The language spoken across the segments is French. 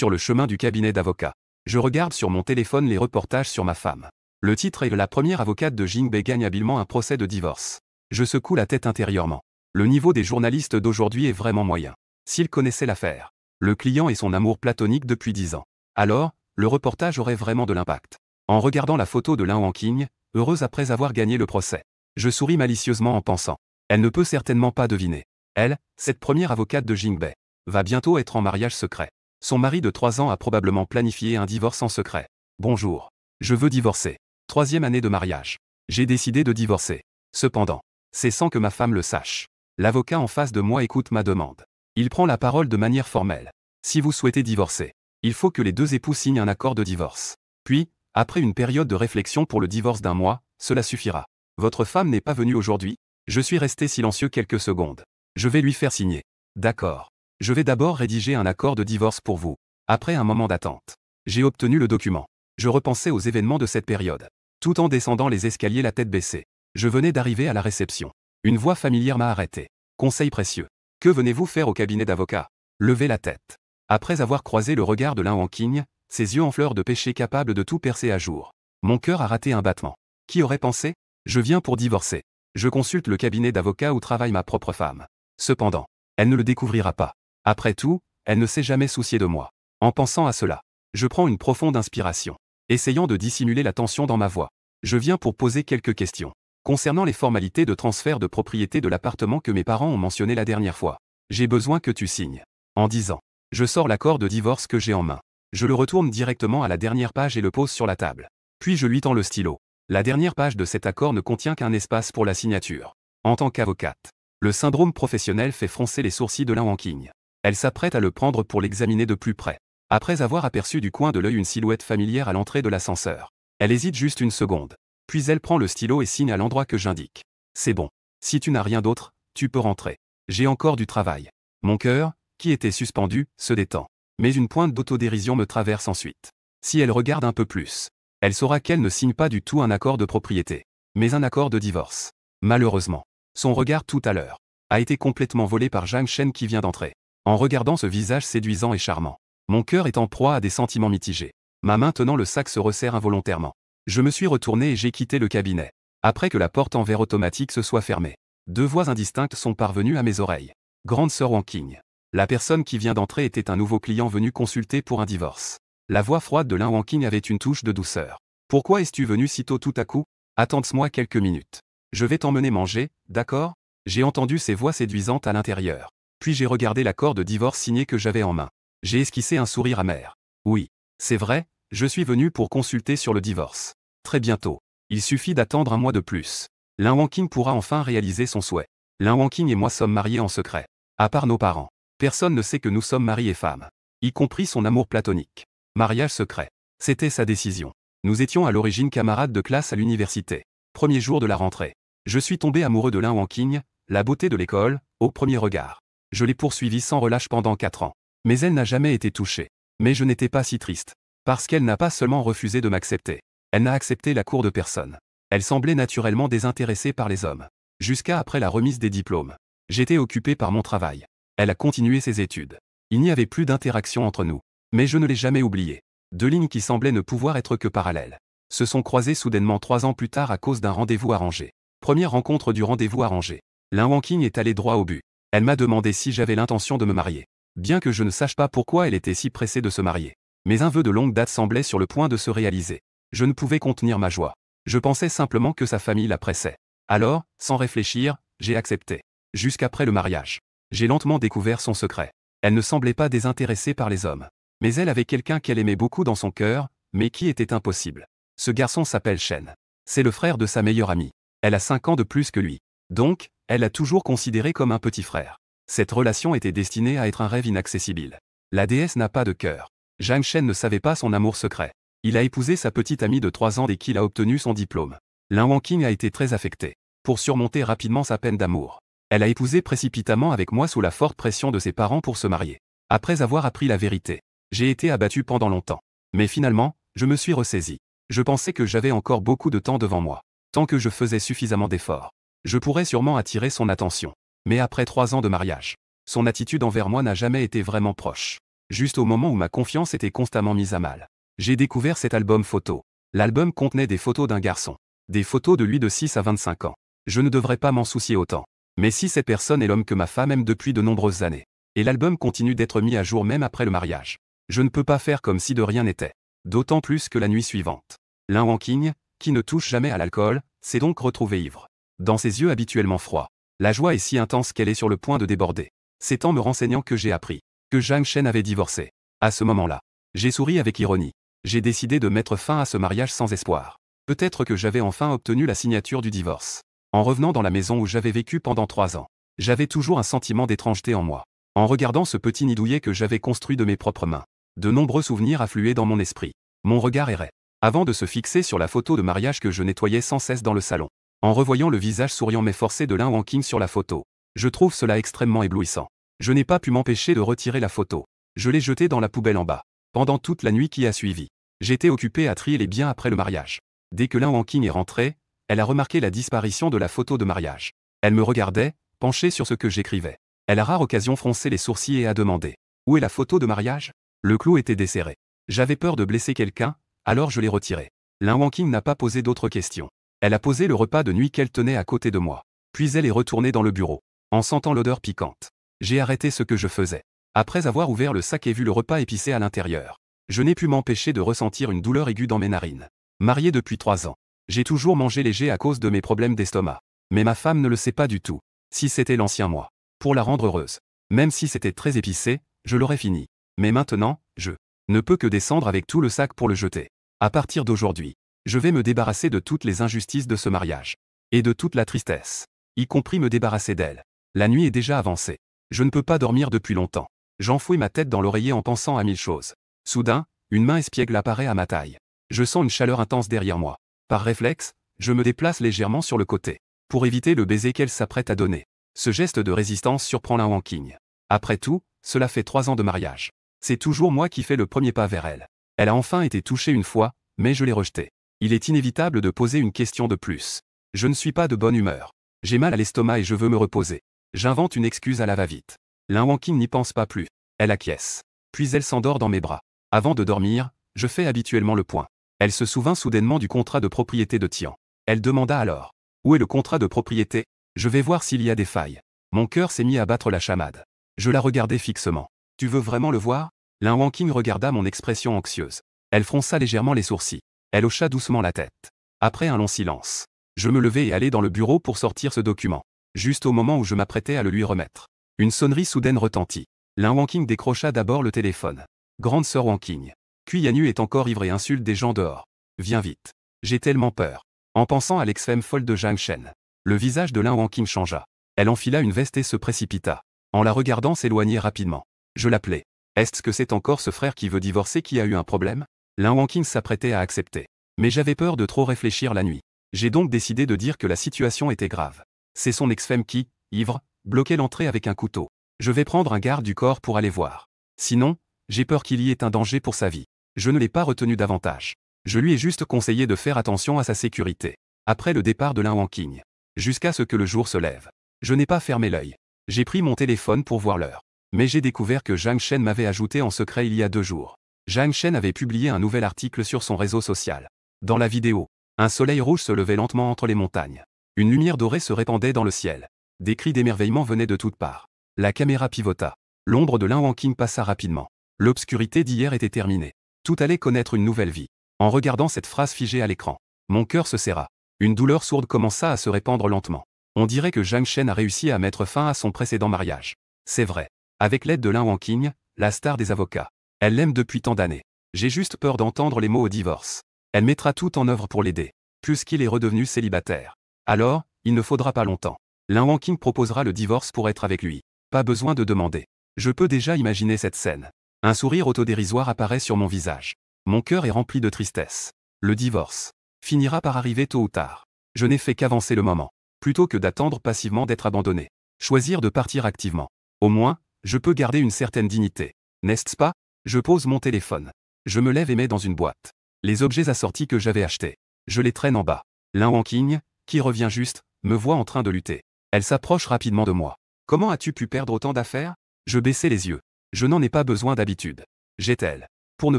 sur le chemin du cabinet d'avocat. Je regarde sur mon téléphone les reportages sur ma femme. Le titre est « La première avocate de Jingbei gagne habilement un procès de divorce ». Je secoue la tête intérieurement. Le niveau des journalistes d'aujourd'hui est vraiment moyen. S'ils connaissaient l'affaire. Le client et son amour platonique depuis 10 ans. Alors, le reportage aurait vraiment de l'impact. En regardant la photo de Lin Wanqing, heureuse après avoir gagné le procès. Je souris malicieusement en pensant. Elle ne peut certainement pas deviner. Elle, cette première avocate de Jingbei, va bientôt être en mariage secret. Son mari de 3 ans a probablement planifié un divorce en secret. Bonjour. Je veux divorcer. 3e année de mariage. J'ai décidé de divorcer. Cependant, c'est sans que ma femme le sache. L'avocat en face de moi écoute ma demande. Il prend la parole de manière formelle. Si vous souhaitez divorcer, il faut que les 2 époux signent un accord de divorce. Puis, après une période de réflexion pour le divorce d'1 mois, cela suffira. Votre femme n'est pas venue aujourd'hui? Je suis resté silencieux quelques secondes. Je vais lui faire signer. D'accord. Je vais d'abord rédiger un accord de divorce pour vous. Après un moment d'attente, j'ai obtenu le document. Je repensais aux événements de cette période. Tout en descendant les escaliers la tête baissée. Je venais d'arriver à la réception. Une voix familière m'a arrêté. Conseil précieux. Que venez-vous faire au cabinet d'avocat? Levez la tête. Après avoir croisé le regard de Lin Wanqing, ses yeux en fleurs de péché capables de tout percer à jour. Mon cœur a raté un battement. Qui aurait pensé? Je viens pour divorcer. Je consulte le cabinet d'avocat où travaille ma propre femme. Cependant, elle ne le découvrira pas. Après tout, elle ne s'est jamais souciée de moi. En pensant à cela, je prends une profonde inspiration. Essayant de dissimuler la tension dans ma voix. Je viens pour poser quelques questions. Concernant les formalités de transfert de propriété de l'appartement que mes parents ont mentionné la dernière fois. J'ai besoin que tu signes. En disant, je sors l'accord de divorce que j'ai en main. Je le retourne directement à la dernière page et le pose sur la table. Puis je lui tends le stylo. La dernière page de cet accord ne contient qu'un espace pour la signature. En tant qu'avocate, le syndrome professionnel fait froncer les sourcils de Lin Wanqing. Elle s'apprête à le prendre pour l'examiner de plus près. Après avoir aperçu du coin de l'œil une silhouette familière à l'entrée de l'ascenseur. Elle hésite juste une seconde. Puis elle prend le stylo et signe à l'endroit que j'indique. C'est bon. Si tu n'as rien d'autre, tu peux rentrer. J'ai encore du travail. Mon cœur, qui était suspendu, se détend. Mais une pointe d'autodérision me traverse ensuite. Si elle regarde un peu plus, elle saura qu'elle ne signe pas du tout un accord de propriété, mais un accord de divorce. Malheureusement, son regard tout à l'heure a été complètement volé par Zhang Shen qui vient d'entrer. En regardant ce visage séduisant et charmant, mon cœur est en proie à des sentiments mitigés. Ma main tenant le sac se resserre involontairement. Je me suis retourné et j'ai quitté le cabinet. Après que la porte en verre automatique se soit fermée, 2 voix indistinctes sont parvenues à mes oreilles. Grande sœur Wanqing. La personne qui vient d'entrer était un nouveau client venu consulter pour un divorce. La voix froide de Lin Wanqing avait une touche de douceur. Pourquoi es-tu venu si tôt tout à coup? Attends-moi quelques minutes. Je vais t'emmener manger, d'accord? J'ai entendu ces voix séduisantes à l'intérieur. Puis j'ai regardé l'accord de divorce signé que j'avais en main. J'ai esquissé un sourire amer. Oui, c'est vrai, je suis venu pour consulter sur le divorce. Très bientôt. Il suffit d'attendre 1 mois de plus. Lin Wanqing pourra enfin réaliser son souhait. Lin Wanqing et moi sommes mariés en secret. À part nos parents, personne ne sait que nous sommes mari et femme. Y compris son amour platonique. Mariage secret. C'était sa décision. Nous étions à l'origine camarades de classe à l'université. Premier jour de la rentrée. Je suis tombé amoureux de Lin Wanqing, la beauté de l'école, au premier regard. Je l'ai poursuivie sans relâche pendant 4 ans. Mais elle n'a jamais été touchée. Mais je n'étais pas si triste. Parce qu'elle n'a pas seulement refusé de m'accepter. Elle n'a accepté la cour de personne. Elle semblait naturellement désintéressée par les hommes. Jusqu'à après la remise des diplômes. J'étais occupé par mon travail. Elle a continué ses études. Il n'y avait plus d'interaction entre nous. Mais je ne l'ai jamais oublié. 2 lignes qui semblaient ne pouvoir être que parallèles. Se sont croisées soudainement 3 ans plus tard à cause d'un rendez-vous arrangé. Première rencontre du rendez-vous arrangé. Lin Wanqing est allée droit au but. Elle m'a demandé si j'avais l'intention de me marier. Bien que je ne sache pas pourquoi elle était si pressée de se marier. Mais un vœu de longue date semblait sur le point de se réaliser. Je ne pouvais contenir ma joie. Je pensais simplement que sa famille la pressait. Alors, sans réfléchir, j'ai accepté. Jusqu'après le mariage. J'ai lentement découvert son secret. Elle ne semblait pas désintéressée par les hommes. Mais elle avait quelqu'un qu'elle aimait beaucoup dans son cœur, mais qui était impossible. Ce garçon s'appelle Shen. C'est le frère de sa meilleure amie. Elle a 5 ans de plus que lui. Donc, elle l'a toujours considéré comme un petit frère. Cette relation était destinée à être un rêve inaccessible. La déesse n'a pas de cœur. Zhang Shen ne savait pas son amour secret. Il a épousé sa petite amie de 3 ans dès qu'il a obtenu son diplôme. Lin Wanqing a été très affectée. Pour surmonter rapidement sa peine d'amour, elle a épousé précipitamment avec moi sous la forte pression de ses parents pour se marier. Après avoir appris la vérité, j'ai été abattu pendant longtemps. Mais finalement, je me suis ressaisi. Je pensais que j'avais encore beaucoup de temps devant moi. Tant que je faisais suffisamment d'efforts, je pourrais sûrement attirer son attention. Mais après 3 ans de mariage, son attitude envers moi n'a jamais été vraiment proche. juste au moment où ma confiance était constamment mise à mal. J'ai découvert cet album photo. L'album contenait des photos d'un garçon. Des photos de lui de 6 à 25 ans. Je ne devrais pas m'en soucier autant. Mais si cette personne est l'homme que ma femme aime depuis de nombreuses années. Et l'album continue d'être mis à jour même après le mariage. Je ne peux pas faire comme si de rien n'était. D'autant plus que la nuit suivante. Lin Wanqing, qui ne touche jamais à l'alcool, s'est donc retrouvé ivre. Dans ses yeux habituellement froids. La joie est si intense qu'elle est sur le point de déborder. C'est en me renseignant que j'ai appris que Zhang Shen avait divorcé. À ce moment-là, j'ai souri avec ironie. J'ai décidé de mettre fin à ce mariage sans espoir. Peut-être que j'avais enfin obtenu la signature du divorce. En revenant dans la maison où j'avais vécu pendant 3 ans, j'avais toujours un sentiment d'étrangeté en moi. En regardant ce petit nid douillet que j'avais construit de mes propres mains, de nombreux souvenirs affluaient dans mon esprit. Mon regard errait, avant de se fixer sur la photo de mariage que je nettoyais sans cesse dans le salon. En revoyant le visage souriant mais forcé de Lin Wanqing sur la photo, je trouve cela extrêmement éblouissant. Je n'ai pas pu m'empêcher de retirer la photo. Je l'ai jetée dans la poubelle en bas. Pendant toute la nuit qui a suivi, j'étais occupé à trier les biens après le mariage. Dès que Lin Wanqing est rentrée, elle a remarqué la disparition de la photo de mariage. Elle me regardait, penchée sur ce que j'écrivais. Elle a rare occasion froncé les sourcils et a demandé « Où est la photo de mariage ?» Le clou était desserré. J'avais peur de blesser quelqu'un, alors je l'ai retiré. Lin Wanqing n'a pas posé d'autres questions. Elle a posé le repas de nuit qu'elle tenait à côté de moi. Puis elle est retournée dans le bureau. En sentant l'odeur piquante, j'ai arrêté ce que je faisais. Après avoir ouvert le sac et vu le repas épicé à l'intérieur, je n'ai pu m'empêcher de ressentir une douleur aiguë dans mes narines. Marié depuis 3 ans, j'ai toujours mangé léger à cause de mes problèmes d'estomac. Mais ma femme ne le sait pas du tout. Si c'était l'ancien moi, pour la rendre heureuse, même si c'était très épicé, je l'aurais fini. Mais maintenant, je ne peux que descendre avec tout le sac pour le jeter. À partir d'aujourd'hui, je vais me débarrasser de toutes les injustices de ce mariage. Et de toute la tristesse. Y compris me débarrasser d'elle. La nuit est déjà avancée. Je ne peux pas dormir depuis longtemps. J'enfouis ma tête dans l'oreiller en pensant à 1000 choses. Soudain, une main espiègle apparaît à ma taille. Je sens une chaleur intense derrière moi. Par réflexe, je me déplace légèrement sur le côté, pour éviter le baiser qu'elle s'apprête à donner. Ce geste de résistance surprend Lin Wanqing. Après tout, cela fait 3 ans de mariage. C'est toujours moi qui fais le premier pas vers elle. Elle a enfin été touchée une fois, mais je l'ai rejetée. Il est inévitable de poser une question de plus. Je ne suis pas de bonne humeur. J'ai mal à l'estomac et je veux me reposer. J'invente une excuse à la va-vite. Lin Wanqing n'y pense pas plus. Elle acquiesce. Puis elle s'endort dans mes bras. Avant de dormir, je fais habituellement le point. Elle se souvint soudainement du contrat de propriété de Tian. Elle demanda alors « Où est le contrat de propriété ? Je vais voir s'il y a des failles. » Mon cœur s'est mis à battre la chamade. Je la regardai fixement. « Tu veux vraiment le voir ?» Lin Wanqing regarda mon expression anxieuse. Elle fronça légèrement les sourcils. Elle hocha doucement la tête. Après un long silence, je me levai et allai dans le bureau pour sortir ce document. Juste au moment où je m'apprêtais à le lui remettre, une sonnerie soudaine retentit. Lin Wanqing décrocha d'abord le téléphone. « Grande sœur Wanqing. Yanyu est encore ivre et insulte des gens dehors. Viens vite. J'ai tellement peur. » En pensant à l'ex-femme folle de Zhang Shen, le visage de Lin Wanqing changea. Elle enfila une veste et se précipita. En la regardant s'éloigner rapidement. Je l'appelai. « Est-ce que c'est encore ce frère qui veut divorcer qui a eu un problème ?» Lin Wanqing s'apprêtait à accepter. Mais j'avais peur de trop réfléchir la nuit. J'ai donc décidé de dire que la situation était grave. C'est son ex-femme qui, ivre, bloquait l'entrée avec un couteau. Je vais prendre un garde du corps pour aller voir. Sinon, j'ai peur qu'il y ait un danger pour sa vie. Je ne l'ai pas retenu davantage. Je lui ai juste conseillé de faire attention à sa sécurité. Après le départ de Lin Wanqing, jusqu'à ce que le jour se lève, je n'ai pas fermé l'œil. J'ai pris mon téléphone pour voir l'heure. Mais j'ai découvert que Zhang Shen m'avait ajouté en secret il y a 2 jours. Zhang Shen avait publié un nouvel article sur son réseau social. Dans la vidéo, un soleil rouge se levait lentement entre les montagnes. Une lumière dorée se répandait dans le ciel. Des cris d'émerveillement venaient de toutes parts. La caméra pivota. L'ombre de Lin Wanqing passa rapidement. L'obscurité d'hier était terminée. Tout allait connaître une nouvelle vie. En regardant cette phrase figée à l'écran, mon cœur se serra. Une douleur sourde commença à se répandre lentement. On dirait que Zhang Shen a réussi à mettre fin à son précédent mariage. C'est vrai. Avec l'aide de Lin Wanqing, la star des avocats. Elle l'aime depuis tant d'années. J'ai juste peur d'entendre les mots au divorce. Elle mettra tout en œuvre pour l'aider. Puisqu'il est redevenu célibataire. Alors, il ne faudra pas longtemps. Lin Wanqing proposera le divorce pour être avec lui. Pas besoin de demander. Je peux déjà imaginer cette scène. Un sourire autodérisoire apparaît sur mon visage. Mon cœur est rempli de tristesse. Le divorce finira par arriver tôt ou tard. Je n'ai fait qu'avancer le moment. Plutôt que d'attendre passivement d'être abandonné. Choisir de partir activement. Au moins, je peux garder une certaine dignité. N'est-ce pas ? Je pose mon téléphone. Je me lève et mets dans une boîte les objets assortis que j'avais achetés. Je les traîne en bas. Lin Wanqing, qui revient juste, me voit en train de lutter. Elle s'approche rapidement de moi. « Comment as-tu pu perdre autant d'affaires ?» Je baissai les yeux. Je n'en ai pas besoin d'habitude. J'ai-elle. Pour ne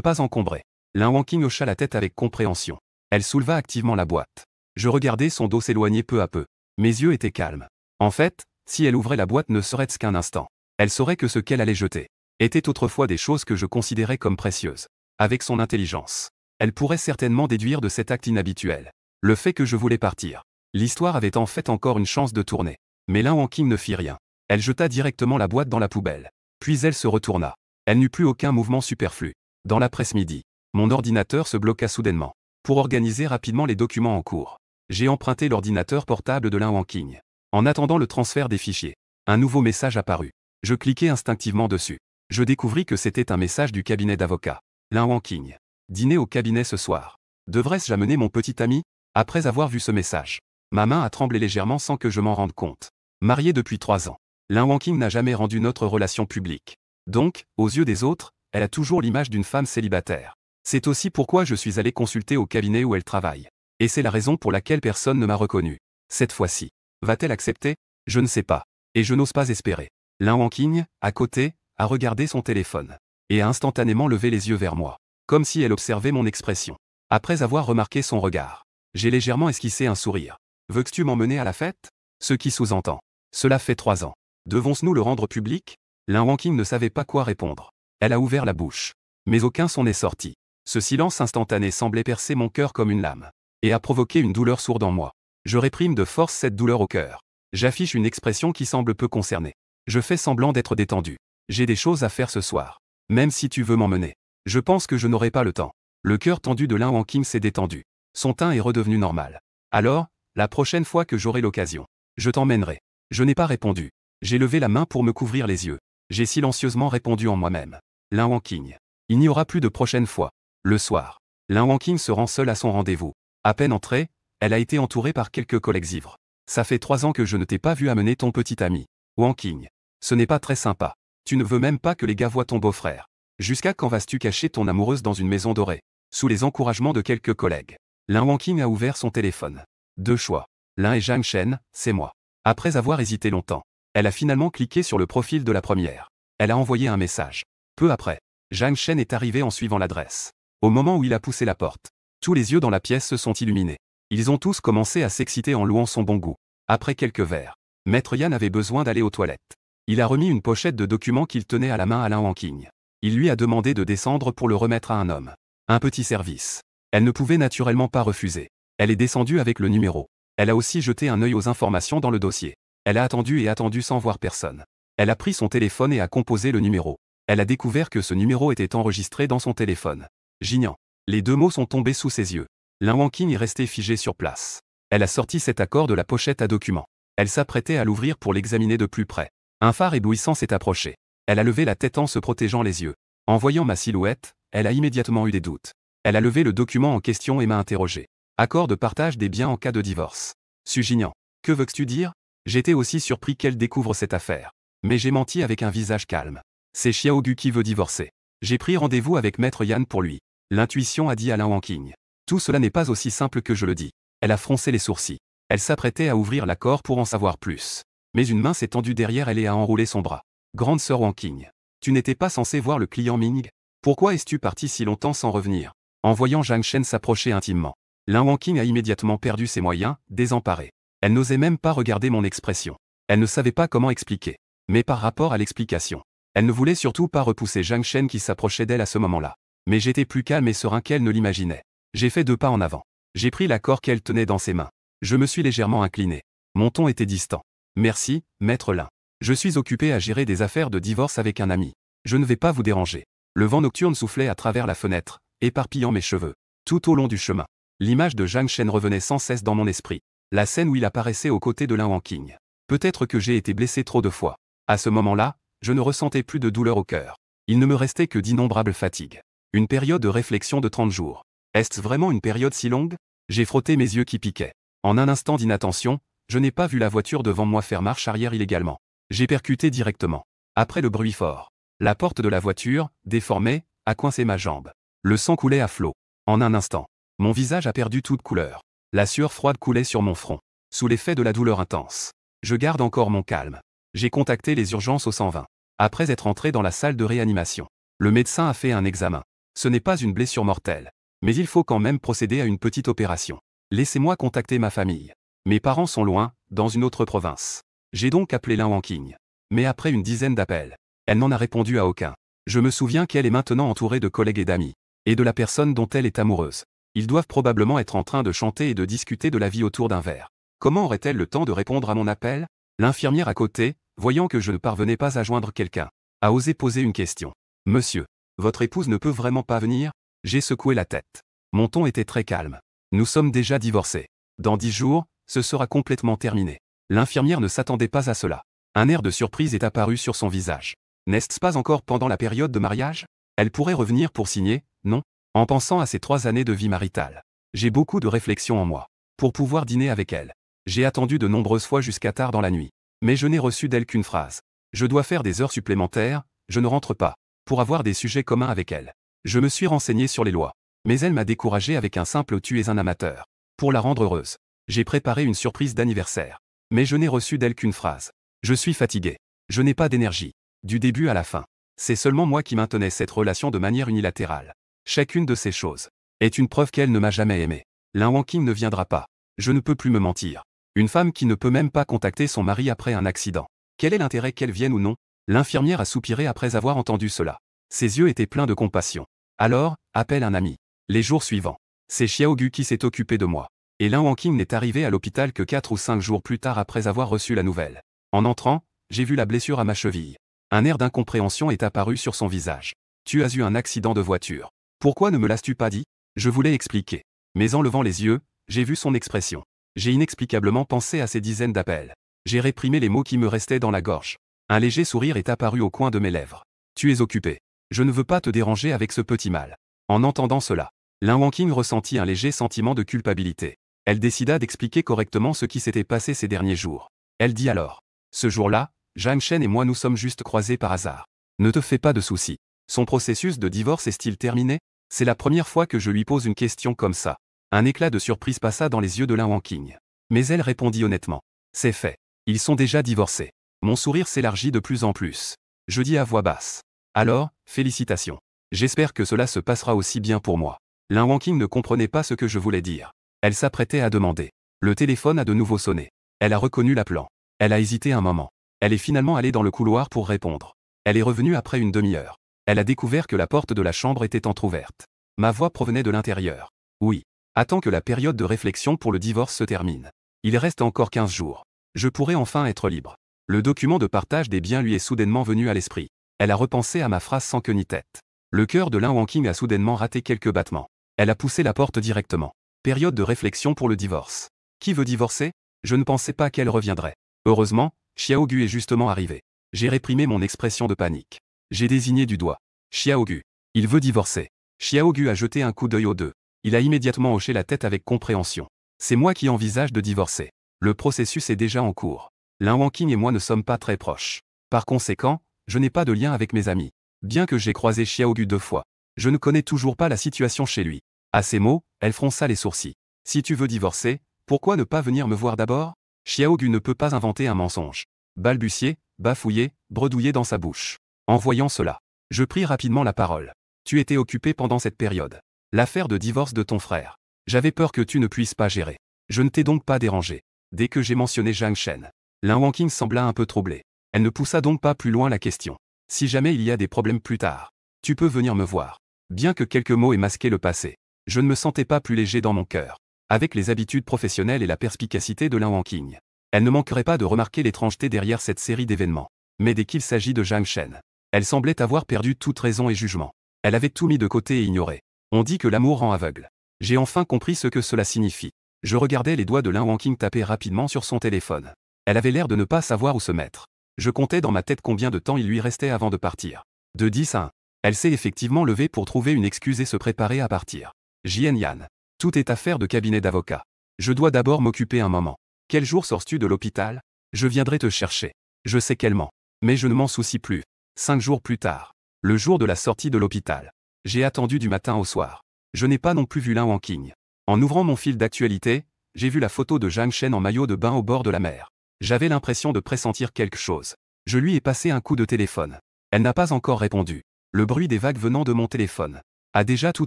pas encombrer. Lin Wanqing hocha la tête avec compréhension. Elle souleva activement la boîte. Je regardais son dos s'éloigner peu à peu. Mes yeux étaient calmes. En fait, si elle ouvrait la boîte ne serait-ce qu'un instant, elle saurait que ce qu'elle allait jeter étaient autrefois des choses que je considérais comme précieuses. Avec son intelligence, elle pourrait certainement déduire de cet acte inhabituel le fait que je voulais partir. L'histoire avait en fait encore une chance de tourner. Mais Lin Wanqing ne fit rien. Elle jeta directement la boîte dans la poubelle. Puis elle se retourna. Elle n'eut plus aucun mouvement superflu. Dans l'après-midi, mon ordinateur se bloqua soudainement. Pour organiser rapidement les documents en cours, j'ai emprunté l'ordinateur portable de Lin Wanqing. En attendant le transfert des fichiers, un nouveau message apparut. Je cliquai instinctivement dessus. Je découvris que c'était un message du cabinet d'avocat. Lin Wanqing. Dîner au cabinet ce soir. Devrais-je amener mon petit ami? Après avoir vu ce message, ma main a tremblé légèrement sans que je m'en rende compte. Marié depuis 3 ans, Lin Wanqing n'a jamais rendu notre relation publique. Donc, aux yeux des autres, elle a toujours l'image d'une femme célibataire. C'est aussi pourquoi je suis allé consulter au cabinet où elle travaille. Et c'est la raison pour laquelle personne ne m'a reconnu. Cette fois-ci, va-t-elle accepter? Je ne sais pas. Et je n'ose pas espérer. Lin Wanqing, à côté, a regardé son téléphone. Et a instantanément levé les yeux vers moi. Comme si elle observait mon expression. Après avoir remarqué son regard, j'ai légèrement esquissé un sourire. Veux-tu m'emmener à la fête? Ce qui sous-entend. Cela fait 3 ans. Devons-nous le rendre public? Lin Wanqing ne savait pas quoi répondre. Elle a ouvert la bouche. Mais aucun son n'est sorti. Ce silence instantané semblait percer mon cœur comme une lame. Et a provoqué une douleur sourde en moi. Je réprime de force cette douleur au cœur. J'affiche une expression qui semble peu concernée. Je fais semblant d'être détendu. J'ai des choses à faire ce soir. Même si tu veux m'emmener. Je pense que je n'aurai pas le temps. Le cœur tendu de Lin Wanqing s'est détendu. Son teint est redevenu normal. Alors, la prochaine fois que j'aurai l'occasion, je t'emmènerai. Je n'ai pas répondu. J'ai levé la main pour me couvrir les yeux. J'ai silencieusement répondu en moi-même. Lin Wanqing. Il n'y aura plus de prochaine fois. Le soir, Lin Wanqing se rend seule à son rendez-vous. À peine entrée, elle a été entourée par quelques collègues ivres. Ça fait 3 ans que je ne t'ai pas vu amener ton petit ami. Wanqing. Ce n'est pas très sympa. Tu ne veux même pas que les gars voient ton beau-frère. Jusqu'à quand vas-tu cacher ton amoureuse dans une maison dorée? Sous les encouragements de quelques collègues, Lin Wanqing a ouvert son téléphone. 2 choix. L'un est Zhang Shen, c'est moi. Après avoir hésité longtemps, elle a finalement cliqué sur le profil de la première. Elle a envoyé un message. Peu après, Zhang Shen est arrivé en suivant l'adresse. Au moment où il a poussé la porte, tous les yeux dans la pièce se sont illuminés. Ils ont tous commencé à s'exciter en louant son bon goût. Après quelques verres, Maître Yan avait besoin d'aller aux toilettes. Il a remis une pochette de documents qu'il tenait à la main à Lin Wanqing. Il lui a demandé de descendre pour le remettre à un homme. Un petit service. Elle ne pouvait naturellement pas refuser. Elle est descendue avec le numéro. Elle a aussi jeté un œil aux informations dans le dossier. Elle a attendu et attendu sans voir personne. Elle a pris son téléphone et a composé le numéro. Elle a découvert que ce numéro était enregistré dans son téléphone. Gignant. Les 2 mots sont tombés sous ses yeux. Lin Wanqing est resté figé sur place. Elle a sorti cet accord de la pochette à documents. Elle s'apprêtait à l'ouvrir pour l'examiner de plus près. Un phare éblouissant s'est approché. Elle a levé la tête en se protégeant les yeux. En voyant ma silhouette, elle a immédiatement eu des doutes. Elle a levé le document en question et m'a interrogé. Accord de partage des biens en cas de divorce. Gignant. Que veux-tu dire? J'étais aussi surpris qu'elle découvre cette affaire. Mais j'ai menti avec un visage calme. C'est Xiaogu qui veut divorcer. J'ai pris rendez-vous avec Maître Yan pour lui. L'intuition a dit à Lin Wanqing. Tout cela n'est pas aussi simple que je le dis. Elle a froncé les sourcils. Elle s'apprêtait à ouvrir l'accord pour en savoir plus. Mais une main s'est tendue derrière elle et a enroulé son bras. Grande sœur Wanqing. Tu n'étais pas censé voir le client Ming? Pourquoi es-tu parti si longtemps sans revenir? En voyant Zhang Shen s'approcher intimement, Lin Wanqing a immédiatement perdu ses moyens, désemparée. Elle n'osait même pas regarder mon expression. Elle ne savait pas comment expliquer. Mais par rapport à l'explication, elle ne voulait surtout pas repousser Zhang Shen qui s'approchait d'elle à ce moment-là. Mais j'étais plus calme et serein qu'elle ne l'imaginait. J'ai fait 2 pas en avant. J'ai pris l'accord qu'elle tenait dans ses mains. Je me suis légèrement incliné. Mon ton était distant. Merci, Maître Lin. Je suis occupé à gérer des affaires de divorce avec un ami. Je ne vais pas vous déranger. Le vent nocturne soufflait à travers la fenêtre, éparpillant mes cheveux. Tout au long du chemin, l'image de Zhang Shen revenait sans cesse dans mon esprit. La scène où il apparaissait aux côtés de Lin Wanqing. Peut-être que j'ai été blessé trop de fois. À ce moment-là, je ne ressentais plus de douleur au cœur. Il ne me restait que d'innombrables fatigues. Une période de réflexion de 30 jours. Est-ce vraiment une période si longue? J'ai frotté mes yeux qui piquaient. En un instant d'inattention, je n'ai pas vu la voiture devant moi faire marche arrière illégalement. J'ai percuté directement. Après le bruit fort, la porte de la voiture, déformée, a coincé ma jambe. Le sang coulait à flot. En un instant, mon visage a perdu toute couleur. La sueur froide coulait sur mon front. Sous l'effet de la douleur intense, je garde encore mon calme. J'ai contacté les urgences au 120. Après être entré dans la salle de réanimation, le médecin a fait un examen. Ce n'est pas une blessure mortelle. Mais il faut quand même procéder à une petite opération. Laissez-moi contacter ma famille. Mes parents sont loin, dans une autre province. J'ai donc appelé Lin Wanqing. Mais après une dizaine d'appels, elle n'en a répondu à aucun. Je me souviens qu'elle est maintenant entourée de collègues et d'amis. Et de la personne dont elle est amoureuse. Ils doivent probablement être en train de chanter et de discuter de la vie autour d'un verre. Comment aurait-elle le temps de répondre à mon appel? L'infirmière à côté, voyant que je ne parvenais pas à joindre quelqu'un, a osé poser une question. Monsieur, votre épouse ne peut vraiment pas venir? J'ai secoué la tête. Mon ton était très calme. Nous sommes déjà divorcés. Dans 10 jours, ce sera complètement terminé. L'infirmière ne s'attendait pas à cela. Un air de surprise est apparu sur son visage. N'est-ce pas encore pendant la période de mariage? Elle pourrait revenir pour signer, non? En pensant à ces 3 années de vie maritale, j'ai beaucoup de réflexions en moi. Pour pouvoir dîner avec elle, j'ai attendu de nombreuses fois jusqu'à tard dans la nuit. Mais je n'ai reçu d'elle qu'une phrase. Je dois faire des heures supplémentaires, je ne rentre pas. Pour avoir des sujets communs avec elle. Je me suis renseigné sur les lois. Mais elle m'a découragé avec un simple tu es un amateur. Pour la rendre heureuse, j'ai préparé une surprise d'anniversaire. Mais je n'ai reçu d'elle qu'une phrase. Je suis fatigué. Je n'ai pas d'énergie. Du début à la fin. C'est seulement moi qui maintenais cette relation de manière unilatérale. Chacune de ces choses est une preuve qu'elle ne m'a jamais aimé. Lin Wanqing ne viendra pas. Je ne peux plus me mentir. Une femme qui ne peut même pas contacter son mari après un accident. Quel est l'intérêt qu'elle vienne ou non? L'infirmière a soupiré après avoir entendu cela. Ses yeux étaient pleins de compassion. Alors, appelle un ami. Les jours suivants, c'est Xiaogu qui s'est occupé de moi. Et Lin Wanqing n'est arrivé à l'hôpital que 4 ou 5 jours plus tard après avoir reçu la nouvelle. En entrant, j'ai vu la blessure à ma cheville. Un air d'incompréhension est apparu sur son visage. Tu as eu un accident de voiture. Pourquoi ne me l'as-tu pas dit? Je voulais expliquer. Mais en levant les yeux, j'ai vu son expression. J'ai inexplicablement pensé à ces dizaines d'appels. J'ai réprimé les mots qui me restaient dans la gorge. Un léger sourire est apparu au coin de mes lèvres. Tu es occupé. Je ne veux pas te déranger avec ce petit mal. En entendant cela, Lin Wanqing ressentit un léger sentiment de culpabilité. Elle décida d'expliquer correctement ce qui s'était passé ces derniers jours. Elle dit alors. Ce jour-là, Zhang Shen et moi nous sommes juste croisés par hasard. Ne te fais pas de soucis. Son processus de divorce est-il terminé? C'est la première fois que je lui pose une question comme ça. Un éclat de surprise passa dans les yeux de Lin Wanqing. Mais elle répondit honnêtement. C'est fait. Ils sont déjà divorcés. Mon sourire s'élargit de plus en plus. Je dis à voix basse. Alors, félicitations. J'espère que cela se passera aussi bien pour moi. Lin Wanqing ne comprenait pas ce que je voulais dire. Elle s'apprêtait à demander. Le téléphone a de nouveau sonné. Elle a reconnu l'appelant. Elle a hésité un moment. Elle est finalement allée dans le couloir pour répondre. Elle est revenue après une demi-heure. Elle a découvert que la porte de la chambre était entr'ouverte. Ma voix provenait de l'intérieur. Oui. Attends que la période de réflexion pour le divorce se termine. Il reste encore 15 jours. Je pourrai enfin être libre. Le document de partage des biens lui est soudainement venu à l'esprit. Elle a repensé à ma phrase sans queue ni tête. Le cœur de Lin Wanqing a soudainement raté quelques battements. Elle a poussé la porte directement. Période de réflexion pour le divorce. Qui veut divorcer? Je ne pensais pas qu'elle reviendrait. Heureusement, Xiaogu est justement arrivé. J'ai réprimé mon expression de panique. J'ai désigné du doigt. Xiaogu. Il veut divorcer. Xiaogu a jeté un coup d'œil aux deux. Il a immédiatement hoché la tête avec compréhension. C'est moi qui envisage de divorcer. Le processus est déjà en cours. Lin Wanqing et moi ne sommes pas très proches. Par conséquent, je n'ai pas de lien avec mes amis. Bien que j'ai croisé Xiaogu 2 fois, je ne connais toujours pas la situation chez lui. À ces mots, elle fronça les sourcils. Si tu veux divorcer, pourquoi ne pas venir me voir d'abord? Xiaogu ne peut pas inventer un mensonge. Balbutier, bafouiller, bredouiller dans sa bouche. En voyant cela, je pris rapidement la parole. Tu étais occupé pendant cette période. L'affaire de divorce de ton frère. J'avais peur que tu ne puisses pas gérer. Je ne t'ai donc pas dérangé. Dès que j'ai mentionné Zhang Shen, Lin Wanqing sembla un peu troublée. Elle ne poussa donc pas plus loin la question. Si jamais il y a des problèmes plus tard, tu peux venir me voir. Bien que quelques mots aient masqué le passé, je ne me sentais pas plus léger dans mon cœur. Avec les habitudes professionnelles et la perspicacité de Lin Wanqing, elle ne manquerait pas de remarquer l'étrangeté derrière cette série d'événements. Mais dès qu'il s'agit de Zhang Shen, elle semblait avoir perdu toute raison et jugement. Elle avait tout mis de côté et ignoré. On dit que l'amour rend aveugle. J'ai enfin compris ce que cela signifie. Je regardais les doigts de Lin Wanqing taper rapidement sur son téléphone. Elle avait l'air de ne pas savoir où se mettre. Je comptais dans ma tête combien de temps il lui restait avant de partir. De 10 à 1. Elle s'est effectivement levée pour trouver une excuse et se préparer à partir. Jian Yan. Tout est affaire de cabinet d'avocat. Je dois d'abord m'occuper un moment. Quel jour sors-tu de l'hôpital? Je viendrai te chercher. Je sais qu'elle ment. Mais je ne m'en soucie plus. 5 jours plus tard. Le jour de la sortie de l'hôpital. J'ai attendu du matin au soir. Je n'ai pas non plus vu Lin Wanqing. En ouvrant mon fil d'actualité, j'ai vu la photo de Zhang Shen en maillot de bain au bord de la mer. J'avais l'impression de pressentir quelque chose. Je lui ai passé un coup de téléphone. Elle n'a pas encore répondu. Le bruit des vagues venant de mon téléphone a déjà tout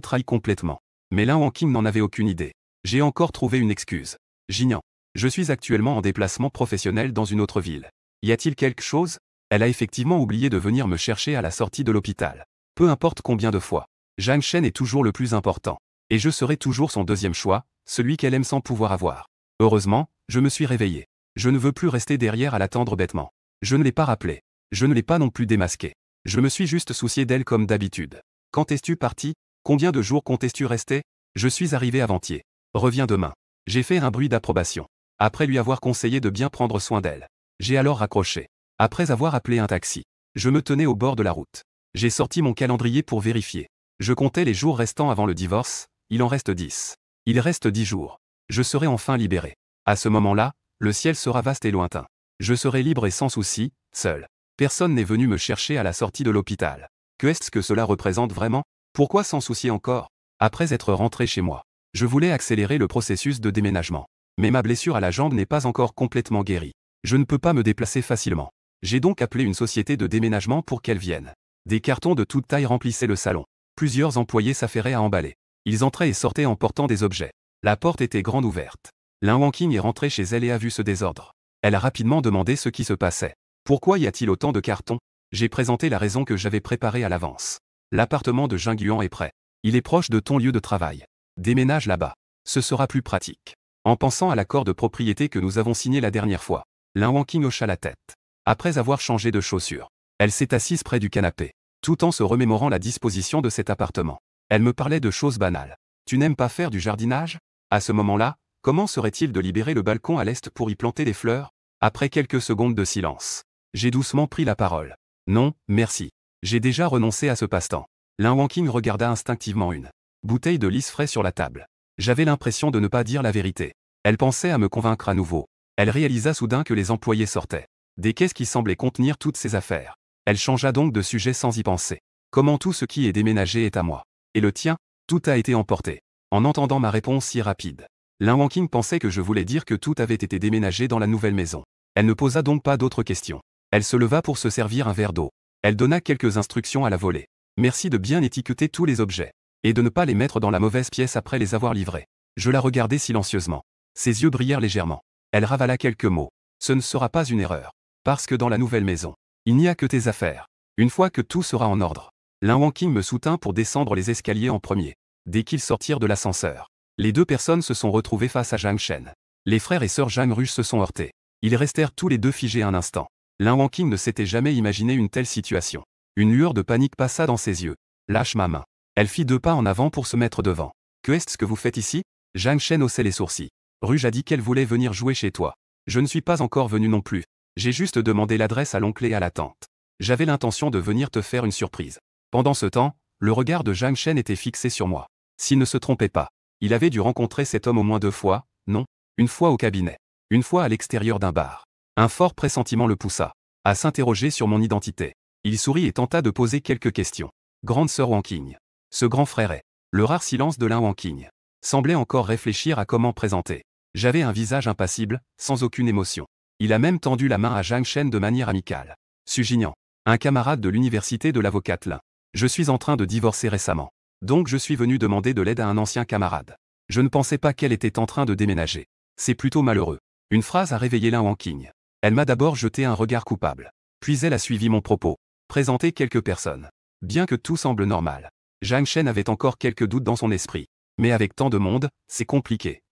trahi complètement. Mais Lin Wangqing n'en avait aucune idée. J'ai encore trouvé une excuse. Jinian. Je suis actuellement en déplacement professionnel dans une autre ville. Y a-t-il quelque chose? Elle a effectivement oublié de venir me chercher à la sortie de l'hôpital. Peu importe combien de fois. Zhang Shen est toujours le plus important. Et je serai toujours son deuxième choix, celui qu'elle aime sans pouvoir avoir. Heureusement, je me suis réveillé. Je ne veux plus rester derrière à l'attendre bêtement. Je ne l'ai pas rappelé. Je ne l'ai pas non plus démasqué. Je me suis juste soucié d'elle comme d'habitude. Quand es-tu parti? Combien de jours comptais-tu rester? Je suis arrivé avant-hier. Reviens demain. J'ai fait un bruit d'approbation. Après lui avoir conseillé de bien prendre soin d'elle. J'ai alors raccroché. Après avoir appelé un taxi. Je me tenais au bord de la route. J'ai sorti mon calendrier pour vérifier. Je comptais les jours restants avant le divorce, il en reste 10. Il reste 10 jours. Je serai enfin libéré. À ce moment-là, le ciel sera vaste et lointain. Je serai libre et sans souci, seul. Personne n'est venu me chercher à la sortie de l'hôpital. Que est-ce que cela représente vraiment? Pourquoi s'en soucier encore? Après être rentré chez moi, je voulais accélérer le processus de déménagement. Mais ma blessure à la jambe n'est pas encore complètement guérie. Je ne peux pas me déplacer facilement. J'ai donc appelé une société de déménagement pour qu'elle vienne. Des cartons de toute taille remplissaient le salon. Plusieurs employés s'affairaient à emballer. Ils entraient et sortaient en portant des objets. La porte était grande ouverte. Lin Wangqing est rentrée chez elle et a vu ce désordre. Elle a rapidement demandé ce qui se passait. Pourquoi y a-t-il autant de cartons? J'ai présenté la raison que j'avais préparée à l'avance. L'appartement de Zhang Yuan est prêt. Il est proche de ton lieu de travail. Déménage là-bas. Ce sera plus pratique. En pensant à l'accord de propriété que nous avons signé la dernière fois, Lin Wangqing hocha la tête. Après avoir changé de chaussures, elle s'est assise près du canapé, tout en se remémorant la disposition de cet appartement. Elle me parlait de choses banales. Tu n'aimes pas faire du jardinage? À ce moment-là, comment serait-il de libérer le balcon à l'est pour y planter des fleurs? Après quelques secondes de silence, j'ai doucement pris la parole. Non, merci. J'ai déjà renoncé à ce passe-temps. Lin Wangqing regarda instinctivement une bouteille de lys frais sur la table. J'avais l'impression de ne pas dire la vérité. Elle pensait à me convaincre à nouveau. Elle réalisa soudain que les employés sortaient des caisses qui semblaient contenir toutes ses affaires. Elle changea donc de sujet sans y penser. Comment tout ce qui est déménagé est à moi? Et le tien? Tout a été emporté. En entendant ma réponse si rapide, Lin Wangqing pensait que je voulais dire que tout avait été déménagé dans la nouvelle maison. Elle ne posa donc pas d'autres questions. Elle se leva pour se servir un verre d'eau. Elle donna quelques instructions à la volée. Merci de bien étiqueter tous les objets. Et de ne pas les mettre dans la mauvaise pièce après les avoir livrés. Je la regardai silencieusement. Ses yeux brillèrent légèrement. Elle ravala quelques mots. Ce ne sera pas une erreur. Parce que dans la nouvelle maison, il n'y a que tes affaires. Une fois que tout sera en ordre. Lin Wangqing me soutint pour descendre les escaliers en premier. Dès qu'ils sortirent de l'ascenseur, les deux personnes se sont retrouvées face à Zhang Shen. Les frères et sœurs Zhang Rush se sont heurtés. Ils restèrent tous les deux figés un instant. Lin Wangqing ne s'était jamais imaginé une telle situation. Une lueur de panique passa dans ses yeux. Lâche ma main. Elle fit 2 pas en avant pour se mettre devant. Que est-ce que vous faites ici? Zhang Shen haussait les sourcils. Rush a dit qu'elle voulait venir jouer chez toi. Je ne suis pas encore venu non plus. J'ai juste demandé l'adresse à l'oncle et à la tante. J'avais l'intention de venir te faire une surprise. Pendant ce temps, le regard de Zhang Shen était fixé sur moi. S'il ne se trompait pas, il avait dû rencontrer cet homme au moins 2 fois, non? Une fois au cabinet. Une fois à l'extérieur d'un bar. Un fort pressentiment le poussa à s'interroger sur mon identité. Il sourit et tenta de poser quelques questions. Grande sœur Wangqing. Ce grand frère est. Le rare silence de Lin Wangqing semblait encore réfléchir à comment présenter. J'avais un visage impassible, sans aucune émotion. Il a même tendu la main à Zhang Shen de manière amicale. Su Jinian, un camarade de l'université de l'avocate Lin. Je suis en train de divorcer récemment. Donc je suis venu demander de l'aide à un ancien camarade. Je ne pensais pas qu'elle était en train de déménager. C'est plutôt malheureux. Une phrase a réveillé Lin Wangqing. Elle m'a d'abord jeté un regard coupable. Puis elle a suivi mon propos. Présenter quelques personnes. Bien que tout semble normal. Zhang Shen avait encore quelques doutes dans son esprit. Mais avec tant de monde, c'est compliqué.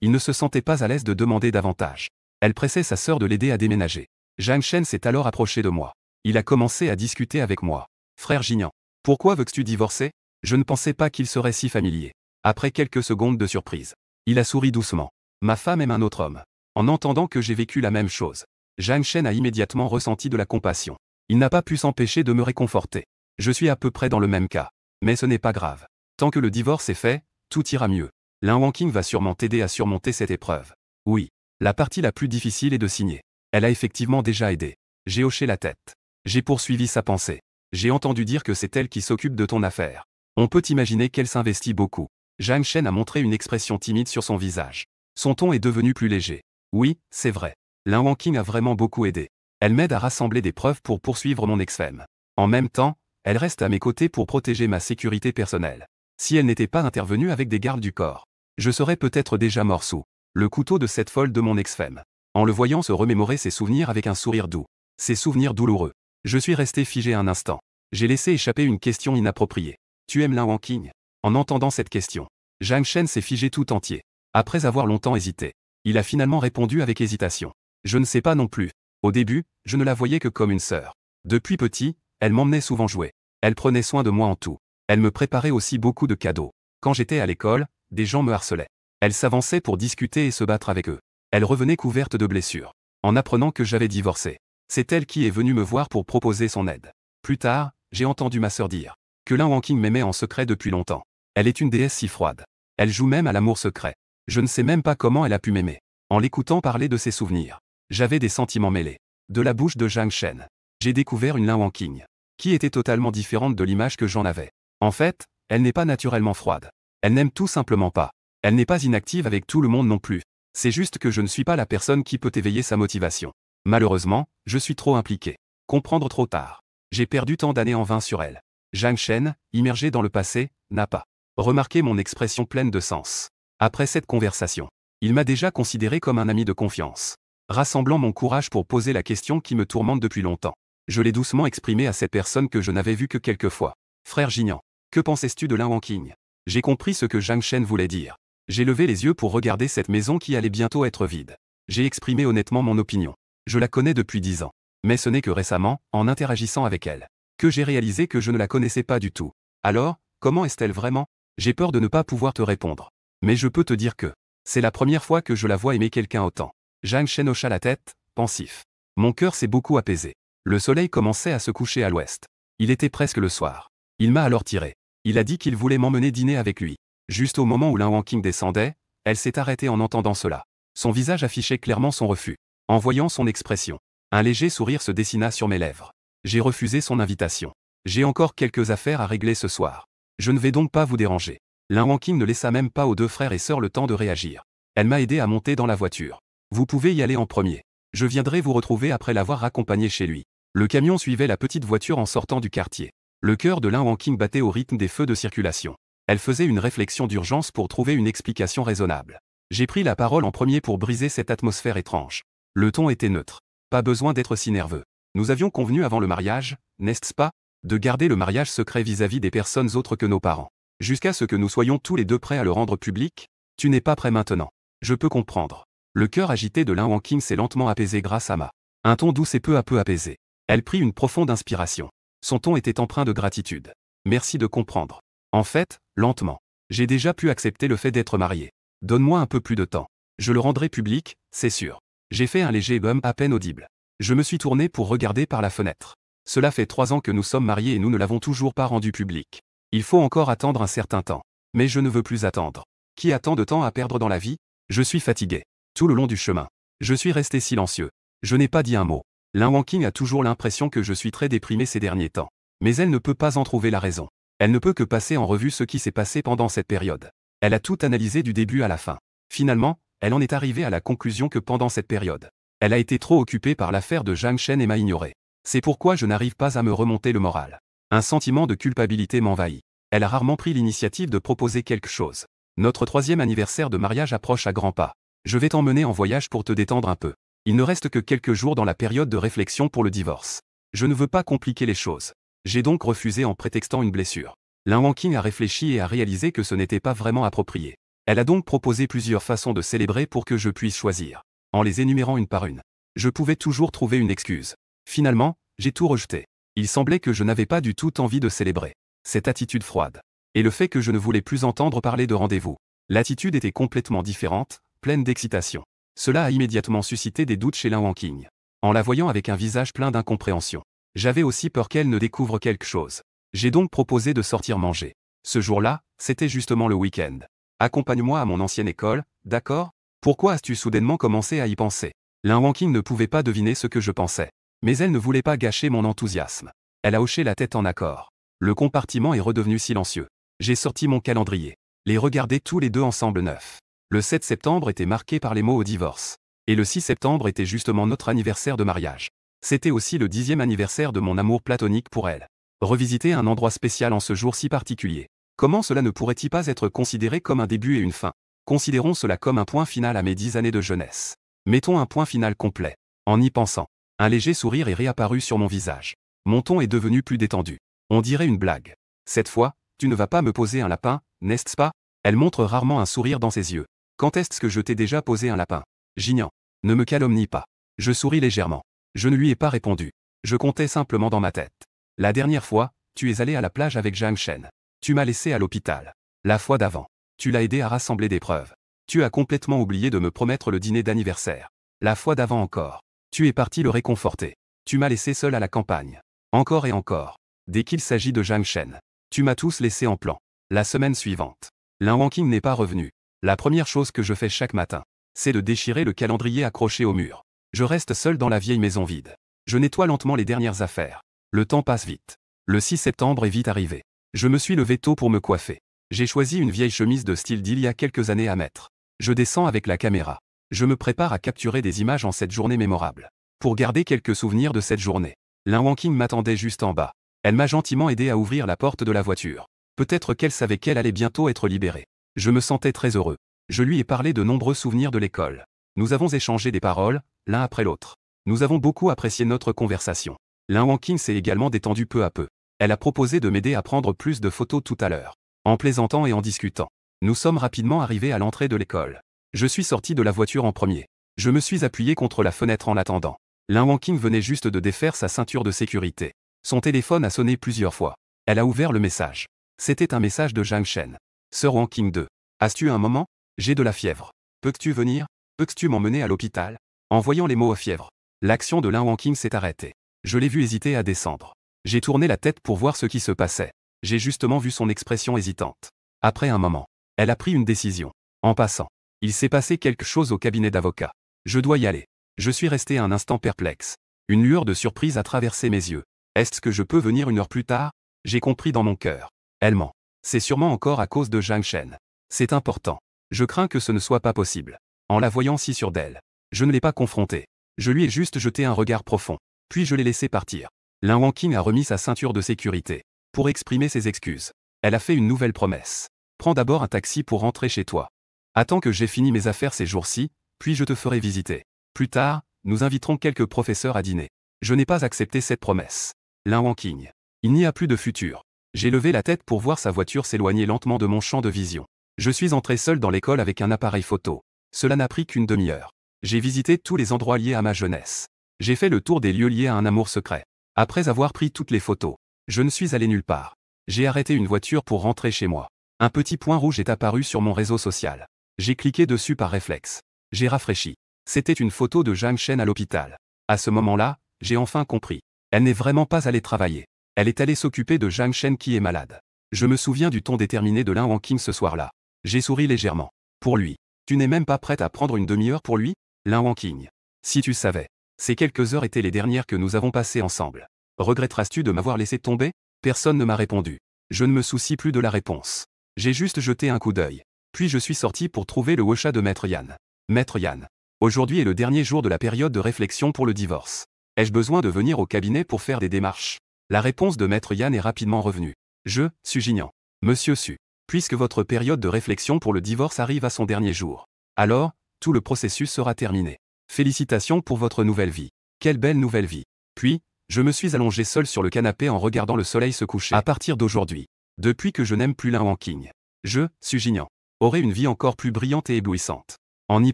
Il ne se sentait pas à l'aise de demander davantage. Elle pressait sa sœur de l'aider à déménager. Zhang Shen s'est alors approché de moi. Il a commencé à discuter avec moi. Frère Jinian, pourquoi veux-tu divorcer? Je ne pensais pas qu'il serait si familier. Après quelques secondes de surprise, il a souri doucement. Ma femme aime un autre homme. En entendant que j'ai vécu la même chose, Zhang Shen a immédiatement ressenti de la compassion. Il n'a pas pu s'empêcher de me réconforter. Je suis à peu près dans le même cas. Mais ce n'est pas grave. Tant que le divorce est fait, tout ira mieux. Lin Wangqing va sûrement t'aider à surmonter cette épreuve. Oui. La partie la plus difficile est de signer. Elle a effectivement déjà aidé. J'ai hoché la tête. J'ai poursuivi sa pensée. J'ai entendu dire que c'est elle qui s'occupe de ton affaire. On peut imaginer qu'elle s'investit beaucoup. Zhang Shen a montré une expression timide sur son visage. Son ton est devenu plus léger. Oui, c'est vrai. Lin Wangqing a vraiment beaucoup aidé. Elle m'aide à rassembler des preuves pour poursuivre mon ex-femme. En même temps, elle reste à mes côtés pour protéger ma sécurité personnelle. Si elle n'était pas intervenue avec des gardes du corps, je serais peut-être déjà mort sous le couteau de cette folle de mon ex-femme. En le voyant se remémorer ses souvenirs avec un sourire doux. Ses souvenirs douloureux. Je suis resté figé un instant. J'ai laissé échapper une question inappropriée. Tu aimes Lin Wangqing? En entendant cette question, Zhang Shen s'est figé tout entier. Après avoir longtemps hésité, il a finalement répondu avec hésitation. Je ne sais pas non plus. Au début, je ne la voyais que comme une sœur. Depuis petit, elle m'emmenait souvent jouer. Elle prenait soin de moi en tout. Elle me préparait aussi beaucoup de cadeaux. Quand j'étais à l'école, des gens me harcelaient. Elle s'avançait pour discuter et se battre avec eux. Elle revenait couverte de blessures. En apprenant que j'avais divorcé, c'est elle qui est venue me voir pour proposer son aide. Plus tard, j'ai entendu ma sœur dire que Lin Wangqing m'aimait en secret depuis longtemps. Elle est une déesse si froide. Elle joue même à l'amour secret. Je ne sais même pas comment elle a pu m'aimer. En l'écoutant parler de ses souvenirs, j'avais des sentiments mêlés. De la bouche de Zhang Shen, j'ai découvert une Lin Wangqing qui était totalement différente de l'image que j'en avais. En fait, elle n'est pas naturellement froide. Elle n'aime tout simplement pas. Elle n'est pas inactive avec tout le monde non plus. C'est juste que je ne suis pas la personne qui peut éveiller sa motivation. Malheureusement, je suis trop impliqué. Comprendre trop tard. J'ai perdu tant d'années en vain sur elle. Zhang Shen, immergé dans le passé, n'a pas remarqué mon expression pleine de sens. Après cette conversation, il m'a déjà considéré comme un ami de confiance. Rassemblant mon courage pour poser la question qui me tourmente depuis longtemps, je l'ai doucement exprimé à cette personne que je n'avais vue que quelques fois. Frère Jinian, que pensais-tu de Lin Wangqing? J'ai compris ce que Zhang Shen voulait dire. J'ai levé les yeux pour regarder cette maison qui allait bientôt être vide. J'ai exprimé honnêtement mon opinion. Je la connais depuis 10 ans. Mais ce n'est que récemment, en interagissant avec elle, que j'ai réalisé que je ne la connaissais pas du tout. Alors, comment est-elle vraiment? J'ai peur de ne pas pouvoir te répondre. Mais je peux te dire que c'est la première fois que je la vois aimer quelqu'un autant. Zhang Shen hocha la tête, pensif. Mon cœur s'est beaucoup apaisé. Le soleil commençait à se coucher à l'ouest. Il était presque le soir. Il m'a alors tiré. Il a dit qu'il voulait m'emmener dîner avec lui. Juste au moment où Lin Wangqing descendait, elle s'est arrêtée en entendant cela. Son visage affichait clairement son refus. En voyant son expression, un léger sourire se dessina sur mes lèvres. J'ai refusé son invitation. J'ai encore quelques affaires à régler ce soir. Je ne vais donc pas vous déranger. Lin Wangqing ne laissa même pas aux deux frères et sœurs le temps de réagir. Elle m'a aidé à monter dans la voiture. Vous pouvez y aller en premier. Je viendrai vous retrouver après l'avoir accompagné chez lui. Le camion suivait la petite voiture en sortant du quartier. Le cœur de Lin Wangqing battait au rythme des feux de circulation. Elle faisait une réflexion d'urgence pour trouver une explication raisonnable. J'ai pris la parole en premier pour briser cette atmosphère étrange. Le ton était neutre. Pas besoin d'être si nerveux. Nous avions convenu avant le mariage, n'est-ce pas, de garder le mariage secret vis-à-vis des personnes autres que nos parents. Jusqu'à ce que nous soyons tous les deux prêts à le rendre public. Tu n'es pas prêt maintenant. Je peux comprendre. Le cœur agité de Lin Wangqing s'est lentement apaisé grâce à un ton doux et peu à peu apaisé. Elle prit une profonde inspiration. Son ton était empreint de gratitude. Merci de comprendre. En fait, lentement, j'ai déjà pu accepter le fait d'être marié. Donne-moi un peu plus de temps. Je le rendrai public, c'est sûr. J'ai fait un léger hum à peine audible. Je me suis tourné pour regarder par la fenêtre. Cela fait 3 ans que nous sommes mariés et nous ne l'avons toujours pas rendu public. Il faut encore attendre un certain temps. Mais je ne veux plus attendre. Qui a tant de temps à perdre dans la vie? Je suis fatigué. Tout le long du chemin, je suis resté silencieux. Je n'ai pas dit un mot. Lin Wangqing a toujours l'impression que je suis très déprimé ces derniers temps. Mais elle ne peut pas en trouver la raison. Elle ne peut que passer en revue ce qui s'est passé pendant cette période. Elle a tout analysé du début à la fin. Finalement, elle en est arrivée à la conclusion que pendant cette période, elle a été trop occupée par l'affaire de Zhang Shen et m'a ignoré. C'est pourquoi je n'arrive pas à me remonter le moral. Un sentiment de culpabilité m'envahit. Elle a rarement pris l'initiative de proposer quelque chose. Notre 3e anniversaire de mariage approche à grands pas. Je vais t'emmener en voyage pour te détendre un peu. Il ne reste que quelques jours dans la période de réflexion pour le divorce. Je ne veux pas compliquer les choses. J'ai donc refusé en prétextant une blessure. Lin Wangqing a réfléchi et a réalisé que ce n'était pas vraiment approprié. Elle a donc proposé plusieurs façons de célébrer pour que je puisse choisir. En les énumérant une par une, je pouvais toujours trouver une excuse. Finalement, j'ai tout rejeté. Il semblait que je n'avais pas du tout envie de célébrer. Cette attitude froide. Et le fait que je ne voulais plus entendre parler de rendez-vous. L'attitude était complètement différente, pleine d'excitation. Cela a immédiatement suscité des doutes chez Lin Wangqing. En la voyant avec un visage plein d'incompréhension, j'avais aussi peur qu'elle ne découvre quelque chose. J'ai donc proposé de sortir manger. Ce jour-là, c'était justement le week-end. Accompagne-moi à mon ancienne école, d'accord? Pourquoi as-tu soudainement commencé à y penser? Lin Wangqing ne pouvait pas deviner ce que je pensais. Mais elle ne voulait pas gâcher mon enthousiasme. Elle a hoché la tête en accord. Le compartiment est redevenu silencieux. J'ai sorti mon calendrier. Les regarder tous les deux ensemble neuf. Le 7 septembre était marqué par les mots au divorce. Et le 6 septembre était justement notre anniversaire de mariage. C'était aussi le 10e anniversaire de mon amour platonique pour elle. Revisiter un endroit spécial en ce jour si particulier. Comment cela ne pourrait-il pas être considéré comme un début et une fin? Considérons cela comme un point final à mes 10 années de jeunesse. Mettons un point final complet. En y pensant, un léger sourire est réapparu sur mon visage. Mon ton est devenu plus détendu. On dirait une blague. Cette fois, tu ne vas pas me poser un lapin, n'est-ce pas? Elle montre rarement un sourire dans ses yeux. Quand est-ce que je t'ai déjà posé un lapin? J'ignore. Ne me calomnie pas. Je souris légèrement. Je ne lui ai pas répondu. Je comptais simplement dans ma tête. La dernière fois, tu es allé à la plage avec Zhang Shen. Tu m'as laissé à l'hôpital. La fois d'avant, tu l'as aidé à rassembler des preuves. Tu as complètement oublié de me promettre le dîner d'anniversaire. La fois d'avant encore, tu es parti le réconforter. Tu m'as laissé seul à la campagne. Encore et encore. Dès qu'il s'agit de Zhang Shen, tu m'as tous laissé en plan. La semaine suivante, Lin Wangqing n'est pas revenu. La première chose que je fais chaque matin, c'est de déchirer le calendrier accroché au mur. Je reste seul dans la vieille maison vide. Je nettoie lentement les dernières affaires. Le temps passe vite. Le 6 septembre est vite arrivé. Je me suis levé tôt pour me coiffer. J'ai choisi une vieille chemise de style d'il y a quelques années à mettre. Je descends avec la caméra. Je me prépare à capturer des images en cette journée mémorable. Pour garder quelques souvenirs de cette journée, Lin Wangqing m'attendait juste en bas. Elle m'a gentiment aidé à ouvrir la porte de la voiture. Peut-être qu'elle savait qu'elle allait bientôt être libérée. Je me sentais très heureux. Je lui ai parlé de nombreux souvenirs de l'école. Nous avons échangé des paroles, l'un après l'autre. Nous avons beaucoup apprécié notre conversation. Lin Wangqing s'est également détendu peu à peu. Elle a proposé de m'aider à prendre plus de photos tout à l'heure. En plaisantant et en discutant, nous sommes rapidement arrivés à l'entrée de l'école. Je suis sorti de la voiture en premier. Je me suis appuyé contre la fenêtre en l'attendant. Lin Wangqing venait juste de défaire sa ceinture de sécurité. Son téléphone a sonné plusieurs fois. Elle a ouvert le message. C'était un message de Zhang Shen. Sœur Wangqing 2. As-tu un moment? J'ai de la fièvre. Peux-tu venir? Peux-tu m'emmener à l'hôpital? En voyant les mots fièvre, l'action de Lin Wangqing s'est arrêtée. Je l'ai vu hésiter à descendre. J'ai tourné la tête pour voir ce qui se passait. J'ai justement vu son expression hésitante. Après un moment, elle a pris une décision. En passant, il s'est passé quelque chose au cabinet d'avocat. Je dois y aller. Je suis resté un instant perplexe. Une lueur de surprise a traversé mes yeux. Est-ce que je peux venir une heure plus tard? J'ai compris dans mon cœur. Elle ment. C'est sûrement encore à cause de Zhang Shen. C'est important. Je crains que ce ne soit pas possible. En la voyant si sûre d'elle, je ne l'ai pas confrontée. Je lui ai juste jeté un regard profond. Puis je l'ai laissé partir. Lin Wangqing a remis sa ceinture de sécurité. Pour exprimer ses excuses, elle a fait une nouvelle promesse. Prends d'abord un taxi pour rentrer chez toi. Attends que j'ai fini mes affaires ces jours-ci, puis je te ferai visiter. Plus tard, nous inviterons quelques professeurs à dîner. Je n'ai pas accepté cette promesse. Lin Wangqing. Il n'y a plus de futur. J'ai levé la tête pour voir sa voiture s'éloigner lentement de mon champ de vision. Je suis entré seul dans l'école avec un appareil photo. Cela n'a pris qu'une demi-heure. J'ai visité tous les endroits liés à ma jeunesse. J'ai fait le tour des lieux liés à un amour secret. Après avoir pris toutes les photos, je ne suis allé nulle part. J'ai arrêté une voiture pour rentrer chez moi. Un petit point rouge est apparu sur mon réseau social. J'ai cliqué dessus par réflexe. J'ai rafraîchi. C'était une photo de Zhang Shen à l'hôpital. À ce moment-là, j'ai enfin compris. Elle n'est vraiment pas allée travailler. Elle est allée s'occuper de Zhang Shen qui est malade. Je me souviens du ton déterminé de Lin Wangqing ce soir-là. J'ai souri légèrement. Pour lui. Tu n'es même pas prête à prendre une demi-heure pour lui? Lin Wangqing. Si tu savais. Ces quelques heures étaient les dernières que nous avons passées ensemble. Regretteras-tu de m'avoir laissé tomber? Personne ne m'a répondu. Je ne me soucie plus de la réponse. J'ai juste jeté un coup d'œil. Puis je suis sorti pour trouver le Wosha de Maître Yan. Maître Yan. Aujourd'hui est le dernier jour de la période de réflexion pour le divorce. Ai-je besoin de venir au cabinet pour faire des démarches? La réponse de Maître Yan est rapidement revenue. Su Jinian. Monsieur Su. Puisque votre période de réflexion pour le divorce arrive à son dernier jour. Alors, tout le processus sera terminé. Félicitations pour votre nouvelle vie. Quelle belle nouvelle vie. Puis, je me suis allongé seul sur le canapé en regardant le soleil se coucher. À partir d'aujourd'hui, depuis que je n'aime plus Lin Wangqing, Su Jinian, aurai une vie encore plus brillante et éblouissante. En y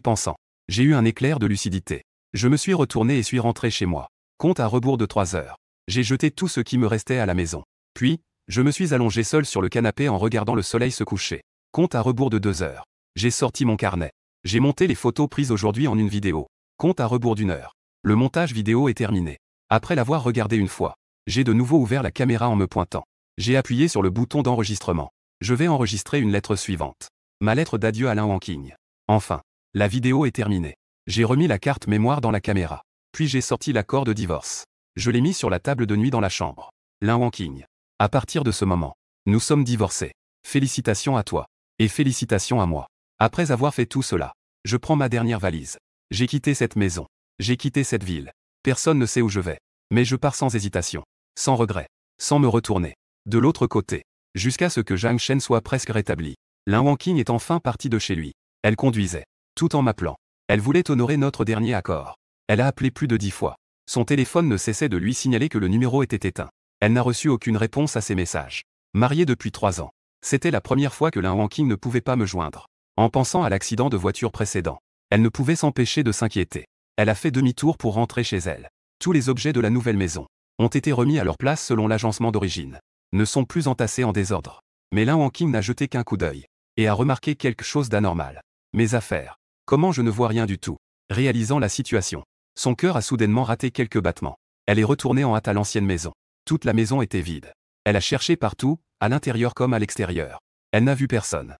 pensant, j'ai eu un éclair de lucidité. Je me suis retourné et suis rentré chez moi. Compte à rebours de 3 heures. J'ai jeté tout ce qui me restait à la maison. Puis, je me suis allongé seul sur le canapé en regardant le soleil se coucher. Compte à rebours de 2 heures. J'ai sorti mon carnet. J'ai monté les photos prises aujourd'hui en une vidéo. Compte à rebours d'1 heure. Le montage vidéo est terminé. Après l'avoir regardé une fois, j'ai de nouveau ouvert la caméra en me pointant. J'ai appuyé sur le bouton d'enregistrement. Je vais enregistrer une lettre suivante. Ma lettre d'adieu à Lin Wangqing. Enfin, la vidéo est terminée. J'ai remis la carte mémoire dans la caméra. Puis j'ai sorti l'accord de divorce. Je l'ai mis sur la table de nuit dans la chambre. Lin Wangqing. À partir de ce moment, nous sommes divorcés. Félicitations à toi. Et félicitations à moi. Après avoir fait tout cela, je prends ma dernière valise. J'ai quitté cette maison. J'ai quitté cette ville. Personne ne sait où je vais. Mais je pars sans hésitation, sans regret, sans me retourner. De l'autre côté, jusqu'à ce que Zhang Shen soit presque rétabli. Lin Wangqing est enfin partie de chez lui. Elle conduisait, tout en m'appelant. Elle voulait honorer notre dernier accord. Elle a appelé plus de 10 fois. Son téléphone ne cessait de lui signaler que le numéro était éteint. Elle n'a reçu aucune réponse à ses messages. Mariée depuis 3 ans. C'était la première fois que Lin Wangqing ne pouvait pas me joindre. En pensant à l'accident de voiture précédent, elle ne pouvait s'empêcher de s'inquiéter. Elle a fait demi-tour pour rentrer chez elle. Tous les objets de la nouvelle maison ont été remis à leur place selon l'agencement d'origine. Ne sont plus entassés en désordre. Mais Lin Wangqing n'a jeté qu'un coup d'œil. Et a remarqué quelque chose d'anormal. Mes affaires. Comment je ne vois rien du tout. Réalisant la situation. Son cœur a soudainement raté quelques battements. Elle est retournée en hâte à l'ancienne maison. Toute la maison était vide. Elle a cherché partout, à l'intérieur comme à l'extérieur. Elle n'a vu personne.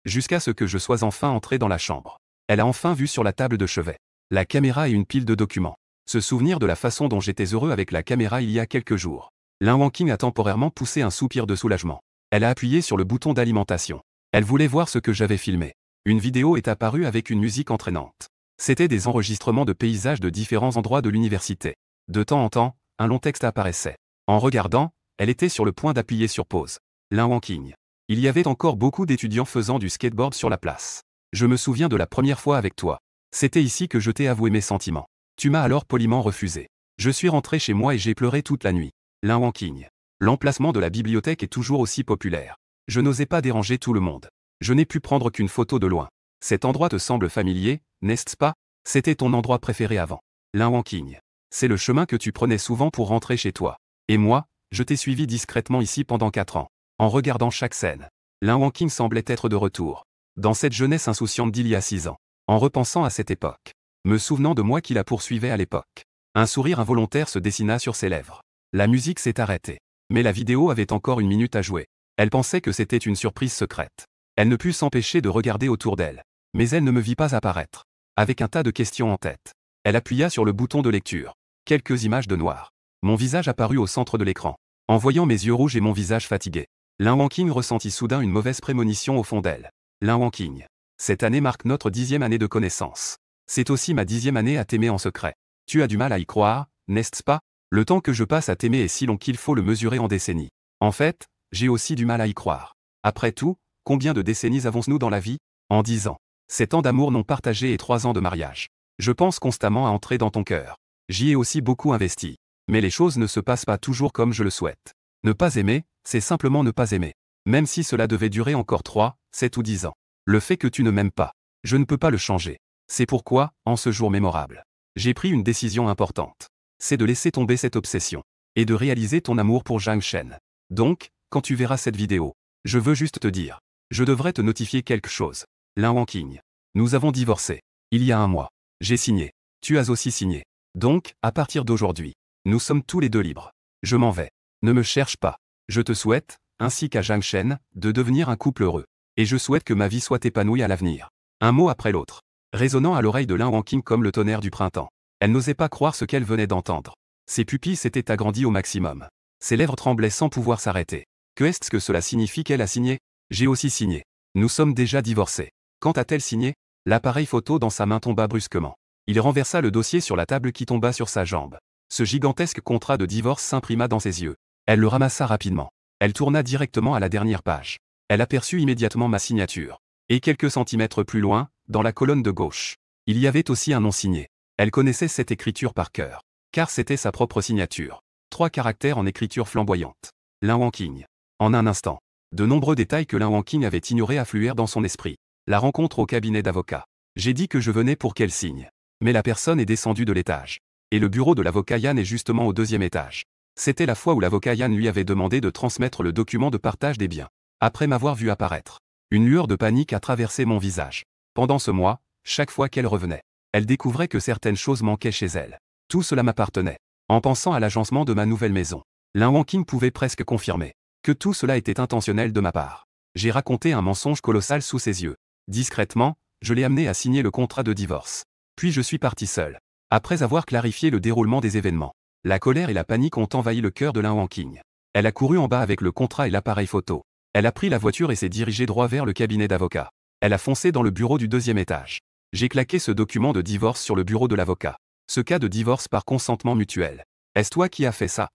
Jusqu'à ce que je sois enfin entré dans la chambre. Elle a enfin vu sur la table de chevet la caméra et une pile de documents. Se souvenir de la façon dont j'étais heureux avec la caméra il y a quelques jours. Lin Wangqing a temporairement poussé un soupir de soulagement. Elle a appuyé sur le bouton d'alimentation. Elle voulait voir ce que j'avais filmé. Une vidéo est apparue avec une musique entraînante. C'était des enregistrements de paysages de différents endroits de l'université. De temps en temps, un long texte apparaissait. En regardant, elle était sur le point d'appuyer sur pause. Lin Wangqing. Il y avait encore beaucoup d'étudiants faisant du skateboard sur la place. Je me souviens de la première fois avec toi. C'était ici que je t'ai avoué mes sentiments. Tu m'as alors poliment refusé. Je suis rentré chez moi et j'ai pleuré toute la nuit. Lin Wangqing. L'emplacement de la bibliothèque est toujours aussi populaire. Je n'osais pas déranger tout le monde. Je n'ai pu prendre qu'une photo de loin. Cet endroit te semble familier, n'est-ce pas? C'était ton endroit préféré avant. Lin Wangqing. C'est le chemin que tu prenais souvent pour rentrer chez toi. Et moi, je t'ai suivi discrètement ici pendant 4 ans. En regardant chaque scène. Lin Wangqing semblait être de retour. Dans cette jeunesse insouciante d'il y a 6 ans. En repensant à cette époque. Me souvenant de moi qui la poursuivais à l'époque. Un sourire involontaire se dessina sur ses lèvres. La musique s'est arrêtée. Mais la vidéo avait encore 1 minute à jouer. Elle pensait que c'était une surprise secrète. Elle ne put s'empêcher de regarder autour d'elle. Mais elle ne me vit pas apparaître. Avec un tas de questions en tête. Elle appuya sur le bouton de lecture. Quelques images de noir. Mon visage apparut au centre de l'écran. En voyant mes yeux rouges et mon visage fatigué. Lin Wangqing ressentit soudain une mauvaise prémonition au fond d'elle. Lin Wangqing. Cette année marque notre 10e année de connaissance. C'est aussi ma 10e année à t'aimer en secret. Tu as du mal à y croire, n'est-ce pas? Le temps que je passe à t'aimer est si long qu'il faut le mesurer en décennies. En fait, j'ai aussi du mal à y croire. Après tout, combien de décennies avons-nous dans la vie? En 10 ans. 7 ans d'amour non partagé et 3 ans de mariage. Je pense constamment à entrer dans ton cœur. J'y ai aussi beaucoup investi. Mais les choses ne se passent pas toujours comme je le souhaite. Ne pas aimer, c'est simplement ne pas aimer. Même si cela devait durer encore 3, 7 ou 10 ans. Le fait que tu ne m'aimes pas, je ne peux pas le changer. C'est pourquoi, en ce jour mémorable, j'ai pris une décision importante. C'est de laisser tomber cette obsession. Et de réaliser ton amour pour Zhang Shen. Donc, quand tu verras cette vidéo, je veux juste te dire. Je devrais te notifier quelque chose. Lin Wangqing. Nous avons divorcé. Il y a 1 mois. J'ai signé. Tu as aussi signé. Donc, à partir d'aujourd'hui, nous sommes tous les deux libres. Je m'en vais. Ne me cherche pas. Je te souhaite, ainsi qu'à Zhang Shen, de devenir un couple heureux. Et je souhaite que ma vie soit épanouie à l'avenir. Un mot après l'autre. Résonnant à l'oreille de Lin Wangqing comme le tonnerre du printemps. Elle n'osait pas croire ce qu'elle venait d'entendre. Ses pupilles s'étaient agrandies au maximum. Ses lèvres tremblaient sans pouvoir s'arrêter. Que est-ce que cela signifie qu'elle a signé? J'ai aussi signé. Nous sommes déjà divorcés. Quand a-t-elle signé? L'appareil photo dans sa main tomba brusquement. Il renversa le dossier sur la table qui tomba sur sa jambe. Ce gigantesque contrat de divorce s'imprima dans ses yeux. Elle le ramassa rapidement. Elle tourna directement à la dernière page. Elle aperçut immédiatement ma signature. Et quelques centimètres plus loin, dans la colonne de gauche, il y avait aussi un nom signé. Elle connaissait cette écriture par cœur. Car c'était sa propre signature. 3 caractères en écriture flamboyante. Lin Wangqing. En un instant, de nombreux détails que Lin Wangqing avait ignorés affluèrent dans son esprit. La rencontre au cabinet d'avocat. J'ai dit que je venais pour qu'elle signe. Mais la personne est descendue de l'étage. Et le bureau de l'avocat Yan est justement au 2e étage. C'était la fois où l'avocat Yan lui avait demandé de transmettre le document de partage des biens. Après m'avoir vu apparaître, une lueur de panique a traversé mon visage. Pendant ce mois, chaque fois qu'elle revenait, elle découvrait que certaines choses manquaient chez elle. Tout cela m'appartenait. En pensant à l'agencement de ma nouvelle maison, Lin Wangqing pouvait presque confirmer que tout cela était intentionnel de ma part. J'ai raconté un mensonge colossal sous ses yeux. Discrètement, je l'ai amené à signer le contrat de divorce. Puis je suis parti seul. Après avoir clarifié le déroulement des événements, la colère et la panique ont envahi le cœur de Lin Wangqing. Elle a couru en bas avec le contrat et l'appareil photo. Elle a pris la voiture et s'est dirigée droit vers le cabinet d'avocat. Elle a foncé dans le bureau du 2e étage. J'ai claqué ce document de divorce sur le bureau de l'avocat. Ce cas de divorce par consentement mutuel. Est-ce toi qui as fait ça?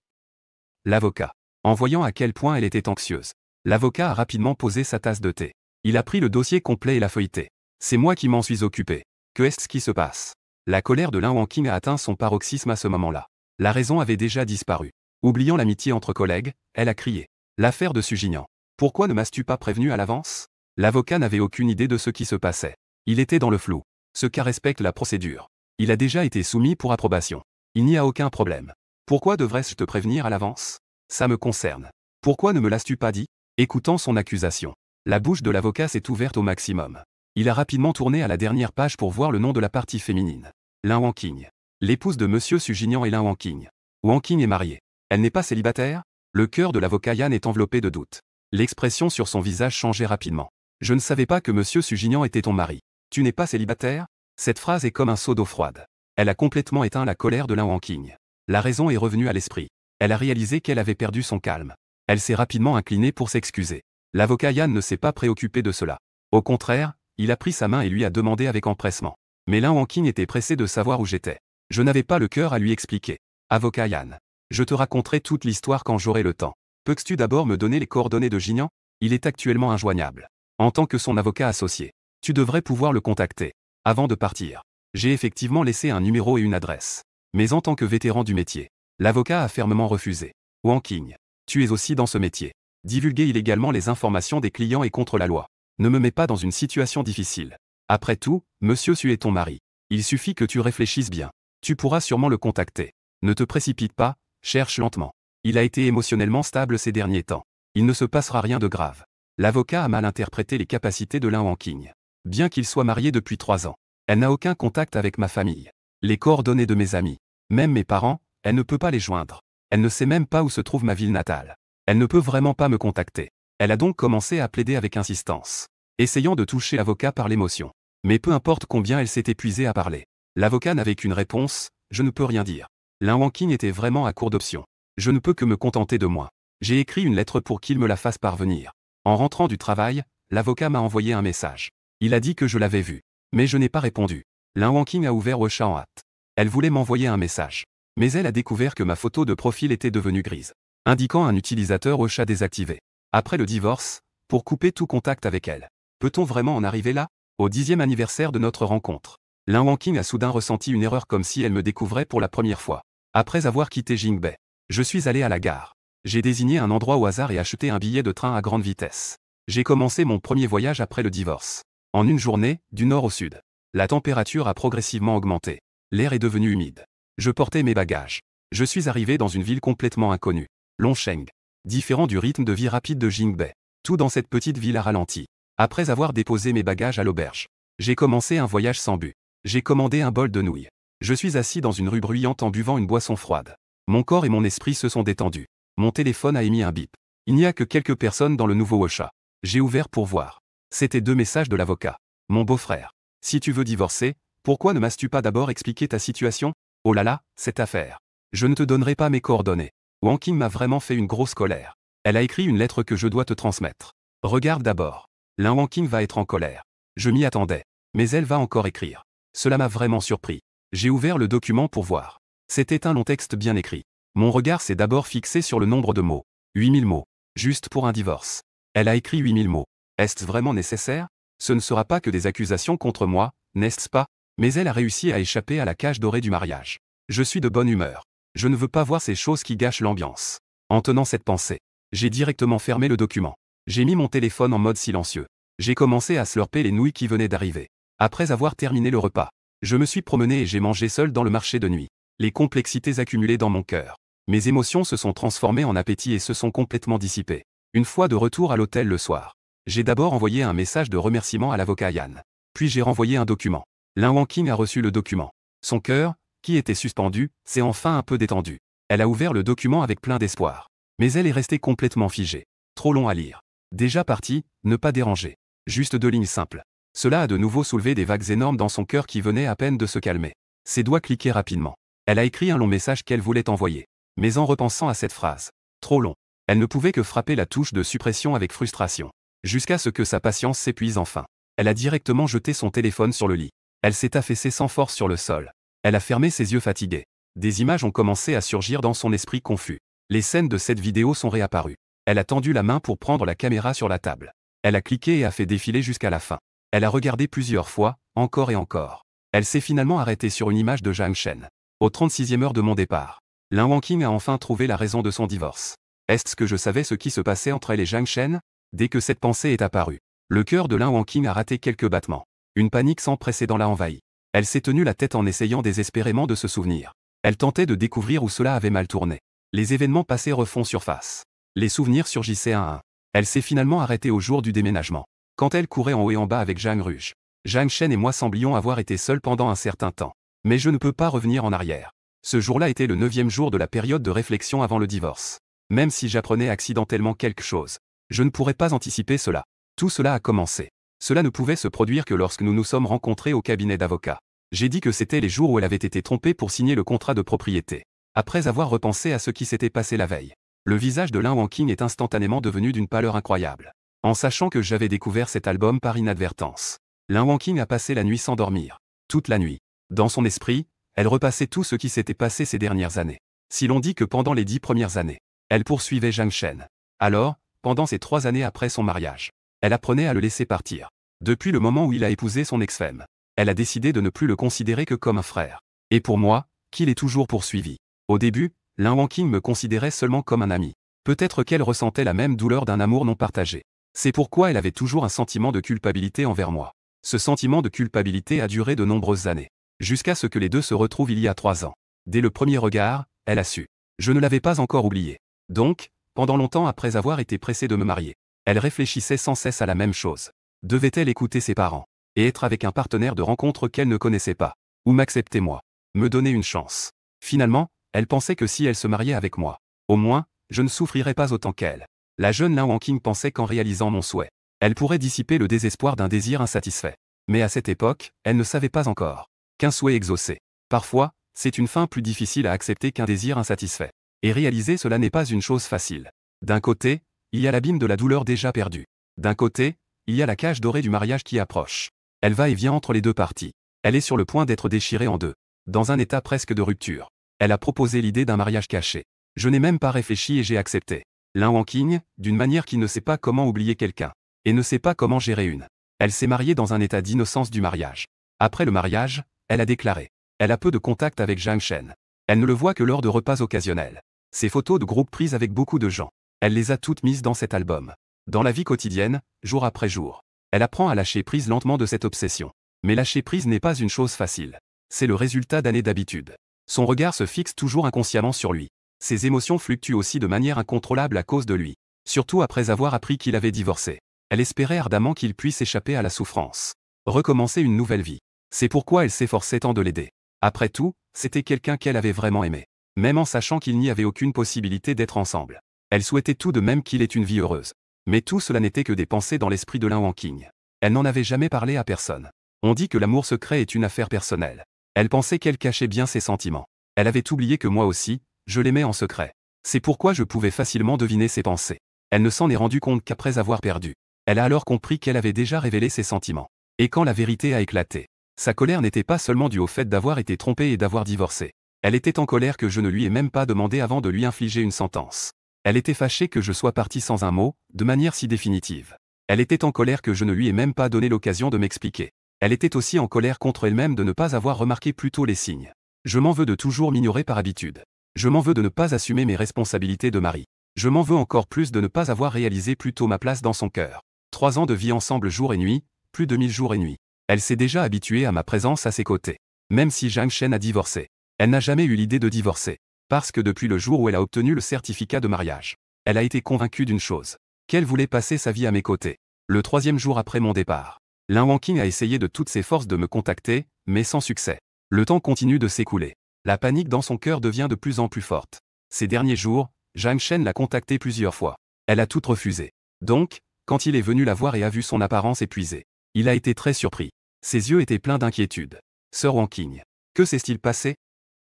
L'avocat. En voyant à quel point elle était anxieuse, l'avocat a rapidement posé sa tasse de thé. Il a pris le dossier complet et l'a feuilleté. C'est moi qui m'en suis occupé. Que est-ce qui se passe? La colère de Lin Wangqing a atteint son paroxysme à ce moment-là. La raison avait déjà disparu. Oubliant l'amitié entre collègues, elle a crié. L'affaire de Su Jingyan. Pourquoi ne m'as-tu pas prévenu à l'avance? L'avocat n'avait aucune idée de ce qui se passait. Il était dans le flou. Ce cas respecte la procédure. Il a déjà été soumis pour approbation. Il n'y a aucun problème. Pourquoi devrais-je te prévenir à l'avance? Ça me concerne. Pourquoi ne me l'as-tu pas dit? Écoutant son accusation, la bouche de l'avocat s'est ouverte au maximum. Il a rapidement tourné à la dernière page pour voir le nom de la partie féminine. Lin Wangqing. L'épouse de Monsieur Su Jingyan est Lin Wangqing. Wangqing est mariée. Elle n'est pas célibataire? Le cœur de l'avocat Yan est enveloppé de doute. L'expression sur son visage changeait rapidement. Je ne savais pas que Monsieur Su Jingyan était ton mari. Tu n'es pas célibataire? Cette phrase est comme un seau d'eau froide. Elle a complètement éteint la colère de Lin Wangqing. La raison est revenue à l'esprit. Elle a réalisé qu'elle avait perdu son calme. Elle s'est rapidement inclinée pour s'excuser. L'avocat Yan ne s'est pas préoccupé de cela. Au contraire, il a pris sa main et lui a demandé avec empressement. Mais Lin Wangqing était pressé de savoir où j'étais. Je n'avais pas le cœur à lui expliquer. Avocat Yan. Je te raconterai toute l'histoire quand j'aurai le temps. Peux-tu d'abord me donner les coordonnées de Jingyan? Il est actuellement injoignable. En tant que son avocat associé, tu devrais pouvoir le contacter. Avant de partir, j'ai effectivement laissé un numéro et une adresse. Mais en tant que vétéran du métier, l'avocat a fermement refusé. Wangqing, tu es aussi dans ce métier. Divulguer illégalement les informations des clients est contre la loi. Ne me mets pas dans une situation difficile. Après tout, Monsieur Su est ton mari. Il suffit que tu réfléchisses bien. Tu pourras sûrement le contacter. Ne te précipite pas, cherche lentement. Il a été émotionnellement stable ces derniers temps. Il ne se passera rien de grave. L'avocat a mal interprété les capacités de Lin Wangqing. Bien qu'il soit marié depuis 3 ans, elle n'a aucun contact avec ma famille. Les coordonnées de mes amis, même mes parents, elle ne peut pas les joindre. Elle ne sait même pas où se trouve ma ville natale. Elle ne peut vraiment pas me contacter. Elle a donc commencé à plaider avec insistance, essayant de toucher l'avocat par l'émotion. Mais peu importe combien elle s'est épuisée à parler. L'avocat n'avait qu'une réponse, je ne peux rien dire. Lin Wangqing était vraiment à court d'options. Je ne peux que me contenter de moi. J'ai écrit une lettre pour qu'il me la fasse parvenir. En rentrant du travail, l'avocat m'a envoyé un message. Il a dit que je l'avais vu. Mais je n'ai pas répondu. Lin Wangqing a ouvert WeChat en hâte. Elle voulait m'envoyer un message. Mais elle a découvert que ma photo de profil était devenue grise, indiquant un utilisateur WeChat désactivé. Après le divorce, pour couper tout contact avec elle. Peut-on vraiment en arriver là? Au 10e anniversaire de notre rencontre, Lin Wangqing a soudain ressenti une erreur comme si elle me découvrait pour la première fois. Après avoir quitté Jingbei, je suis allé à la gare. J'ai désigné un endroit au hasard et acheté un billet de train à grande vitesse. J'ai commencé mon premier voyage après le divorce. En une journée, du nord au sud, la température a progressivement augmenté. L'air est devenu humide. Je portais mes bagages. Je suis arrivé dans une ville complètement inconnue, Longsheng, différent du rythme de vie rapide de Jingbei. Tout dans cette petite ville a ralenti. Après avoir déposé mes bagages à l'auberge, j'ai commencé un voyage sans but. J'ai commandé un bol de nouilles. Je suis assis dans une rue bruyante en buvant une boisson froide. Mon corps et mon esprit se sont détendus. Mon téléphone a émis un bip. Il n'y a que quelques personnes dans le nouveau WeChat. J'ai ouvert pour voir. C'étaient 2 messages de l'avocat. Mon beau-frère. Si tu veux divorcer, pourquoi ne m'as-tu pas d'abord expliqué ta situation? Oh là là, cette affaire. Je ne te donnerai pas mes coordonnées. Wangqing m'a vraiment fait une grosse colère. Elle a écrit une lettre que je dois te transmettre. Regarde d'abord. Lin Wangqing va être en colère. Je m'y attendais. Mais elle va encore écrire. Cela m'a vraiment surpris. J'ai ouvert le document pour voir. C'était un long texte bien écrit. Mon regard s'est d'abord fixé sur le nombre de mots. 8000 mots. Juste pour un divorce. Elle a écrit 8000 mots. Est-ce vraiment nécessaire? Ce ne sera pas que des accusations contre moi, n'est-ce pas? Mais elle a réussi à échapper à la cage dorée du mariage. Je suis de bonne humeur. Je ne veux pas voir ces choses qui gâchent l'ambiance. En tenant cette pensée, j'ai directement fermé le document. J'ai mis mon téléphone en mode silencieux. J'ai commencé à slurper les nouilles qui venaient d'arriver. Après avoir terminé le repas, je me suis promené et j'ai mangé seul dans le marché de nuit. Les complexités accumulées dans mon cœur. Mes émotions se sont transformées en appétit et se sont complètement dissipées. Une fois de retour à l'hôtel le soir, j'ai d'abord envoyé un message de remerciement à l'avocat Yan. Puis j'ai renvoyé un document. Lin Wangqing a reçu le document. Son cœur, qui était suspendu, s'est enfin un peu détendu. Elle a ouvert le document avec plein d'espoir. Mais elle est restée complètement figée. Trop long à lire. Déjà parti, ne pas déranger. Juste 2 lignes simples. Cela a de nouveau soulevé des vagues énormes dans son cœur qui venaient à peine de se calmer. Ses doigts cliquaient rapidement. Elle a écrit un long message qu'elle voulait envoyer. Mais en repensant à cette phrase, trop long, elle ne pouvait que frapper la touche de suppression avec frustration. Jusqu'à ce que sa patience s'épuise enfin. Elle a directement jeté son téléphone sur le lit. Elle s'est affaissée sans force sur le sol. Elle a fermé ses yeux fatigués. Des images ont commencé à surgir dans son esprit confus. Les scènes de cette vidéo sont réapparues. Elle a tendu la main pour prendre la caméra sur la table. Elle a cliqué et a fait défiler jusqu'à la fin. Elle a regardé plusieurs fois, encore et encore. Elle s'est finalement arrêtée sur une image de Zhang Shen. Au 36e heure de mon départ, Lin Wangqing a enfin trouvé la raison de son divorce. Est-ce que je savais ce qui se passait entre elle et Zhang Shen? Dès que cette pensée est apparue, le cœur de Lin Wangqing a raté quelques battements. Une panique sans précédent l'a envahie. Elle s'est tenue la tête en essayant désespérément de se souvenir. Elle tentait de découvrir où cela avait mal tourné. Les événements passés refont surface. Les souvenirs surgissaient un à un. Elle s'est finalement arrêtée au jour du déménagement. Quand elle courait en haut et en bas avec Zhang Ruge. Zhang Shen et moi semblions avoir été seuls pendant un certain temps. Mais je ne peux pas revenir en arrière. Ce jour-là était le 9e jour de la période de réflexion avant le divorce. Même si j'apprenais accidentellement quelque chose, je ne pourrais pas anticiper cela. Tout cela a commencé. Cela ne pouvait se produire que lorsque nous nous sommes rencontrés au cabinet d'avocat. J'ai dit que c'était les jours où elle avait été trompée pour signer le contrat de propriété. Après avoir repensé à ce qui s'était passé la veille, le visage de Lin Wangqing est instantanément devenu d'une pâleur incroyable. En sachant que j'avais découvert cet album par inadvertance, Lin Wangqing a passé la nuit sans dormir. Toute la nuit. Dans son esprit, elle repassait tout ce qui s'était passé ces dernières années. Si l'on dit que pendant les 10 premières années, elle poursuivait Zhang Shen, alors, pendant ces 3 années après son mariage, elle apprenait à le laisser partir. Depuis le moment où il a épousé son ex-femme, elle a décidé de ne plus le considérer que comme un frère. Et pour moi, qui l'ai toujours poursuivi. Au début, Lin Wangqing me considérait seulement comme un ami. Peut-être qu'elle ressentait la même douleur d'un amour non partagé. C'est pourquoi elle avait toujours un sentiment de culpabilité envers moi. Ce sentiment de culpabilité a duré de nombreuses années. Jusqu'à ce que les deux se retrouvent il y a 3 ans. Dès le premier regard, elle a su. Je ne l'avais pas encore oublié. Donc, pendant longtemps après avoir été pressée de me marier, elle réfléchissait sans cesse à la même chose. Devait-elle écouter ses parents et être avec un partenaire de rencontre qu'elle ne connaissait pas? Ou m'accepter moi? Me donner une chance? Finalement, elle pensait que si elle se mariait avec moi, au moins, je ne souffrirais pas autant qu'elle. La jeune Lin Wangqing pensait qu'en réalisant mon souhait, elle pourrait dissiper le désespoir d'un désir insatisfait. Mais à cette époque, elle ne savait pas encore qu'un souhait exaucé. Parfois, c'est une fin plus difficile à accepter qu'un désir insatisfait. Et réaliser cela n'est pas une chose facile. D'un côté, il y a l'abîme de la douleur déjà perdue. D'un côté, il y a la cage dorée du mariage qui approche. Elle va et vient entre les deux parties. Elle est sur le point d'être déchirée en deux. Dans un état presque de rupture. Elle a proposé l'idée d'un mariage caché. Je n'ai même pas réfléchi et j'ai accepté. Lin Wangqing, d'une manière qui ne sait pas comment oublier quelqu'un. Et ne sait pas comment gérer une. Elle s'est mariée dans un état d'innocence du mariage. Après le mariage, elle a déclaré. Elle a peu de contact avec Zhang Shen. Elle ne le voit que lors de repas occasionnels. Ses photos de groupe prises avec beaucoup de gens. Elle les a toutes mises dans cet album. Dans la vie quotidienne, jour après jour, elle apprend à lâcher prise lentement de cette obsession. Mais lâcher prise n'est pas une chose facile. C'est le résultat d'années d'habitude. Son regard se fixe toujours inconsciemment sur lui. Ses émotions fluctuent aussi de manière incontrôlable à cause de lui. Surtout après avoir appris qu'il avait divorcé. Elle espérait ardemment qu'il puisse échapper à la souffrance. Recommencer une nouvelle vie. C'est pourquoi elle s'efforçait tant de l'aider. Après tout, c'était quelqu'un qu'elle avait vraiment aimé. Même en sachant qu'il n'y avait aucune possibilité d'être ensemble. Elle souhaitait tout de même qu'il ait une vie heureuse. Mais tout cela n'était que des pensées dans l'esprit de Lin Wangqing. Elle n'en avait jamais parlé à personne. On dit que l'amour secret est une affaire personnelle. Elle pensait qu'elle cachait bien ses sentiments. Elle avait oublié que moi aussi, je l'aimais en secret. C'est pourquoi je pouvais facilement deviner ses pensées. Elle ne s'en est rendue compte qu'après avoir perdu. Elle a alors compris qu'elle avait déjà révélé ses sentiments. Et quand la vérité a éclaté, sa colère n'était pas seulement due au fait d'avoir été trompée et d'avoir divorcé. Elle était en colère que je ne lui ai même pas demandé avant de lui infliger une sentence. Elle était fâchée que je sois parti sans un mot, de manière si définitive. Elle était en colère que je ne lui ai même pas donné l'occasion de m'expliquer. Elle était aussi en colère contre elle-même de ne pas avoir remarqué plus tôt les signes. Je m'en veux de toujours m'ignorer par habitude. Je m'en veux de ne pas assumer mes responsabilités de mari. Je m'en veux encore plus de ne pas avoir réalisé plus tôt ma place dans son cœur. 3 ans de vie ensemble jour et nuit, plus de 1000 jours et nuits. Elle s'est déjà habituée à ma présence à ses côtés. Même si Zhang Shen a divorcé, elle n'a jamais eu l'idée de divorcer. Parce que depuis le jour où elle a obtenu le certificat de mariage, elle a été convaincue d'une chose. Qu'elle voulait passer sa vie à mes côtés. Le 3e jour après mon départ, Lin Wangqing a essayé de toutes ses forces de me contacter, mais sans succès. Le temps continue de s'écouler. La panique dans son cœur devient de plus en plus forte. Ces derniers jours, Zhang Shen l'a contactée plusieurs fois. Elle a toutes refusé. Donc, quand il est venu la voir et a vu son apparence épuisée, il a été très surpris. Ses yeux étaient pleins d'inquiétude. Sœur Wangqing, que s'est-il passé?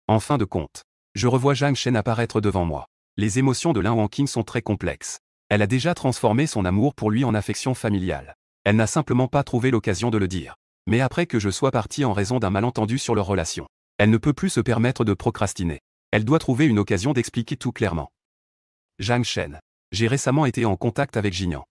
En fin de compte, je revois Zhang Shen apparaître devant moi. Les émotions de Lin Wangqing sont très complexes. Elle a déjà transformé son amour pour lui en affection familiale. Elle n'a simplement pas trouvé l'occasion de le dire. Mais après que je sois parti en raison d'un malentendu sur leur relation, Elle ne peut plus se permettre de procrastiner. Elle doit trouver une occasion d'expliquer tout clairement. Zhang Shen. J'ai récemment été en contact avec Jinian.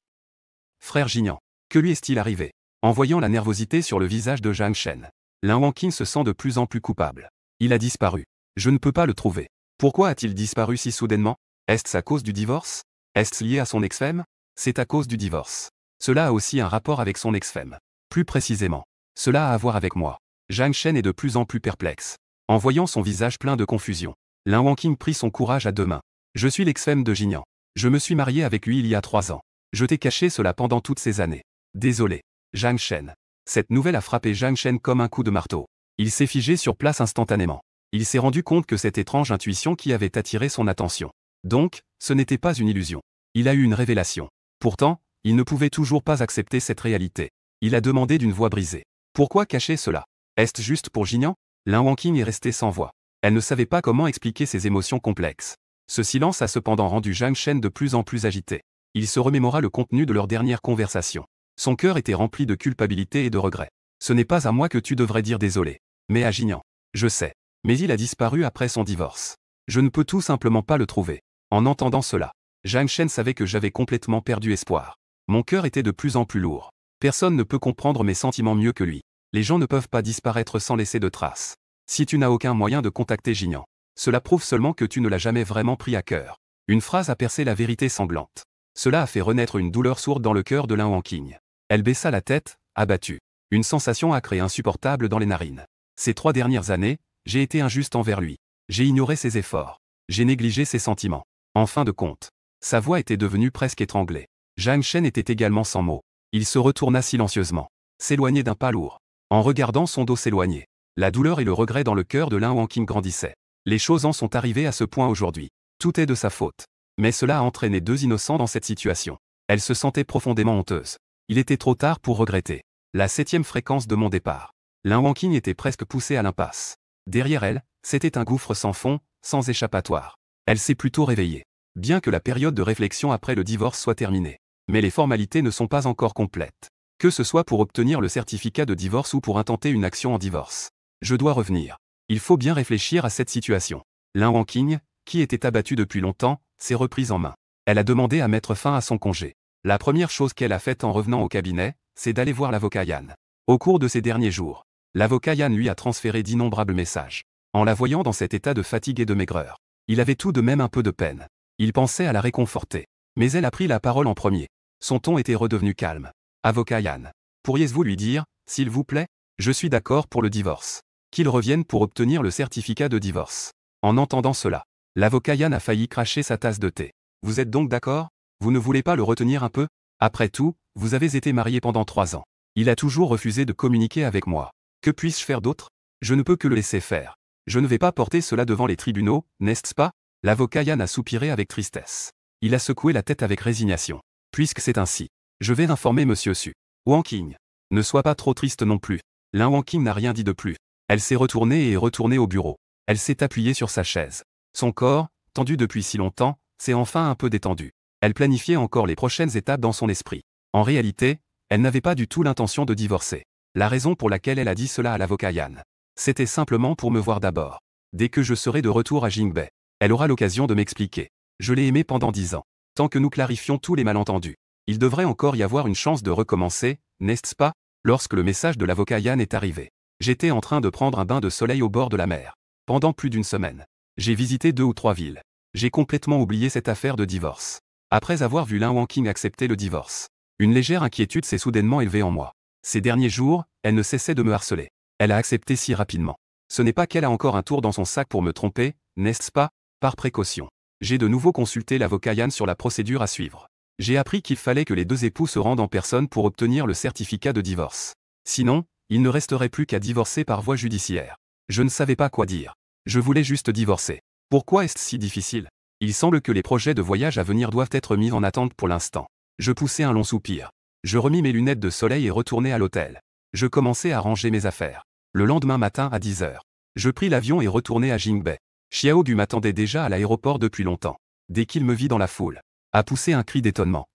Frère Jinian. Que lui est-il arrivé? En voyant la nervosité sur le visage de Zhang Shen, Lin Wangqing se sent de plus en plus coupable. Il a disparu. Je ne peux pas le trouver. Pourquoi a-t-il disparu si soudainement? Est-ce à cause du divorce? Est-ce lié à son ex-femme? C'est à cause du divorce. Cela a aussi un rapport avec son ex-femme. Plus précisément, cela a à voir avec moi. Zhang Shen est de plus en plus perplexe. En voyant son visage plein de confusion, Lin Wangqing prit son courage à deux mains. Je suis l'ex-femme de Jinian. Je me suis marié avec lui il y a 3 ans. Je t'ai caché cela pendant toutes ces années. Désolé. Zhang Shen. Cette nouvelle a frappé Zhang Shen comme un coup de marteau. Il s'est figé sur place instantanément. Il s'est rendu compte que cette étrange intuition qui avait attiré son attention. Donc, ce n'était pas une illusion. Il a eu une révélation. Pourtant, il ne pouvait toujours pas accepter cette réalité. Il a demandé d'une voix brisée. Pourquoi cacher cela? Est-ce juste pour Jinian? Lin Wangqing est resté sans voix. Elle ne savait pas comment expliquer ses émotions complexes. Ce silence a cependant rendu Zhang Shen de plus en plus agité. Il se remémora le contenu de leur dernière conversation. Son cœur était rempli de culpabilité et de regret. Ce n'est pas à moi que tu devrais dire désolé, mais à Jinian. Je sais. Mais il a disparu après son divorce. Je ne peux tout simplement pas le trouver. En entendant cela, Zhang Shen savait que j'avais complètement perdu espoir. Mon cœur était de plus en plus lourd. Personne ne peut comprendre mes sentiments mieux que lui. Les gens ne peuvent pas disparaître sans laisser de traces. Si tu n'as aucun moyen de contacter Jinian, cela prouve seulement que tu ne l'as jamais vraiment pris à cœur. Une phrase a percé la vérité sanglante. Cela a fait renaître une douleur sourde dans le cœur de Lin Wangqing. Elle baissa la tête, abattue. Une sensation âcre et insupportable dans les narines. Ces 3 dernières années, j'ai été injuste envers lui. J'ai ignoré ses efforts. J'ai négligé ses sentiments. En fin de compte, sa voix était devenue presque étranglée. Zhang Shen était également sans mots. Il se retourna silencieusement, s'éloignait d'un pas lourd. En regardant son dos s'éloigner, la douleur et le regret dans le cœur de Lin Wangqing grandissaient. Les choses en sont arrivées à ce point aujourd'hui. Tout est de sa faute. Mais cela a entraîné 2 innocents dans cette situation. Elle se sentait profondément honteuse. Il était trop tard pour regretter. La 7e fréquence de mon départ. Lin Wangqing était presque poussée à l'impasse. Derrière elle, c'était un gouffre sans fond, sans échappatoire. Elle s'est plutôt réveillée. Bien que la période de réflexion après le divorce soit terminée. Mais les formalités ne sont pas encore complètes. Que ce soit pour obtenir le certificat de divorce ou pour intenter une action en divorce. Je dois revenir. Il faut bien réfléchir à cette situation. Lin Wangqing, qui était abattue depuis longtemps, s'est reprise en main. Elle a demandé à mettre fin à son congé. La première chose qu'elle a faite en revenant au cabinet, c'est d'aller voir l'avocat Yan. Au cours de ces derniers jours, l'avocat Yan lui a transféré d'innombrables messages. En la voyant dans cet état de fatigue et de maigreur, il avait tout de même un peu de peine. Il pensait à la réconforter. Mais elle a pris la parole en premier. Son ton était redevenu calme. Avocat Yan. Pourriez-vous lui dire, s'il vous plaît? Je suis d'accord pour le divorce. Qu'il revienne pour obtenir le certificat de divorce. En entendant cela, l'avocat Yan a failli cracher sa tasse de thé. Vous êtes donc d'accord? Vous ne voulez pas le retenir un peu? Après tout, vous avez été marié pendant 3 ans. Il a toujours refusé de communiquer avec moi. Que puis-je faire d'autre? Je ne peux que le laisser faire. Je ne vais pas porter cela devant les tribunaux, n'est-ce pas? L'avocat Yan a soupiré avec tristesse. Il a secoué la tête avec résignation. Puisque c'est ainsi, je vais informer Monsieur Su. Wangqing. Ne sois pas trop triste non plus. Lin Wangqing n'a rien dit de plus. Elle s'est retournée et est retournée au bureau. Elle s'est appuyée sur sa chaise. Son corps, tendu depuis si longtemps, s'est enfin un peu détendu. Elle planifiait encore les prochaines étapes dans son esprit. En réalité, elle n'avait pas du tout l'intention de divorcer. La raison pour laquelle elle a dit cela à l'avocat Yan, c'était simplement pour me voir d'abord. Dès que je serai de retour à Jingbei, elle aura l'occasion de m'expliquer. Je l'ai aimé pendant 10 ans. Tant que nous clarifions tous les malentendus, il devrait encore y avoir une chance de recommencer, n'est-ce pas? Lorsque le message de l'avocat Yan est arrivé, j'étais en train de prendre un bain de soleil au bord de la mer. Pendant plus d'1 semaine, j'ai visité 2 ou 3 villes. J'ai complètement oublié cette affaire de divorce. Après avoir vu Lin Wangqing accepter le divorce, une légère inquiétude s'est soudainement élevée en moi. Ces derniers jours, elle ne cessait de me harceler. Elle a accepté si rapidement. Ce n'est pas qu'elle a encore un tour dans son sac pour me tromper, n'est-ce pas? Par précaution, j'ai de nouveau consulté l'avocat Yan sur la procédure à suivre. J'ai appris qu'il fallait que les 2 époux se rendent en personne pour obtenir le certificat de divorce. Sinon, il ne resterait plus qu'à divorcer par voie judiciaire. Je ne savais pas quoi dire. Je voulais juste divorcer. Pourquoi est-ce si difficile? Il semble que les projets de voyage à venir doivent être mis en attente pour l'instant. Je poussai un long soupir. Je remis mes lunettes de soleil et retournai à l'hôtel. Je commençai à ranger mes affaires. Le lendemain matin à 10 h, je pris l'avion et retournai à Jingbei. Xiao Gu m'attendait déjà à l'aéroport depuis longtemps. Dès qu'il me vit dans la foule, a poussé un cri d'étonnement.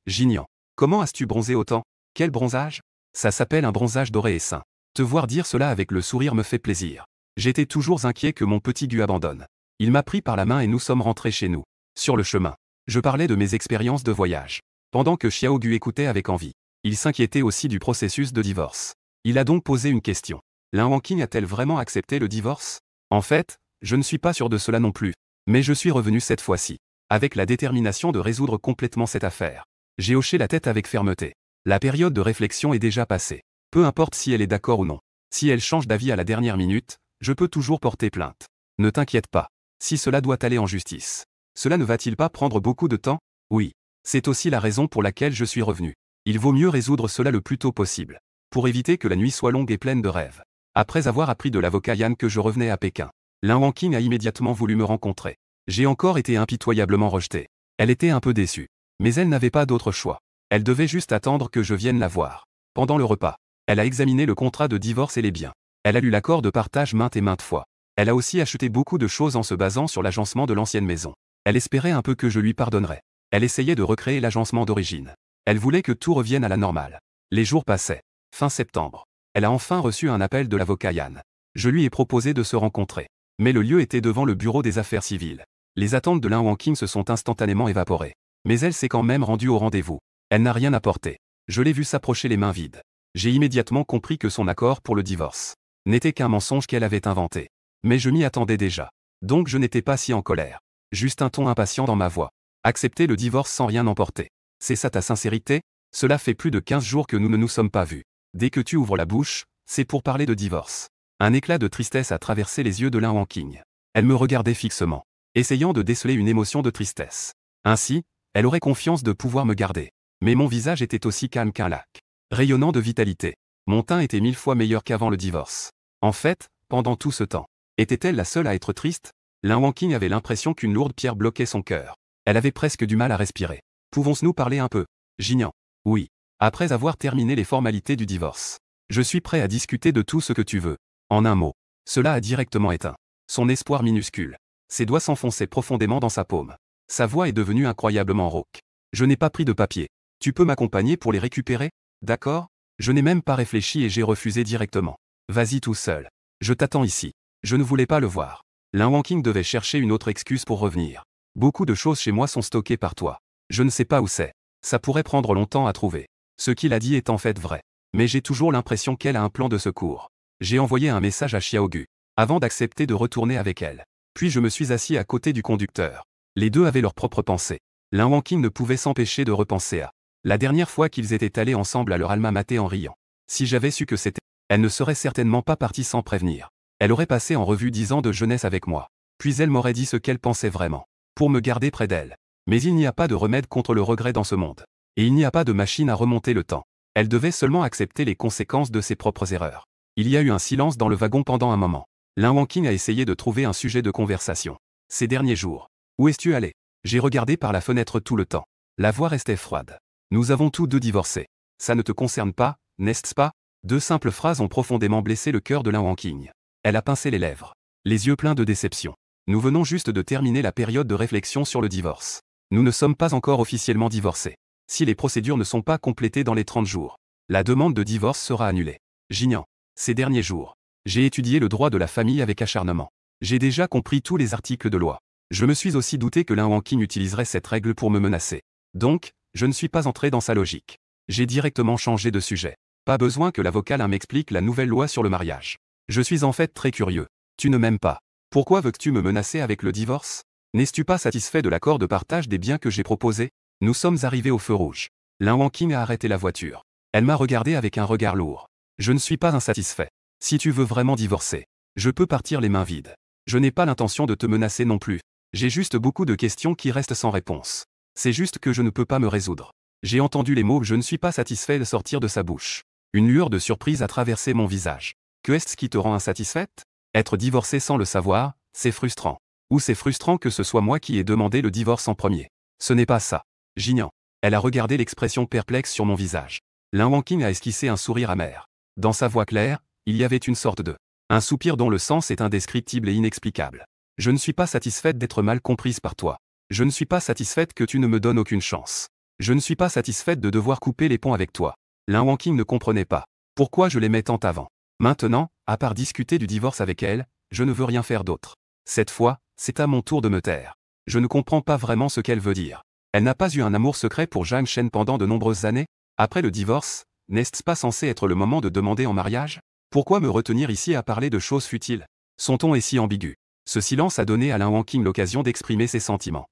Jinian, comment as-tu bronzé autant? Quel bronzage? Ça s'appelle un bronzage doré et sain. Te voir dire cela avec le sourire me fait plaisir. J'étais toujours inquiet que mon petit Gu abandonne. Il m'a pris par la main et nous sommes rentrés chez nous. Sur le chemin, je parlais de mes expériences de voyage. Pendant que Xiao Gu écoutait avec envie, il s'inquiétait aussi du processus de divorce. Il a donc posé une question. Lin Wangqing a-t-elle vraiment accepté le divorce? En fait, je ne suis pas sûr de cela non plus. Mais je suis revenu cette fois-ci, avec la détermination de résoudre complètement cette affaire. J'ai hoché la tête avec fermeté. La période de réflexion est déjà passée. Peu importe si elle est d'accord ou non. Si elle change d'avis à la dernière minute, je peux toujours porter plainte. Ne t'inquiète pas. Si cela doit aller en justice. Cela ne va-t-il pas prendre beaucoup de temps? Oui. C'est aussi la raison pour laquelle je suis revenu. Il vaut mieux résoudre cela le plus tôt possible. Pour éviter que la nuit soit longue et pleine de rêves. Après avoir appris de l'avocat Yan que je revenais à Pékin, Lin Wangqing a immédiatement voulu me rencontrer. J'ai encore été impitoyablement rejeté. Elle était un peu déçue. Mais elle n'avait pas d'autre choix. Elle devait juste attendre que je vienne la voir. Pendant le repas, elle a examiné le contrat de divorce et les biens. Elle a lu l'accord de partage maintes et maintes fois. Elle a aussi acheté beaucoup de choses en se basant sur l'agencement de l'ancienne maison. Elle espérait un peu que je lui pardonnerais. Elle essayait de recréer l'agencement d'origine. Elle voulait que tout revienne à la normale. Les jours passaient. Fin septembre. Elle a enfin reçu un appel de l'avocat Yan. Je lui ai proposé de se rencontrer. Mais le lieu était devant le bureau des affaires civiles. Les attentes de Lin Wangqing se sont instantanément évaporées. Mais elle s'est quand même rendue au rendez-vous. Elle n'a rien apporté. Je l'ai vue s'approcher les mains vides. J'ai immédiatement compris que son accord pour le divorce n'était qu'un mensonge qu'elle avait inventé. Mais je m'y attendais déjà. Donc je n'étais pas si en colère. Juste un ton impatient dans ma voix. Accepter le divorce sans rien emporter. C'est ça ta sincérité? Cela fait plus de 15 jours que nous ne nous sommes pas vus. Dès que tu ouvres la bouche, c'est pour parler de divorce. Un éclat de tristesse a traversé les yeux de Lin Wangqing. Elle me regardait fixement, essayant de déceler une émotion de tristesse. Ainsi, elle aurait confiance de pouvoir me garder. Mais mon visage était aussi calme qu'un lac, rayonnant de vitalité. Mon teint était 1000 fois meilleur qu'avant le divorce. En fait, pendant tout ce temps, était-elle la seule à être triste? Lin Wangqing avait l'impression qu'une lourde pierre bloquait son cœur. Elle avait presque du mal à respirer. Pouvons-nous parler un peu? Jinian. Oui. Après avoir terminé les formalités du divorce, je suis prêt à discuter de tout ce que tu veux. En un mot, cela a directement éteint son espoir minuscule. Ses doigts s'enfonçaient profondément dans sa paume. Sa voix est devenue incroyablement rauque. Je n'ai pas pris de papier. Tu peux m'accompagner pour les récupérer? D'accord? Je n'ai même pas réfléchi et j'ai refusé directement. Vas-y tout seul. Je t'attends ici. Je ne voulais pas le voir. Lin Wangqing devait chercher une autre excuse pour revenir. Beaucoup de choses chez moi sont stockées par toi. Je ne sais pas où c'est. Ça pourrait prendre longtemps à trouver. Ce qu'il a dit est en fait vrai. Mais j'ai toujours l'impression qu'elle a un plan de secours. J'ai envoyé un message à Xiao Gu, avant d'accepter de retourner avec elle. Puis je me suis assis à côté du conducteur. Les deux avaient leurs propres pensées. Lin Wangqing ne pouvait s'empêcher de repenser à la dernière fois qu'ils étaient allés ensemble à leur alma mater en riant. Si j'avais su que c'était, elle ne serait certainement pas partie sans prévenir. Elle aurait passé en revue 10 ans de jeunesse avec moi. Puis elle m'aurait dit ce qu'elle pensait vraiment, pour me garder près d'elle. Mais il n'y a pas de remède contre le regret dans ce monde. Et il n'y a pas de machine à remonter le temps. Elle devait seulement accepter les conséquences de ses propres erreurs. Il y a eu un silence dans le wagon pendant un moment. Lin Wangqing a essayé de trouver un sujet de conversation. Ces derniers jours. Où es-tu allé? J'ai regardé par la fenêtre tout le temps. La voix restait froide. Nous avons tous deux divorcé. Ça ne te concerne pas, n'est-ce pas? Deux simples phrases ont profondément blessé le cœur de Lin Wangqing. Elle a pincé les lèvres, les yeux pleins de déception. Nous venons juste de terminer la période de réflexion sur le divorce. Nous ne sommes pas encore officiellement divorcés. Si les procédures ne sont pas complétées dans les 30 jours, la demande de divorce sera annulée. Jinian. Ces derniers jours, j'ai étudié le droit de la famille avec acharnement. J'ai déjà compris tous les articles de loi. Je me suis aussi douté que Lin Wangqing utiliserait cette règle pour me menacer. Donc, je ne suis pas entré dans sa logique. J'ai directement changé de sujet. Pas besoin que l'avocat Lin m'explique la nouvelle loi sur le mariage. Je suis en fait très curieux. Tu ne m'aimes pas. Pourquoi veux-tu me menacer avec le divorce? N'es-tu pas satisfait de l'accord de partage des biens que j'ai proposé? Nous sommes arrivés au feu rouge. Lin Wangqing a arrêté la voiture. Elle m'a regardé avec un regard lourd. Je ne suis pas insatisfait. Si tu veux vraiment divorcer, je peux partir les mains vides. Je n'ai pas l'intention de te menacer non plus. J'ai juste beaucoup de questions qui restent sans réponse. C'est juste que je ne peux pas me résoudre. J'ai entendu les mots « je ne suis pas satisfait » de sortir de sa bouche. Une lueur de surprise a traversé mon visage. Que est-ce qui te rend insatisfaite? Être divorcée sans le savoir, c'est frustrant. Ou c'est frustrant que ce soit moi qui ai demandé le divorce en premier. Ce n'est pas ça. Jinian. Elle a regardé l'expression perplexe sur mon visage. Lin Wangqing a esquissé un sourire amer. Dans sa voix claire, il y avait une sorte de un soupir dont le sens est indescriptible et inexplicable. Je ne suis pas satisfaite d'être mal comprise par toi. Je ne suis pas satisfaite que tu ne me donnes aucune chance. Je ne suis pas satisfaite de devoir couper les ponts avec toi. Lin Wangqing ne comprenait pas pourquoi je l'aimais tant avant. Maintenant, à part discuter du divorce avec elle, je ne veux rien faire d'autre. Cette fois, c'est à mon tour de me taire. Je ne comprends pas vraiment ce qu'elle veut dire. Elle n'a pas eu un amour secret pour Zhang Shen pendant de nombreuses années? Après le divorce, n'est-ce pas censé être le moment de demander en mariage? Pourquoi me retenir ici à parler de choses futiles? Son ton est si ambigu. Ce silence a donné à Lin Wangqing l'occasion d'exprimer ses sentiments.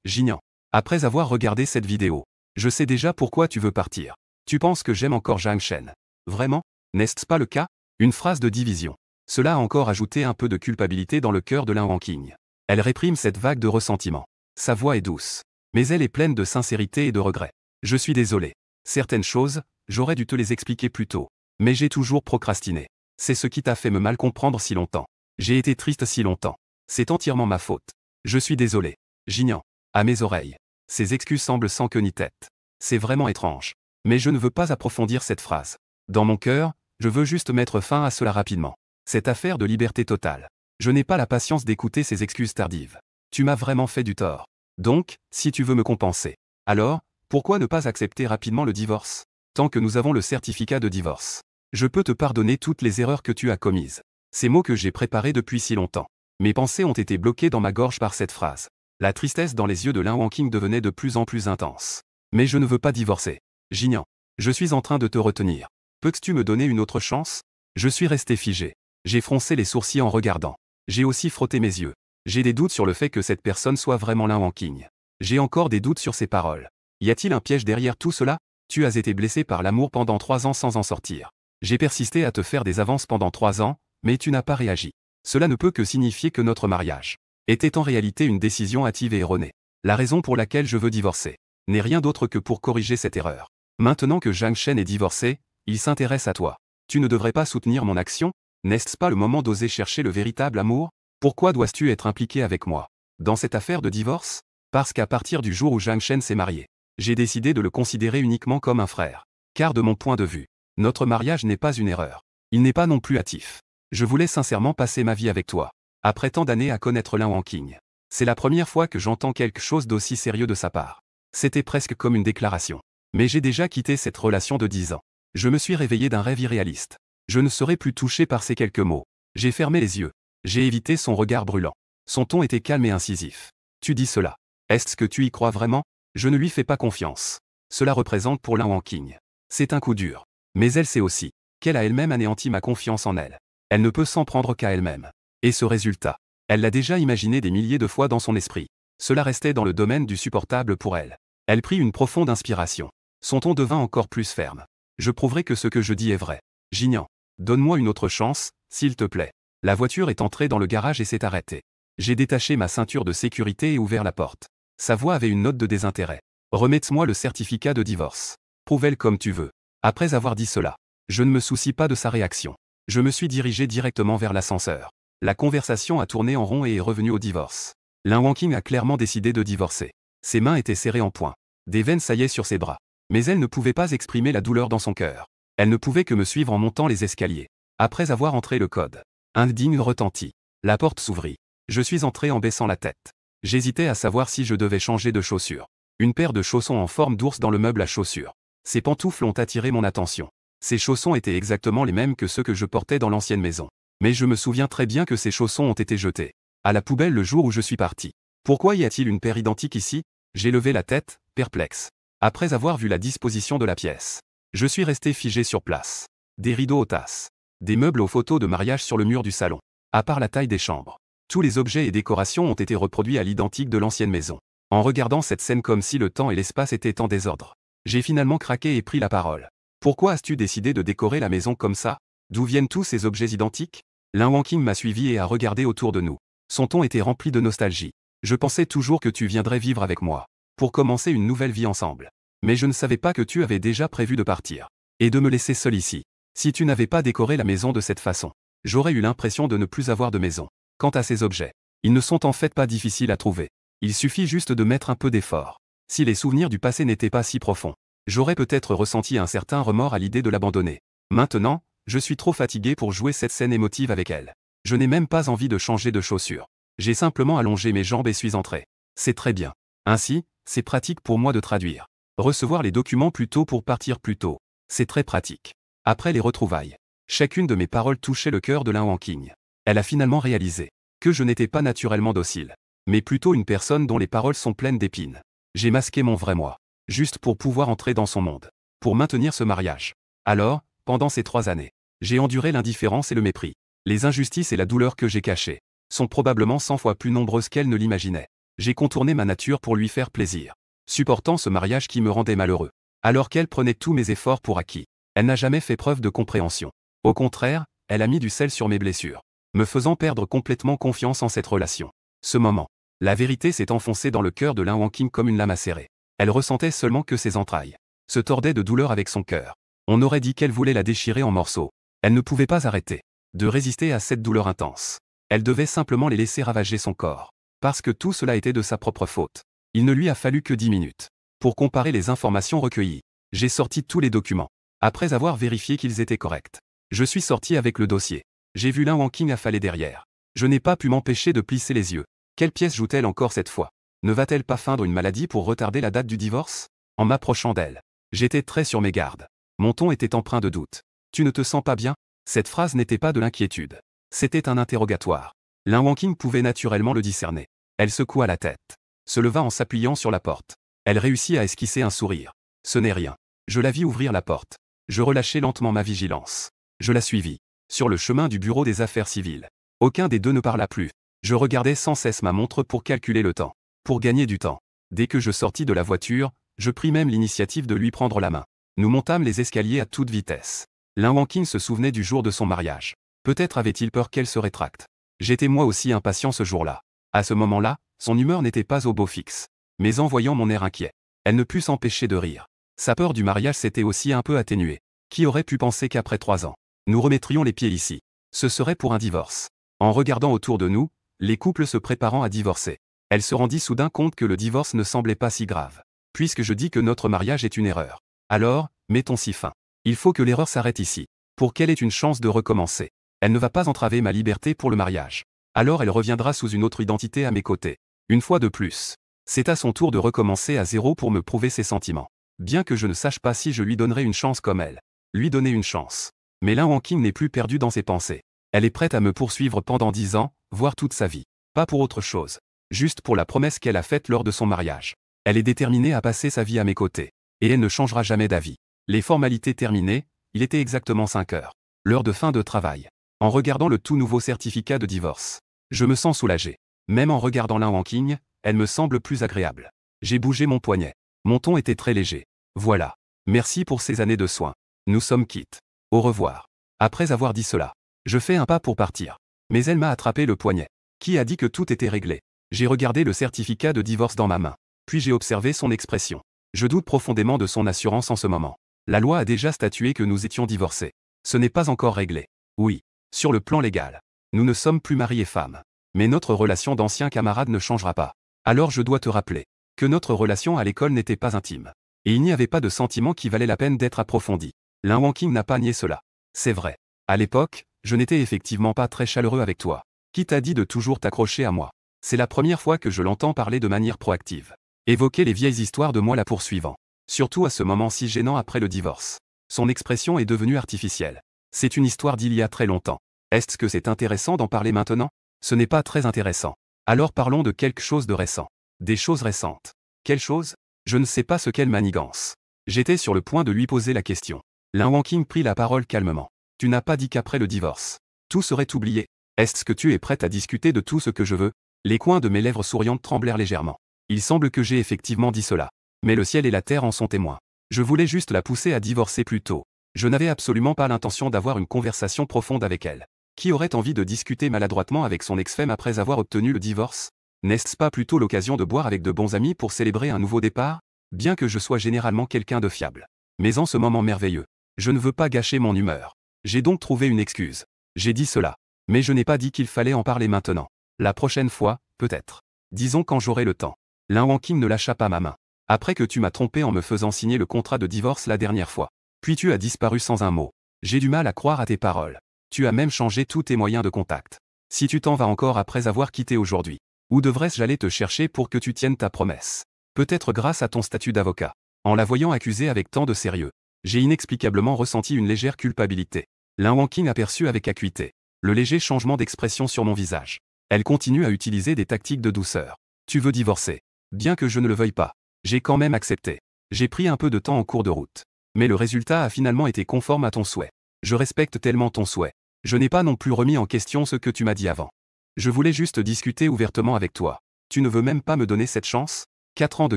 Jinian. Après avoir regardé cette vidéo, je sais déjà pourquoi tu veux partir. Tu penses que j'aime encore Zhang Shen? Vraiment? N'est-ce pas le cas? Une phrase de division. Cela a encore ajouté un peu de culpabilité dans le cœur de Lin Wangqing. Elle réprime cette vague de ressentiment. Sa voix est douce. Mais elle est pleine de sincérité et de regret. Je suis désolé. Certaines choses, j'aurais dû te les expliquer plus tôt. Mais j'ai toujours procrastiné. C'est ce qui t'a fait me mal comprendre si longtemps. J'ai été triste si longtemps. C'est entièrement ma faute. Je suis désolé. Jinian. À mes oreilles. Ces excuses semblent sans queue ni tête. C'est vraiment étrange. Mais je ne veux pas approfondir cette phrase. Dans mon cœur, je veux juste mettre fin à cela rapidement. Cette affaire de liberté totale. Je n'ai pas la patience d'écouter ces excuses tardives. Tu m'as vraiment fait du tort. Donc, si tu veux me compenser, alors, pourquoi ne pas accepter rapidement le divorce? Tant que nous avons le certificat de divorce. Je peux te pardonner toutes les erreurs que tu as commises. Ces mots que j'ai préparés depuis si longtemps. Mes pensées ont été bloquées dans ma gorge par cette phrase. La tristesse dans les yeux de Lin Wangqing devenait de plus en plus intense. Mais je ne veux pas divorcer. Jinian. Je suis en train de te retenir. Peux-tu me donner une autre chance? Je suis resté figé. J'ai froncé les sourcils en regardant. J'ai aussi frotté mes yeux. J'ai des doutes sur le fait que cette personne soit vraiment Lin Wangqing. J'ai encore des doutes sur ses paroles. Y a-t-il un piège derrière tout cela? Tu as été blessé par l'amour pendant 3 ans sans en sortir. J'ai persisté à te faire des avances pendant 3 ans, mais tu n'as pas réagi. Cela ne peut que signifier que notre mariage était en réalité une décision hâtive et erronée. La raison pour laquelle je veux divorcer n'est rien d'autre que pour corriger cette erreur. Maintenant que Zhang Shen est divorcé, il s'intéresse à toi. Tu ne devrais pas soutenir mon action? N'est-ce pas le moment d'oser chercher le véritable amour? Pourquoi dois-tu être impliqué avec moi dans cette affaire de divorce? Parce qu'à partir du jour où Zhang Shen s'est marié, j'ai décidé de le considérer uniquement comme un frère. Car de mon point de vue, notre mariage n'est pas une erreur. Il n'est pas non plus hâtif. Je voulais sincèrement passer ma vie avec toi. Après tant d'années à connaître Lin Wangqing, c'est la première fois que j'entends quelque chose d'aussi sérieux de sa part. C'était presque comme une déclaration. Mais j'ai déjà quitté cette relation de 10 ans. Je me suis réveillé d'un rêve irréaliste. Je ne serai plus touché par ces quelques mots. J'ai fermé les yeux. J'ai évité son regard brûlant. Son ton était calme et incisif. Tu dis cela. Est-ce que tu y crois vraiment? Je ne lui fais pas confiance. Cela représente pour Lin Wangqing. C'est un coup dur. Mais elle sait aussi qu'elle a elle-même anéanti ma confiance en elle. Elle ne peut s'en prendre qu'à elle-même. Et ce résultat, elle l'a déjà imaginé des milliers de fois dans son esprit. Cela restait dans le domaine du supportable pour elle. Elle prit une profonde inspiration. Son ton devint encore plus ferme. Je prouverai que ce que je dis est vrai. Jinian. Donne-moi une autre chance, s'il te plaît. La voiture est entrée dans le garage et s'est arrêtée. J'ai détaché ma ceinture de sécurité et ouvert la porte. Sa voix avait une note de désintérêt. Remets-moi le certificat de divorce. Prouve-le comme tu veux. Après avoir dit cela, je ne me soucie pas de sa réaction. Je me suis dirigé directement vers l'ascenseur. La conversation a tourné en rond et est revenue au divorce. Lin Wangqing a clairement décidé de divorcer. Ses mains étaient serrées en poing. Des veines saillaient sur ses bras. Mais elle ne pouvait pas exprimer la douleur dans son cœur. Elle ne pouvait que me suivre en montant les escaliers. Après avoir entré le code, un ding retentit. La porte s'ouvrit. Je suis entré en baissant la tête. J'hésitais à savoir si je devais changer de chaussures. Une paire de chaussons en forme d'ours dans le meuble à chaussures. Ces pantoufles ont attiré mon attention. Ces chaussons étaient exactement les mêmes que ceux que je portais dans l'ancienne maison. Mais je me souviens très bien que ces chaussons ont été jetés à la poubelle le jour où je suis parti. Pourquoi y a-t-il une paire identique ici? J'ai levé la tête, perplexe. Après avoir vu la disposition de la pièce, je suis resté figé sur place. Des rideaux aux tasses. Des meubles aux photos de mariage sur le mur du salon. À part la taille des chambres. Tous les objets et décorations ont été reproduits à l'identique de l'ancienne maison. En regardant cette scène comme si le temps et l'espace étaient en désordre, j'ai finalement craqué et pris la parole. Pourquoi as-tu décidé de décorer la maison comme ça? D'où viennent tous ces objets identiques? Lin Wangqing m'a suivi et a regardé autour de nous. Son ton était rempli de nostalgie. Je pensais toujours que tu viendrais vivre avec moi, pour commencer une nouvelle vie ensemble. Mais je ne savais pas que tu avais déjà prévu de partir. Et de me laisser seul ici. Si tu n'avais pas décoré la maison de cette façon, j'aurais eu l'impression de ne plus avoir de maison. Quant à ces objets, ils ne sont en fait pas difficiles à trouver. Il suffit juste de mettre un peu d'effort. Si les souvenirs du passé n'étaient pas si profonds, j'aurais peut-être ressenti un certain remords à l'idée de l'abandonner. Maintenant, je suis trop fatigué pour jouer cette scène émotive avec elle. Je n'ai même pas envie de changer de chaussures. J'ai simplement allongé mes jambes et suis entré. C'est très bien. Ainsi, c'est pratique pour moi de traduire. Recevoir les documents plus tôt pour partir plus tôt. C'est très pratique. Après les retrouvailles, chacune de mes paroles touchait le cœur de Lin Wangqing. Elle a finalement réalisé que je n'étais pas naturellement docile, mais plutôt une personne dont les paroles sont pleines d'épines. J'ai masqué mon vrai moi, juste pour pouvoir entrer dans son monde, pour maintenir ce mariage. Alors, pendant ces 3 années, j'ai enduré l'indifférence et le mépris. Les injustices et la douleur que j'ai cachées sont probablement 100 fois plus nombreuses qu'elle ne l'imaginait. J'ai contourné ma nature pour lui faire plaisir, supportant ce mariage qui me rendait malheureux. Alors qu'elle prenait tous mes efforts pour acquis, elle n'a jamais fait preuve de compréhension. Au contraire, elle a mis du sel sur mes blessures, me faisant perdre complètement confiance en cette relation. Ce moment, la vérité s'est enfoncée dans le cœur de Lin Wangqing comme une lame acérée. Elle ressentait seulement que ses entrailles se tordaient de douleur avec son cœur. On aurait dit qu'elle voulait la déchirer en morceaux. Elle ne pouvait pas arrêter de résister à cette douleur intense. Elle devait simplement les laisser ravager son corps. Parce que tout cela était de sa propre faute. Il ne lui a fallu que 10 minutes pour comparer les informations recueillies. J'ai sorti tous les documents. Après avoir vérifié qu'ils étaient corrects, je suis sorti avec le dossier. J'ai vu Lin Wangqing affaler derrière. Je n'ai pas pu m'empêcher de plisser les yeux. Quelle pièce joue-t-elle encore cette fois? Ne va-t-elle pas feindre une maladie pour retarder la date du divorce? En m'approchant d'elle, j'étais très sur mes gardes. Mon ton était empreint de doute. Tu ne te sens pas bien? Cette phrase n'était pas de l'inquiétude. C'était un interrogatoire. Lin Wangqing pouvait naturellement le discerner. Elle secoua la tête, se leva en s'appuyant sur la porte. Elle réussit à esquisser un sourire. Ce n'est rien. Je la vis ouvrir la porte. Je relâchai lentement ma vigilance. Je la suivis. Sur le chemin du bureau des affaires civiles. Aucun des deux ne parla plus. Je regardais sans cesse ma montre pour calculer le temps. Pour gagner du temps. Dès que je sortis de la voiture, je pris même l'initiative de lui prendre la main. Nous montâmes les escaliers à toute vitesse. Lin Wangqing se souvenait du jour de son mariage. Peut-être avait-il peur qu'elle se rétracte. J'étais moi aussi impatient ce jour-là. À ce moment-là, son humeur n'était pas au beau fixe. Mais en voyant mon air inquiet, elle ne put s'empêcher de rire. Sa peur du mariage s'était aussi un peu atténuée. Qui aurait pu penser qu'après 3 ans, nous remettrions les pieds ici? Ce serait pour un divorce. En regardant autour de nous, les couples se préparant à divorcer, elle se rendit soudain compte que le divorce ne semblait pas si grave. Puisque je dis que notre mariage est une erreur. Alors, mettons-y fin. Il faut que l'erreur s'arrête ici. Pour qu'elle ait une chance de recommencer. Elle ne va pas entraver ma liberté pour le mariage. Alors elle reviendra sous une autre identité à mes côtés. Une fois de plus. C'est à son tour de recommencer à zéro pour me prouver ses sentiments. Bien que je ne sache pas si je lui donnerai une chance comme elle. Lui donner une chance. Mais Lin Wangqing n'est plus perdue dans ses pensées. Elle est prête à me poursuivre pendant 10 ans, voire toute sa vie. Pas pour autre chose. Juste pour la promesse qu'elle a faite lors de son mariage. Elle est déterminée à passer sa vie à mes côtés. Et elle ne changera jamais d'avis. Les formalités terminées, il était exactement 5 heures. L'heure de fin de travail. En regardant le tout nouveau certificat de divorce, je me sens soulagé. Même en regardant Lin Wangqing, elle me semble plus agréable. J'ai bougé mon poignet. Mon ton était très léger. Voilà. Merci pour ces années de soins. Nous sommes quittes. Au revoir. Après avoir dit cela, je fais un pas pour partir. Mais elle m'a attrapé le poignet. Qui a dit que tout était réglé? J'ai regardé le certificat de divorce dans ma main. Puis j'ai observé son expression. Je doute profondément de son assurance en ce moment. La loi a déjà statué que nous étions divorcés. Ce n'est pas encore réglé. Oui. Sur le plan légal. Nous ne sommes plus mari et femme. Mais notre relation d'anciens camarades ne changera pas. Alors je dois te rappeler que notre relation à l'école n'était pas intime. Et il n'y avait pas de sentiment qui valait la peine d'être approfondi. Lin Wangqing n'a pas nié cela. C'est vrai. À l'époque, je n'étais effectivement pas très chaleureux avec toi. Qui t'a dit de toujours t'accrocher à moi? C'est la première fois que je l'entends parler de manière proactive. Évoquer les vieilles histoires de moi la poursuivant. Surtout à ce moment si gênant après le divorce. Son expression est devenue artificielle. C'est une histoire d'il y a très longtemps. Est-ce que c'est intéressant d'en parler maintenant? Ce n'est pas très intéressant. Alors parlons de quelque chose de récent. Des choses récentes. Quelle chose? Je ne sais pas ce qu'elle manigance. J'étais sur le point de lui poser la question. Lin Wangqing prit la parole calmement. Tu n'as pas dit qu'après le divorce, tout serait oublié. Est-ce que tu es prête à discuter de tout ce que je veux? Les coins de mes lèvres souriantes tremblèrent légèrement. Il semble que j'ai effectivement dit cela. Mais le ciel et la terre en sont témoins. Je voulais juste la pousser à divorcer plus tôt. Je n'avais absolument pas l'intention d'avoir une conversation profonde avec elle. Qui aurait envie de discuter maladroitement avec son ex-femme après avoir obtenu le divorce? N'est-ce pas plutôt l'occasion de boire avec de bons amis pour célébrer un nouveau départ? Bien que je sois généralement quelqu'un de fiable. Mais en ce moment merveilleux, je ne veux pas gâcher mon humeur. J'ai donc trouvé une excuse. J'ai dit cela. Mais je n'ai pas dit qu'il fallait en parler maintenant. La prochaine fois, peut-être. Disons quand j'aurai le temps. Lin Wangqing ne lâcha pas ma main. Après que tu m'as trompé en me faisant signer le contrat de divorce la dernière fois. Puis tu as disparu sans un mot. J'ai du mal à croire à tes paroles. Tu as même changé tous tes moyens de contact. Si tu t'en vas encore après avoir quitté aujourd'hui. Où devrais-je aller te chercher pour que tu tiennes ta promesse? Peut-être grâce à ton statut d'avocat. En la voyant accusée avec tant de sérieux, j'ai inexplicablement ressenti une légère culpabilité. Lin Wangqing aperçut avec acuité le léger changement d'expression sur mon visage. Elle continue à utiliser des tactiques de douceur. Tu veux divorcer? Bien que je ne le veuille pas. J'ai quand même accepté. J'ai pris un peu de temps en cours de route. Mais le résultat a finalement été conforme à ton souhait. Je respecte tellement ton souhait. Je n'ai pas non plus remis en question ce que tu m'as dit avant. Je voulais juste discuter ouvertement avec toi. Tu ne veux même pas me donner cette chance? 4 ans de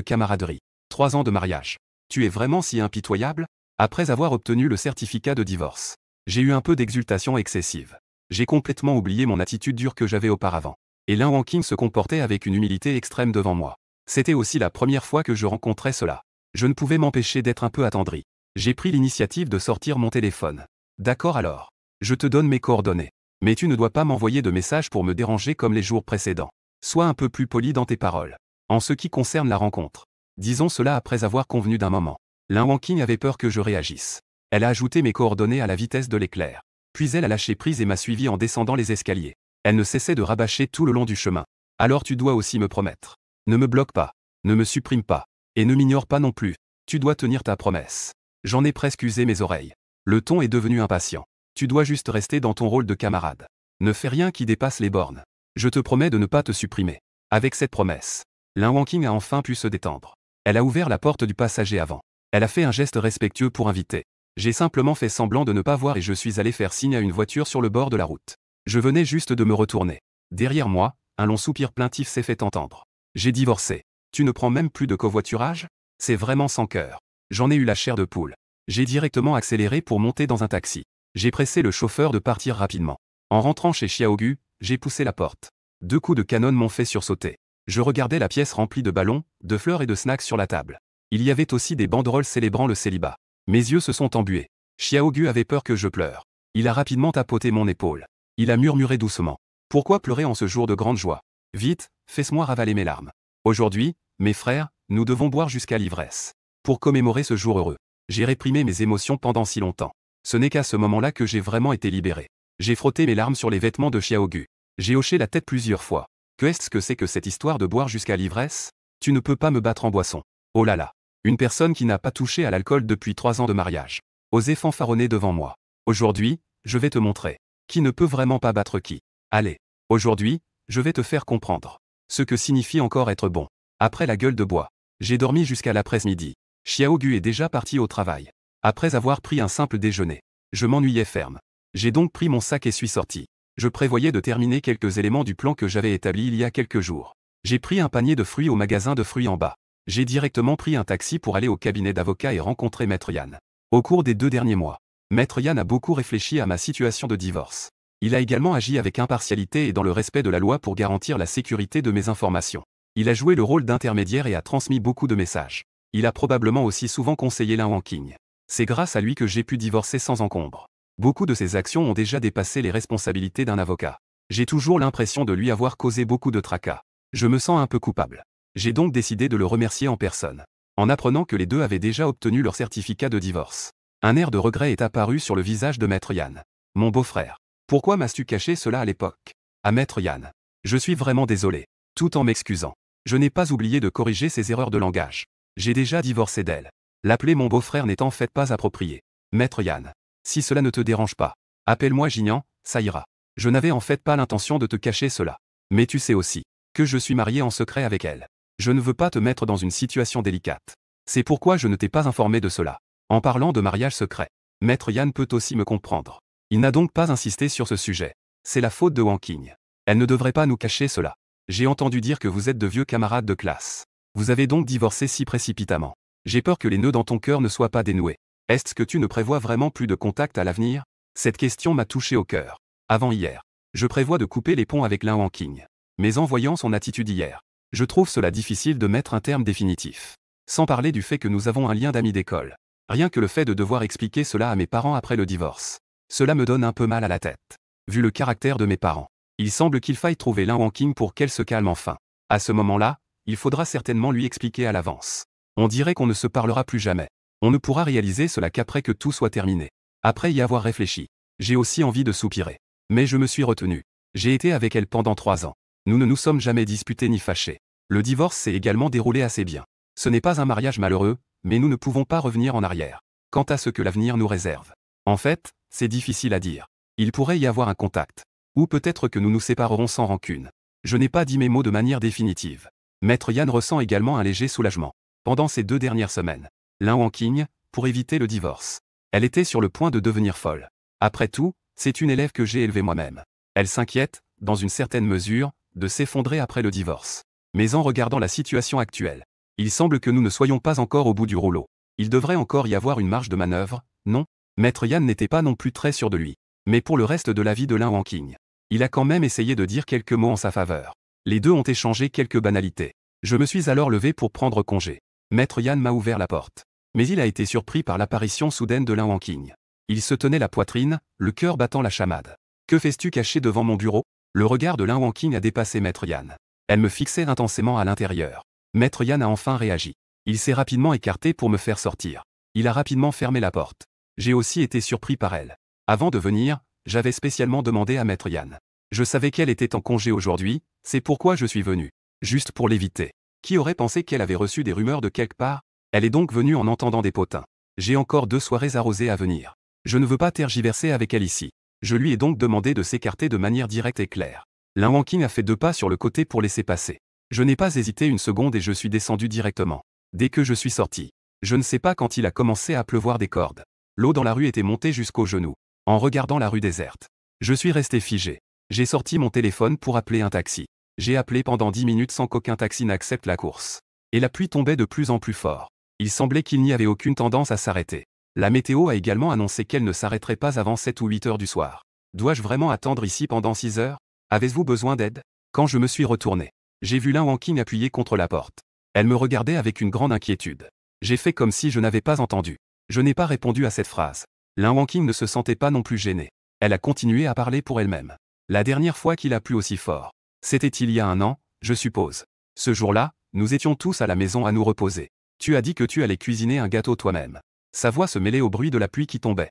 camaraderie. 3 ans de mariage. Tu es vraiment si impitoyable? Après avoir obtenu le certificat de divorce, j'ai eu un peu d'exultation excessive. J'ai complètement oublié mon attitude dure que j'avais auparavant. Et Lin Wangqing se comportait avec une humilité extrême devant moi. C'était aussi la première fois que je rencontrais cela. Je ne pouvais m'empêcher d'être un peu attendri. J'ai pris l'initiative de sortir mon téléphone. D'accord alors. Je te donne mes coordonnées. Mais tu ne dois pas m'envoyer de messages pour me déranger comme les jours précédents. Sois un peu plus poli dans tes paroles. En ce qui concerne la rencontre. Disons cela après avoir convenu d'un moment. Lin Wangqing avait peur que je réagisse. Elle a ajouté mes coordonnées à la vitesse de l'éclair. Puis elle a lâché prise et m'a suivi en descendant les escaliers. Elle ne cessait de rabâcher tout le long du chemin. Alors tu dois aussi me promettre. Ne me bloque pas. Ne me supprime pas. Et ne m'ignore pas non plus. Tu dois tenir ta promesse. J'en ai presque usé mes oreilles. Le ton est devenu impatient. Tu dois juste rester dans ton rôle de camarade. Ne fais rien qui dépasse les bornes. Je te promets de ne pas te supprimer. Avec cette promesse, Lin Wangqing a enfin pu se détendre. Elle a ouvert la porte du passager avant. Elle a fait un geste respectueux pour inviter. J'ai simplement fait semblant de ne pas voir et je suis allé faire signe à une voiture sur le bord de la route. Je venais juste de me retourner. Derrière moi, un long soupir plaintif s'est fait entendre. J'ai divorcé. Tu ne prends même plus de covoiturage? C'est vraiment sans cœur. J'en ai eu la chair de poule. J'ai directement accéléré pour monter dans un taxi. J'ai pressé le chauffeur de partir rapidement. En rentrant chez Xiaogu, j'ai poussé la porte. 2 coups de canon m'ont fait sursauter. Je regardais la pièce remplie de ballons, de fleurs et de snacks sur la table. Il y avait aussi des banderoles célébrant le célibat. Mes yeux se sont embués. Xiaogu avait peur que je pleure. Il a rapidement tapoté mon épaule. Il a murmuré doucement. Pourquoi pleurer en ce jour de grande joie? Vite, fais-moi ravaler mes larmes. Aujourd'hui, mes frères, nous devons boire jusqu'à l'ivresse. Pour commémorer ce jour heureux. J'ai réprimé mes émotions pendant si longtemps. Ce n'est qu'à ce moment-là que j'ai vraiment été libéré. J'ai frotté mes larmes sur les vêtements de Xiaogu. J'ai hoché la tête plusieurs fois. Qu'est-ce que c'est que cette histoire de boire jusqu'à l'ivresse? Tu ne peux pas me battre en boisson. Oh là là. Une personne qui n'a pas touché à l'alcool depuis 3 ans de mariage. Osez fanfaronner devant moi. Aujourd'hui, je vais te montrer. Qui ne peut vraiment pas battre qui? Allez. Aujourd'hui, je vais te faire comprendre. Ce que signifie encore être bon. Après la gueule de bois. J'ai dormi jusqu'à l'après-midi. Xiaogu est déjà parti au travail. Après avoir pris un simple déjeuner. Je m'ennuyais ferme. J'ai donc pris mon sac et suis sorti. Je prévoyais de terminer quelques éléments du plan que j'avais établi il y a quelques jours. J'ai pris un panier de fruits au magasin de fruits en bas. J'ai directement pris un taxi pour aller au cabinet d'avocat et rencontrer Maître Yan. Au cours des 2 derniers mois, Maître Yan a beaucoup réfléchi à ma situation de divorce. Il a également agi avec impartialité et dans le respect de la loi pour garantir la sécurité de mes informations. Il a joué le rôle d'intermédiaire et a transmis beaucoup de messages. Il a probablement aussi souvent conseillé Lin Wangqing. C'est grâce à lui que j'ai pu divorcer sans encombre. Beaucoup de ses actions ont déjà dépassé les responsabilités d'un avocat. J'ai toujours l'impression de lui avoir causé beaucoup de tracas. Je me sens un peu coupable. J'ai donc décidé de le remercier en personne. En apprenant que les deux avaient déjà obtenu leur certificat de divorce. Un air de regret est apparu sur le visage de Maître Yan. Mon beau-frère. Pourquoi m'as-tu caché cela à l'époque? À Maître Yan. Je suis vraiment désolé. Tout en m'excusant. Je n'ai pas oublié de corriger ses erreurs de langage. J'ai déjà divorcé d'elle. L'appeler mon beau-frère n'est en fait pas approprié. Maître Yan. Si cela ne te dérange pas. Appelle-moi Jinian, ça ira. Je n'avais en fait pas l'intention de te cacher cela. Mais tu sais aussi que je suis marié en secret avec elle. Je ne veux pas te mettre dans une situation délicate. C'est pourquoi je ne t'ai pas informé de cela. En parlant de mariage secret, Maître Yan peut aussi me comprendre. Il n'a donc pas insisté sur ce sujet. C'est la faute de Wangqing. Elle ne devrait pas nous cacher cela. J'ai entendu dire que vous êtes de vieux camarades de classe. Vous avez donc divorcé si précipitamment. J'ai peur que les nœuds dans ton cœur ne soient pas dénoués. Est-ce que tu ne prévois vraiment plus de contact à l'avenir? Cette question m'a touché au cœur. Avant hier, je prévois de couper les ponts avec Lin Wangqing. Mais en voyant son attitude hier, je trouve cela difficile de mettre un terme définitif. Sans parler du fait que nous avons un lien d'amis d'école. Rien que le fait de devoir expliquer cela à mes parents après le divorce. Cela me donne un peu mal à la tête. Vu le caractère de mes parents, il semble qu'il faille trouver Lin Wangqing pour qu'elle se calme enfin. À ce moment-là, il faudra certainement lui expliquer à l'avance. On dirait qu'on ne se parlera plus jamais. On ne pourra réaliser cela qu'après que tout soit terminé. Après y avoir réfléchi, j'ai aussi envie de soupirer. Mais je me suis retenu. J'ai été avec elle pendant 3 ans. Nous ne nous sommes jamais disputés ni fâchés. Le divorce s'est également déroulé assez bien. Ce n'est pas un mariage malheureux, mais nous ne pouvons pas revenir en arrière. Quant à ce que l'avenir nous réserve. En fait, c'est difficile à dire. Il pourrait y avoir un contact. Ou peut-être que nous nous séparerons sans rancune. Je n'ai pas dit mes mots de manière définitive. Maître Yan ressent également un léger soulagement. Pendant ces 2 dernières semaines, Lin Wanqing, pour éviter le divorce. Elle était sur le point de devenir folle. Après tout, c'est une élève que j'ai élevée moi-même. Elle s'inquiète, dans une certaine mesure, de s'effondrer après le divorce. Mais en regardant la situation actuelle, il semble que nous ne soyons pas encore au bout du rouleau. Il devrait encore y avoir une marge de manœuvre, non? Maître Yan n'était pas non plus très sûr de lui. Mais pour le reste de la vie de Lin Wanqing, il a quand même essayé de dire quelques mots en sa faveur. Les deux ont échangé quelques banalités. Je me suis alors levé pour prendre congé. Maître Yan m'a ouvert la porte. Mais il a été surpris par l'apparition soudaine de Lin Wanqing. Il se tenait la poitrine, le cœur battant la chamade. Que fais-tu caché devant mon bureau? Le regard de Lin Wanqing a dépassé Maître Yan. Elle me fixait intensément à l'intérieur. Maître Yan a enfin réagi. Il s'est rapidement écarté pour me faire sortir. Il a rapidement fermé la porte. J'ai aussi été surpris par elle. Avant de venir, j'avais spécialement demandé à Maître Yan. Je savais qu'elle était en congé aujourd'hui, c'est pourquoi je suis venu. Juste pour l'éviter. Qui aurait pensé qu'elle avait reçu des rumeurs de quelque part? Elle est donc venue en entendant des potins. J'ai encore 2 soirées arrosées à venir. Je ne veux pas tergiverser avec elle ici. Je lui ai donc demandé de s'écarter de manière directe et claire. Lin Wanqing a fait 2 pas sur le côté pour laisser passer. Je n'ai pas hésité une seconde et je suis descendu directement. Dès que je suis sorti. Je ne sais pas quand il a commencé à pleuvoir des cordes. L'eau dans la rue était montée jusqu'aux genoux. En regardant la rue déserte. Je suis resté figé. J'ai sorti mon téléphone pour appeler un taxi. J'ai appelé pendant 10 minutes sans qu'aucun taxi n'accepte la course. Et la pluie tombait de plus en plus fort. Il semblait qu'il n'y avait aucune tendance à s'arrêter. La météo a également annoncé qu'elle ne s'arrêterait pas avant 7 ou 8 heures du soir. Dois-je vraiment attendre ici pendant 6 heures? Avez-vous besoin d'aide? Quand je me suis retourné, j'ai vu Lin Wanqing appuyé contre la porte. Elle me regardait avec une grande inquiétude. J'ai fait comme si je n'avais pas entendu. Je n'ai pas répondu à cette phrase. Lin Wanqing ne se sentait pas non plus gênée. Elle a continué à parler pour elle-même. La dernière fois qu'il a plu aussi fort. C'était il y a 1 an, je suppose. Ce jour-là, nous étions tous à la maison à nous reposer. Tu as dit que tu allais cuisiner un gâteau toi-même. Sa voix se mêlait au bruit de la pluie qui tombait.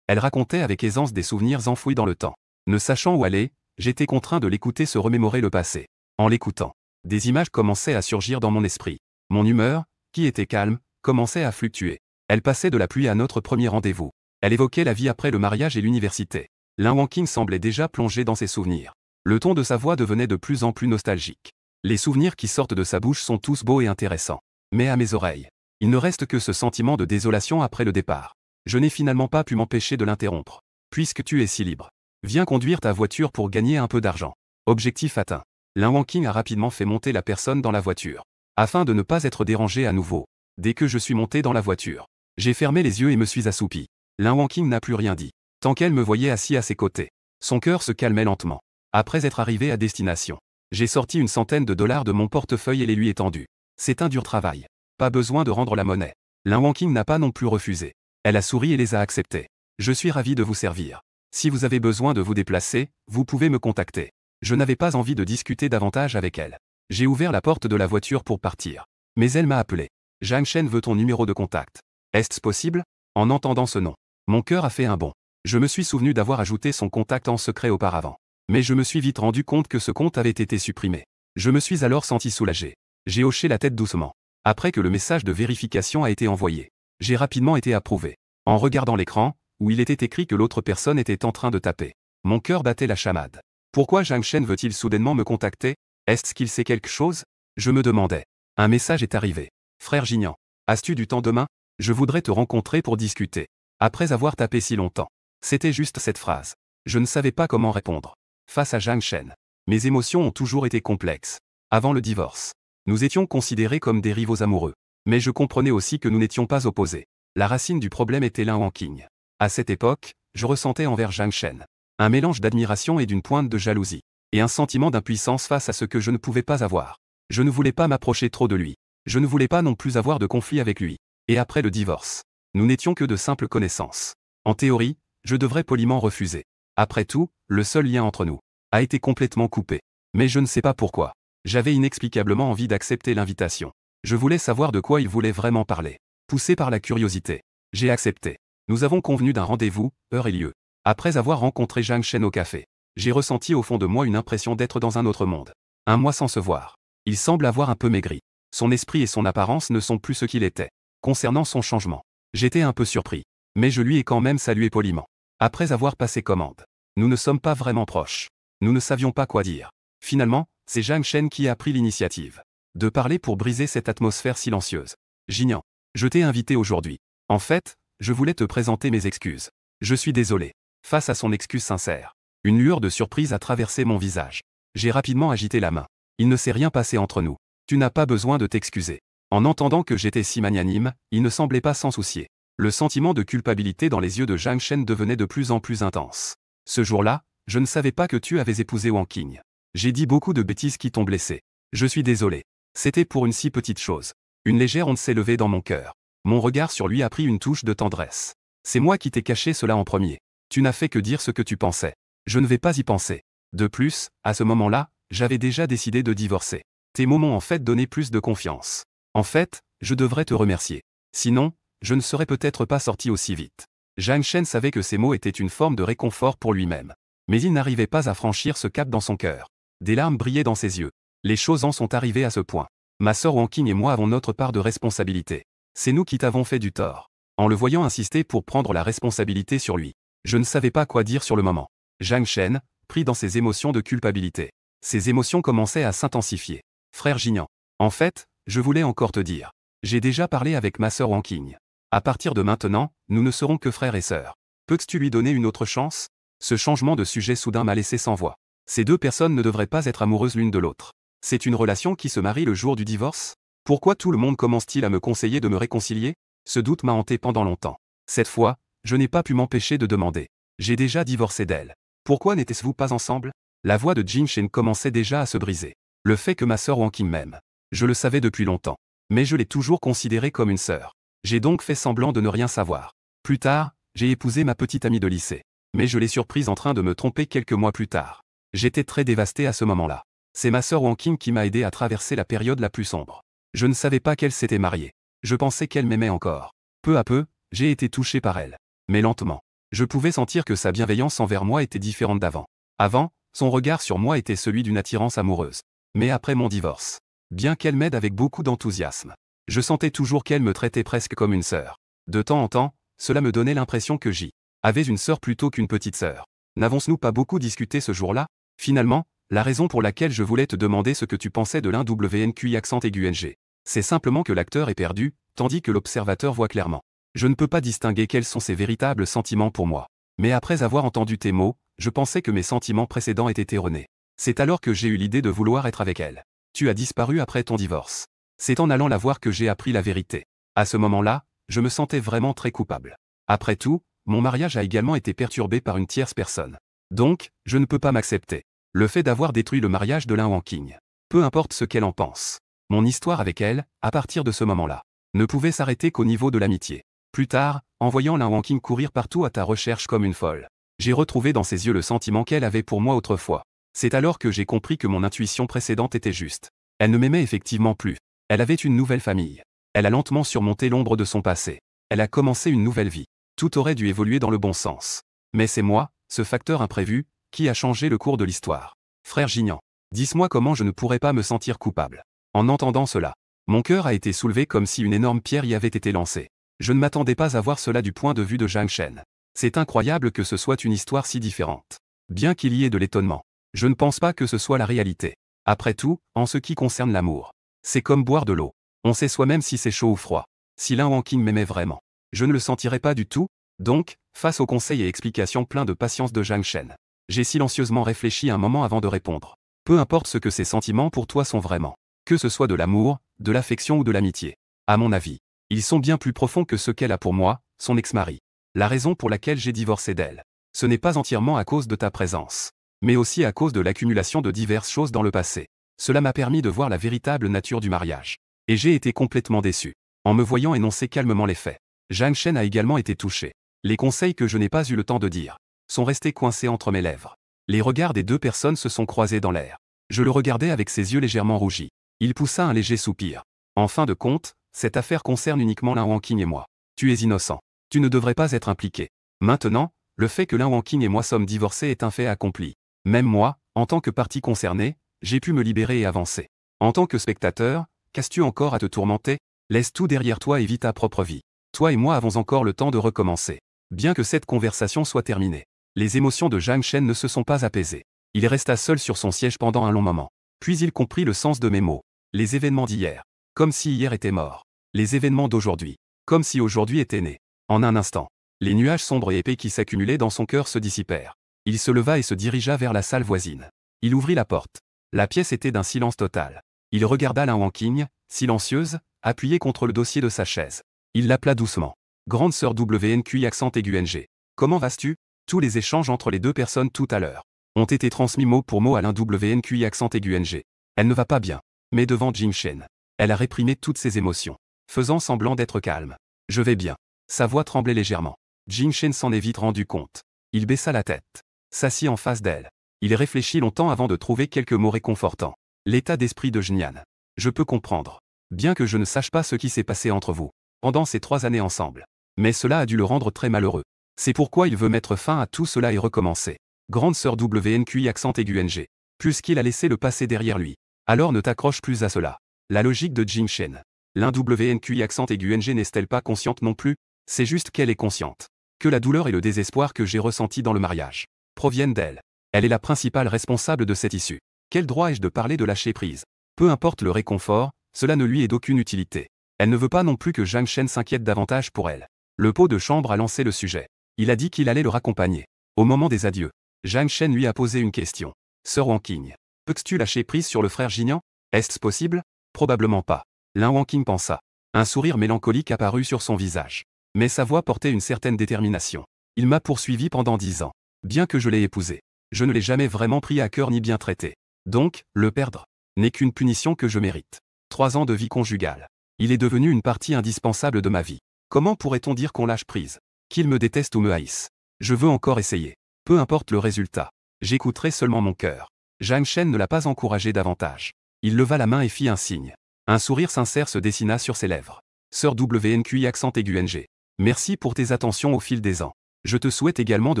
Elle racontait avec aisance des souvenirs enfouis dans le temps. Ne sachant où aller, j'étais contraint de l'écouter se remémorer le passé. En l'écoutant, des images commençaient à surgir dans mon esprit. Mon humeur, qui était calme, commençait à fluctuer. Elle passait de la pluie à notre premier rendez-vous. Elle évoquait la vie après le mariage et l'université. Lin Wanqing semblait déjà plongé dans ses souvenirs. Le ton de sa voix devenait de plus en plus nostalgique. Les souvenirs qui sortent de sa bouche sont tous beaux et intéressants. Mais à mes oreilles, il ne reste que ce sentiment de désolation après le départ. Je n'ai finalement pas pu m'empêcher de l'interrompre. Puisque tu es si libre. Viens conduire ta voiture pour gagner un peu d'argent. Objectif atteint. Lin Wanqing a rapidement fait monter la personne dans la voiture. Afin de ne pas être dérangé à nouveau. Dès que je suis monté dans la voiture, j'ai fermé les yeux et me suis assoupi. Lin Wanqing n'a plus rien dit. Tant qu'elle me voyait assis à ses côtés. Son cœur se calmait lentement. Après être arrivé à destination, j'ai sorti une centaine de dollars de mon portefeuille et les lui étendus. C'est un dur travail. Pas besoin de rendre la monnaie. Lin Wanqing n'a pas non plus refusé. Elle a souri et les a acceptés. Je suis ravi de vous servir. Si vous avez besoin de vous déplacer, vous pouvez me contacter. Je n'avais pas envie de discuter davantage avec elle. J'ai ouvert la porte de la voiture pour partir. Mais elle m'a appelé. Zhang Shen veut ton numéro de contact. Est-ce possible? En entendant ce nom, mon cœur a fait un bond. Je me suis souvenu d'avoir ajouté son contact en secret auparavant. Mais je me suis vite rendu compte que ce compte avait été supprimé. Je me suis alors senti soulagé. J'ai hoché la tête doucement. Après que le message de vérification a été envoyé, j'ai rapidement été approuvé. En regardant l'écran, où il était écrit que l'autre personne était en train de taper, mon cœur battait la chamade. Pourquoi Zhang Shen veut-il soudainement me contacter? Est-ce qu'il sait quelque chose? Je me demandais. Un message est arrivé. Frère Jinian, as-tu du temps demain? Je voudrais te rencontrer pour discuter. Après avoir tapé si longtemps. C'était juste cette phrase. Je ne savais pas comment répondre. Face à Zhang Shen, mes émotions ont toujours été complexes. Avant le divorce, nous étions considérés comme des rivaux amoureux. Mais je comprenais aussi que nous n'étions pas opposés. La racine du problème était Lin Wanqing. À cette époque, je ressentais envers Zhang Shen un mélange d'admiration et d'une pointe de jalousie. Et un sentiment d'impuissance face à ce que je ne pouvais pas avoir. Je ne voulais pas m'approcher trop de lui. Je ne voulais pas non plus avoir de conflit avec lui. Et après le divorce, nous n'étions que de simples connaissances. En théorie, je devrais poliment refuser. Après tout, le seul lien entre nous a été complètement coupé. Mais je ne sais pas pourquoi. J'avais inexplicablement envie d'accepter l'invitation. Je voulais savoir de quoi il voulait vraiment parler. Poussé par la curiosité, j'ai accepté. Nous avons convenu d'un rendez-vous, heure et lieu. Après avoir rencontré Zhang Shen au café, j'ai ressenti au fond de moi une impression d'être dans un autre monde. 1 mois sans se voir. Il semble avoir un peu maigri. Son esprit et son apparence ne sont plus ce qu'il était. Concernant son changement, j'étais un peu surpris. Mais je lui ai quand même salué poliment. Après avoir passé commande. Nous ne sommes pas vraiment proches. Nous ne savions pas quoi dire. Finalement, c'est Zhang Shen qui a pris l'initiative de parler pour briser cette atmosphère silencieuse. Jinian, je t'ai invité aujourd'hui. En fait, je voulais te présenter mes excuses. Je suis désolé. Face à son excuse sincère, une lueur de surprise a traversé mon visage. J'ai rapidement agité la main. Il ne s'est rien passé entre nous. Tu n'as pas besoin de t'excuser. En entendant que j'étais si magnanime, il ne semblait pas s'en soucier. Le sentiment de culpabilité dans les yeux de Zhang Shen devenait de plus en plus intense. Ce jour-là, je ne savais pas que tu avais épousé Wang Qing. J'ai dit beaucoup de bêtises qui t'ont blessé. Je suis désolé. C'était pour une si petite chose. Une légère onde s'est levée dans mon cœur. Mon regard sur lui a pris une touche de tendresse. C'est moi qui t'ai caché cela en premier. Tu n'as fait que dire ce que tu pensais. Je ne vais pas y penser. De plus, à ce moment-là, j'avais déjà décidé de divorcer. Tes mots m'ont en fait donné plus de confiance. En fait, je devrais te remercier. Sinon, je ne serais peut-être pas sorti aussi vite. Zhang Shen savait que ces mots étaient une forme de réconfort pour lui-même. Mais il n'arrivait pas à franchir ce cap dans son cœur. Des larmes brillaient dans ses yeux. Les choses en sont arrivées à ce point. Ma sœur Wang Qing et moi avons notre part de responsabilité. C'est nous qui t'avons fait du tort. En le voyant insister pour prendre la responsabilité sur lui, je ne savais pas quoi dire sur le moment. Zhang Shen, pris dans ses émotions de culpabilité. Ses émotions commençaient à s'intensifier. Frère Jinian. En fait, je voulais encore te dire. J'ai déjà parlé avec ma sœur Wang Qing. À partir de maintenant, nous ne serons que frères et sœurs. Peux-tu lui donner une autre chance? Ce changement de sujet soudain m'a laissé sans voix. Ces deux personnes ne devraient pas être amoureuses l'une de l'autre. C'est une relation qui se marie le jour du divorce? Pourquoi tout le monde commence-t-il à me conseiller de me réconcilier? Ce doute m'a hanté pendant longtemps. Cette fois, je n'ai pas pu m'empêcher de demander. J'ai déjà divorcé d'elle. Pourquoi n'étiez-vous pas ensemble? La voix de Zhang Shen commençait déjà à se briser. Le fait que ma sœur Wang Qing m'aime. Je le savais depuis longtemps. Mais je l'ai toujours considérée comme une sœur. J'ai donc fait semblant de ne rien savoir. Plus tard, j'ai épousé ma petite amie de lycée. Mais je l'ai surprise en train de me tromper quelques mois plus tard. J'étais très dévasté à ce moment-là. C'est ma sœur Wang Qing qui m'a aidé à traverser la période la plus sombre. Je ne savais pas qu'elle s'était mariée. Je pensais qu'elle m'aimait encore. Peu à peu, j'ai été touché par elle. Mais lentement. Je pouvais sentir que sa bienveillance envers moi était différente d'avant. Avant, son regard sur moi était celui d'une attirance amoureuse. Mais après mon divorce, bien qu'elle m'aide avec beaucoup d'enthousiasme, je sentais toujours qu'elle me traitait presque comme une sœur. De temps en temps, cela me donnait l'impression que j'y avais une sœur plutôt qu'une petite sœur. N'avons-nous pas beaucoup discuté ce jour-là? Finalement, la raison pour laquelle je voulais te demander ce que tu pensais de l'INWNQI accent aigu NG. C'est simplement que l'acteur est perdu, tandis que l'observateur voit clairement. Je ne peux pas distinguer quels sont ses véritables sentiments pour moi. Mais après avoir entendu tes mots, je pensais que mes sentiments précédents étaient erronés. C'est alors que j'ai eu l'idée de vouloir être avec elle. Tu as disparu après ton divorce. C'est en allant la voir que j'ai appris la vérité. À ce moment-là, je me sentais vraiment très coupable. Après tout, mon mariage a également été perturbé par une tierce personne. Donc, je ne peux pas m'accepter. Le fait d'avoir détruit le mariage de Lin Wang Qing. Peu importe ce qu'elle en pense. Mon histoire avec elle, à partir de ce moment-là, ne pouvait s'arrêter qu'au niveau de l'amitié. Plus tard, en voyant Lin Wang Qing courir partout à ta recherche comme une folle, j'ai retrouvé dans ses yeux le sentiment qu'elle avait pour moi autrefois. C'est alors que j'ai compris que mon intuition précédente était juste. Elle ne m'aimait effectivement plus. Elle avait une nouvelle famille. Elle a lentement surmonté l'ombre de son passé. Elle a commencé une nouvelle vie. Tout aurait dû évoluer dans le bon sens. Mais c'est moi, ce facteur imprévu, qui a changé le cours de l'histoire. Frère Jinian, dis-moi comment je ne pourrais pas me sentir coupable. En entendant cela, mon cœur a été soulevé comme si une énorme pierre y avait été lancée. Je ne m'attendais pas à voir cela du point de vue de Zhang Shen. C'est incroyable que ce soit une histoire si différente. Bien qu'il y ait de l'étonnement, je ne pense pas que ce soit la réalité. Après tout, en ce qui concerne l'amour, c'est comme boire de l'eau. On sait soi-même si c'est chaud ou froid. Si Lin Wang Qing m'aimait vraiment, je ne le sentirais pas du tout. Donc, face aux conseils et explications pleins de patience de Zhang Shen, j'ai silencieusement réfléchi un moment avant de répondre. Peu importe ce que ces sentiments pour toi sont vraiment. Que ce soit de l'amour, de l'affection ou de l'amitié. À mon avis, ils sont bien plus profonds que ce qu'elle a pour moi, son ex-mari. La raison pour laquelle j'ai divorcé d'elle, ce n'est pas entièrement à cause de ta présence, mais aussi à cause de l'accumulation de diverses choses dans le passé. Cela m'a permis de voir la véritable nature du mariage. Et j'ai été complètement déçu. En me voyant énoncer calmement les faits, Zhang Shen a également été touché. Les conseils que je n'ai pas eu le temps de dire sont restés coincés entre mes lèvres. Les regards des deux personnes se sont croisés dans l'air. Je le regardais avec ses yeux légèrement rougis. Il poussa un léger soupir. En fin de compte, cette affaire concerne uniquement Lin Wang Qing et moi. Tu es innocent. Tu ne devrais pas être impliqué. Maintenant, le fait que Lin Wang Qing et moi sommes divorcés est un fait accompli. Même moi, en tant que partie concernée, j'ai pu me libérer et avancer. En tant que spectateur, qu'as-tu encore à te tourmenter? Laisse tout derrière toi et vis ta propre vie. Toi et moi avons encore le temps de recommencer. Bien que cette conversation soit terminée, les émotions de Zhang Shen ne se sont pas apaisées. Il resta seul sur son siège pendant un long moment. Puis il comprit le sens de mes mots. Les événements d'hier. Comme si hier était mort. Les événements d'aujourd'hui. Comme si aujourd'hui était né. En un instant. Les nuages sombres et épais qui s'accumulaient dans son cœur se dissipèrent. Il se leva et se dirigea vers la salle voisine. Il ouvrit la porte. La pièce était d'un silence total. Il regarda Lin Wanqing, silencieuse, appuyée contre le dossier de sa chaise. Il l'appela doucement. Grande sœur WNQI accent aigu NG. Comment vas-tu? Tous les échanges entre les deux personnes tout à l'heure ont été transmis mot pour mot à Lin WNQI accent aigu NG. Elle ne va pas bien. Mais devant Jing Shen, elle a réprimé toutes ses émotions, faisant semblant d'être calme. Je vais bien. Sa voix tremblait légèrement. Jing Shen s'en est vite rendu compte. Il baissa la tête. S'assit en face d'elle. Il réfléchit longtemps avant de trouver quelques mots réconfortants. L'état d'esprit de Jnian. Je peux comprendre. Bien que je ne sache pas ce qui s'est passé entre vous, pendant ces 3 années ensemble. Mais cela a dû le rendre très malheureux. C'est pourquoi il veut mettre fin à tout cela et recommencer. Grande sœur WNQI accent aigu NG. Puisqu'il a laissé le passé derrière lui. Alors ne t'accroche plus à cela. La logique de Jing Shen. L'un WNQI accent aigu NG n'est-elle pas consciente non plus? C'est juste qu'elle est consciente. Que la douleur et le désespoir que j'ai ressentis dans le mariage proviennent d'elle. Elle est la principale responsable de cette issue. Quel droit ai-je de parler de lâcher prise? Peu importe le réconfort, cela ne lui est d'aucune utilité. Elle ne veut pas non plus que Zhang Shen s'inquiète davantage pour elle. Le pot de chambre a lancé le sujet. Il a dit qu'il allait le raccompagner. Au moment des adieux, Zhang Shen lui a posé une question. Sœur Wanqing, peux-tu lâcher prise sur le frère Jinian? Est-ce possible? Probablement pas. Lin Wanqing pensa. Un sourire mélancolique apparut sur son visage. Mais sa voix portait une certaine détermination. Il m'a poursuivi pendant 10 ans. Bien que je l'ai épousé, je ne l'ai jamais vraiment pris à cœur ni bien traité. Donc, le perdre n'est qu'une punition que je mérite. 3 ans de vie conjugale. Il est devenu une partie indispensable de ma vie. Comment pourrait-on dire qu'on lâche prise? Qu'il me déteste ou me haïsse? Je veux encore essayer. Peu importe le résultat. J'écouterai seulement mon cœur. Zhang Shen ne l'a pas encouragé davantage. Il leva la main et fit un signe. Un sourire sincère se dessina sur ses lèvres. Sœur WNQI accent aigu NG. Merci pour tes attentions au fil des ans. Je te souhaite également de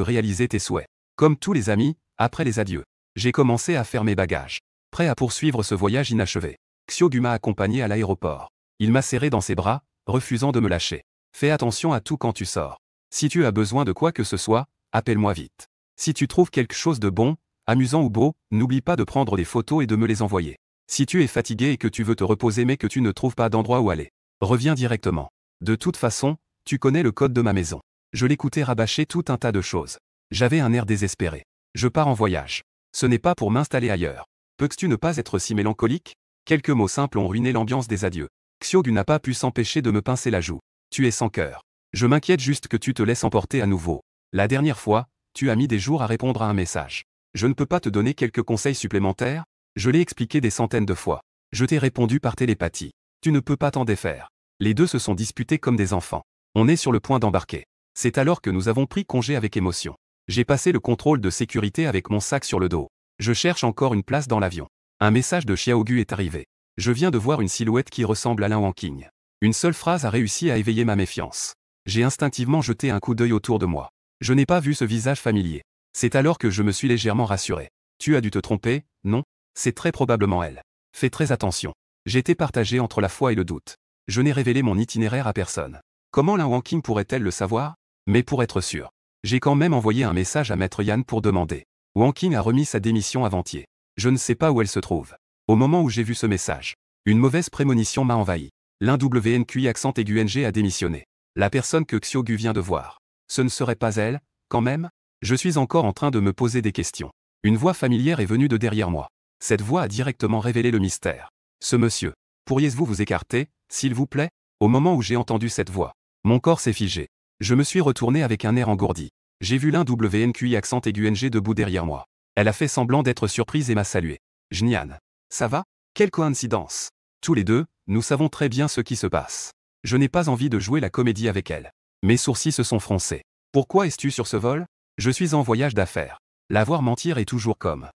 réaliser tes souhaits. Comme tous les amis, après les adieux, j'ai commencé à faire mes bagages. Prêt à poursuivre ce voyage inachevé. Xiaogu m'a accompagné à l'aéroport. Il m'a serré dans ses bras, refusant de me lâcher. Fais attention à tout quand tu sors. Si tu as besoin de quoi que ce soit, appelle-moi vite. Si tu trouves quelque chose de bon, amusant ou beau, n'oublie pas de prendre des photos et de me les envoyer. Si tu es fatigué et que tu veux te reposer mais que tu ne trouves pas d'endroit où aller, reviens directement. De toute façon, tu connais le code de ma maison. Je l'écoutais rabâcher tout un tas de choses. J'avais un air désespéré. Je pars en voyage. Ce n'est pas pour m'installer ailleurs. Peux-tu ne pas être si mélancolique? Quelques mots simples ont ruiné l'ambiance des adieux. Xiaogu n'a pas pu s'empêcher de me pincer la joue. Tu es sans cœur. Je m'inquiète juste que tu te laisses emporter à nouveau. La dernière fois, tu as mis des jours à répondre à un message. Je ne peux pas te donner quelques conseils supplémentaires? Je l'ai expliqué des centaines de fois. Je t'ai répondu par télépathie. Tu ne peux pas t'en défaire. Les deux se sont disputés comme des enfants. On est sur le point d'embarquer. C'est alors que nous avons pris congé avec émotion. J'ai passé le contrôle de sécurité avec mon sac sur le dos. Je cherche encore une place dans l'avion. Un message de Xiaogu est arrivé. Je viens de voir une silhouette qui ressemble à Lin Wanqing. Une seule phrase a réussi à éveiller ma méfiance. J'ai instinctivement jeté un coup d'œil autour de moi. Je n'ai pas vu ce visage familier. C'est alors que je me suis légèrement rassuré. Tu as dû te tromper, non? C'est très probablement elle. Fais très attention. J'étais partagé entre la foi et le doute. Je n'ai révélé mon itinéraire à personne. Comment Lin Wanqing pourrait-elle le savoir? Mais pour être sûr, j'ai quand même envoyé un message à Maître Yan pour demander. Wanqing a remis sa démission avant-hier. Je ne sais pas où elle se trouve. Au moment où j'ai vu ce message, une mauvaise prémonition m'a envahi. L'un WNQI accent aigu NG a démissionné. La personne que Xiaogu vient de voir. Ce ne serait pas elle, quand même? Je suis encore en train de me poser des questions. Une voix familière est venue de derrière moi. Cette voix a directement révélé le mystère. Ce monsieur. Pourriez-vous vous écarter, s'il vous plaît? Au moment où j'ai entendu cette voix, mon corps s'est figé. Je me suis retourné avec un air engourdi. J'ai vu l'un WNQI accent aigu NG debout derrière moi. Elle a fait semblant d'être surprise et m'a salué. Jnian. Ça va? Quelle coïncidence. Tous les deux, nous savons très bien ce qui se passe. Je n'ai pas envie de jouer la comédie avec elle. Mes sourcils se sont froncés. Pourquoi es-tu sur ce vol? Je suis en voyage d'affaires. La voir mentir est toujours comme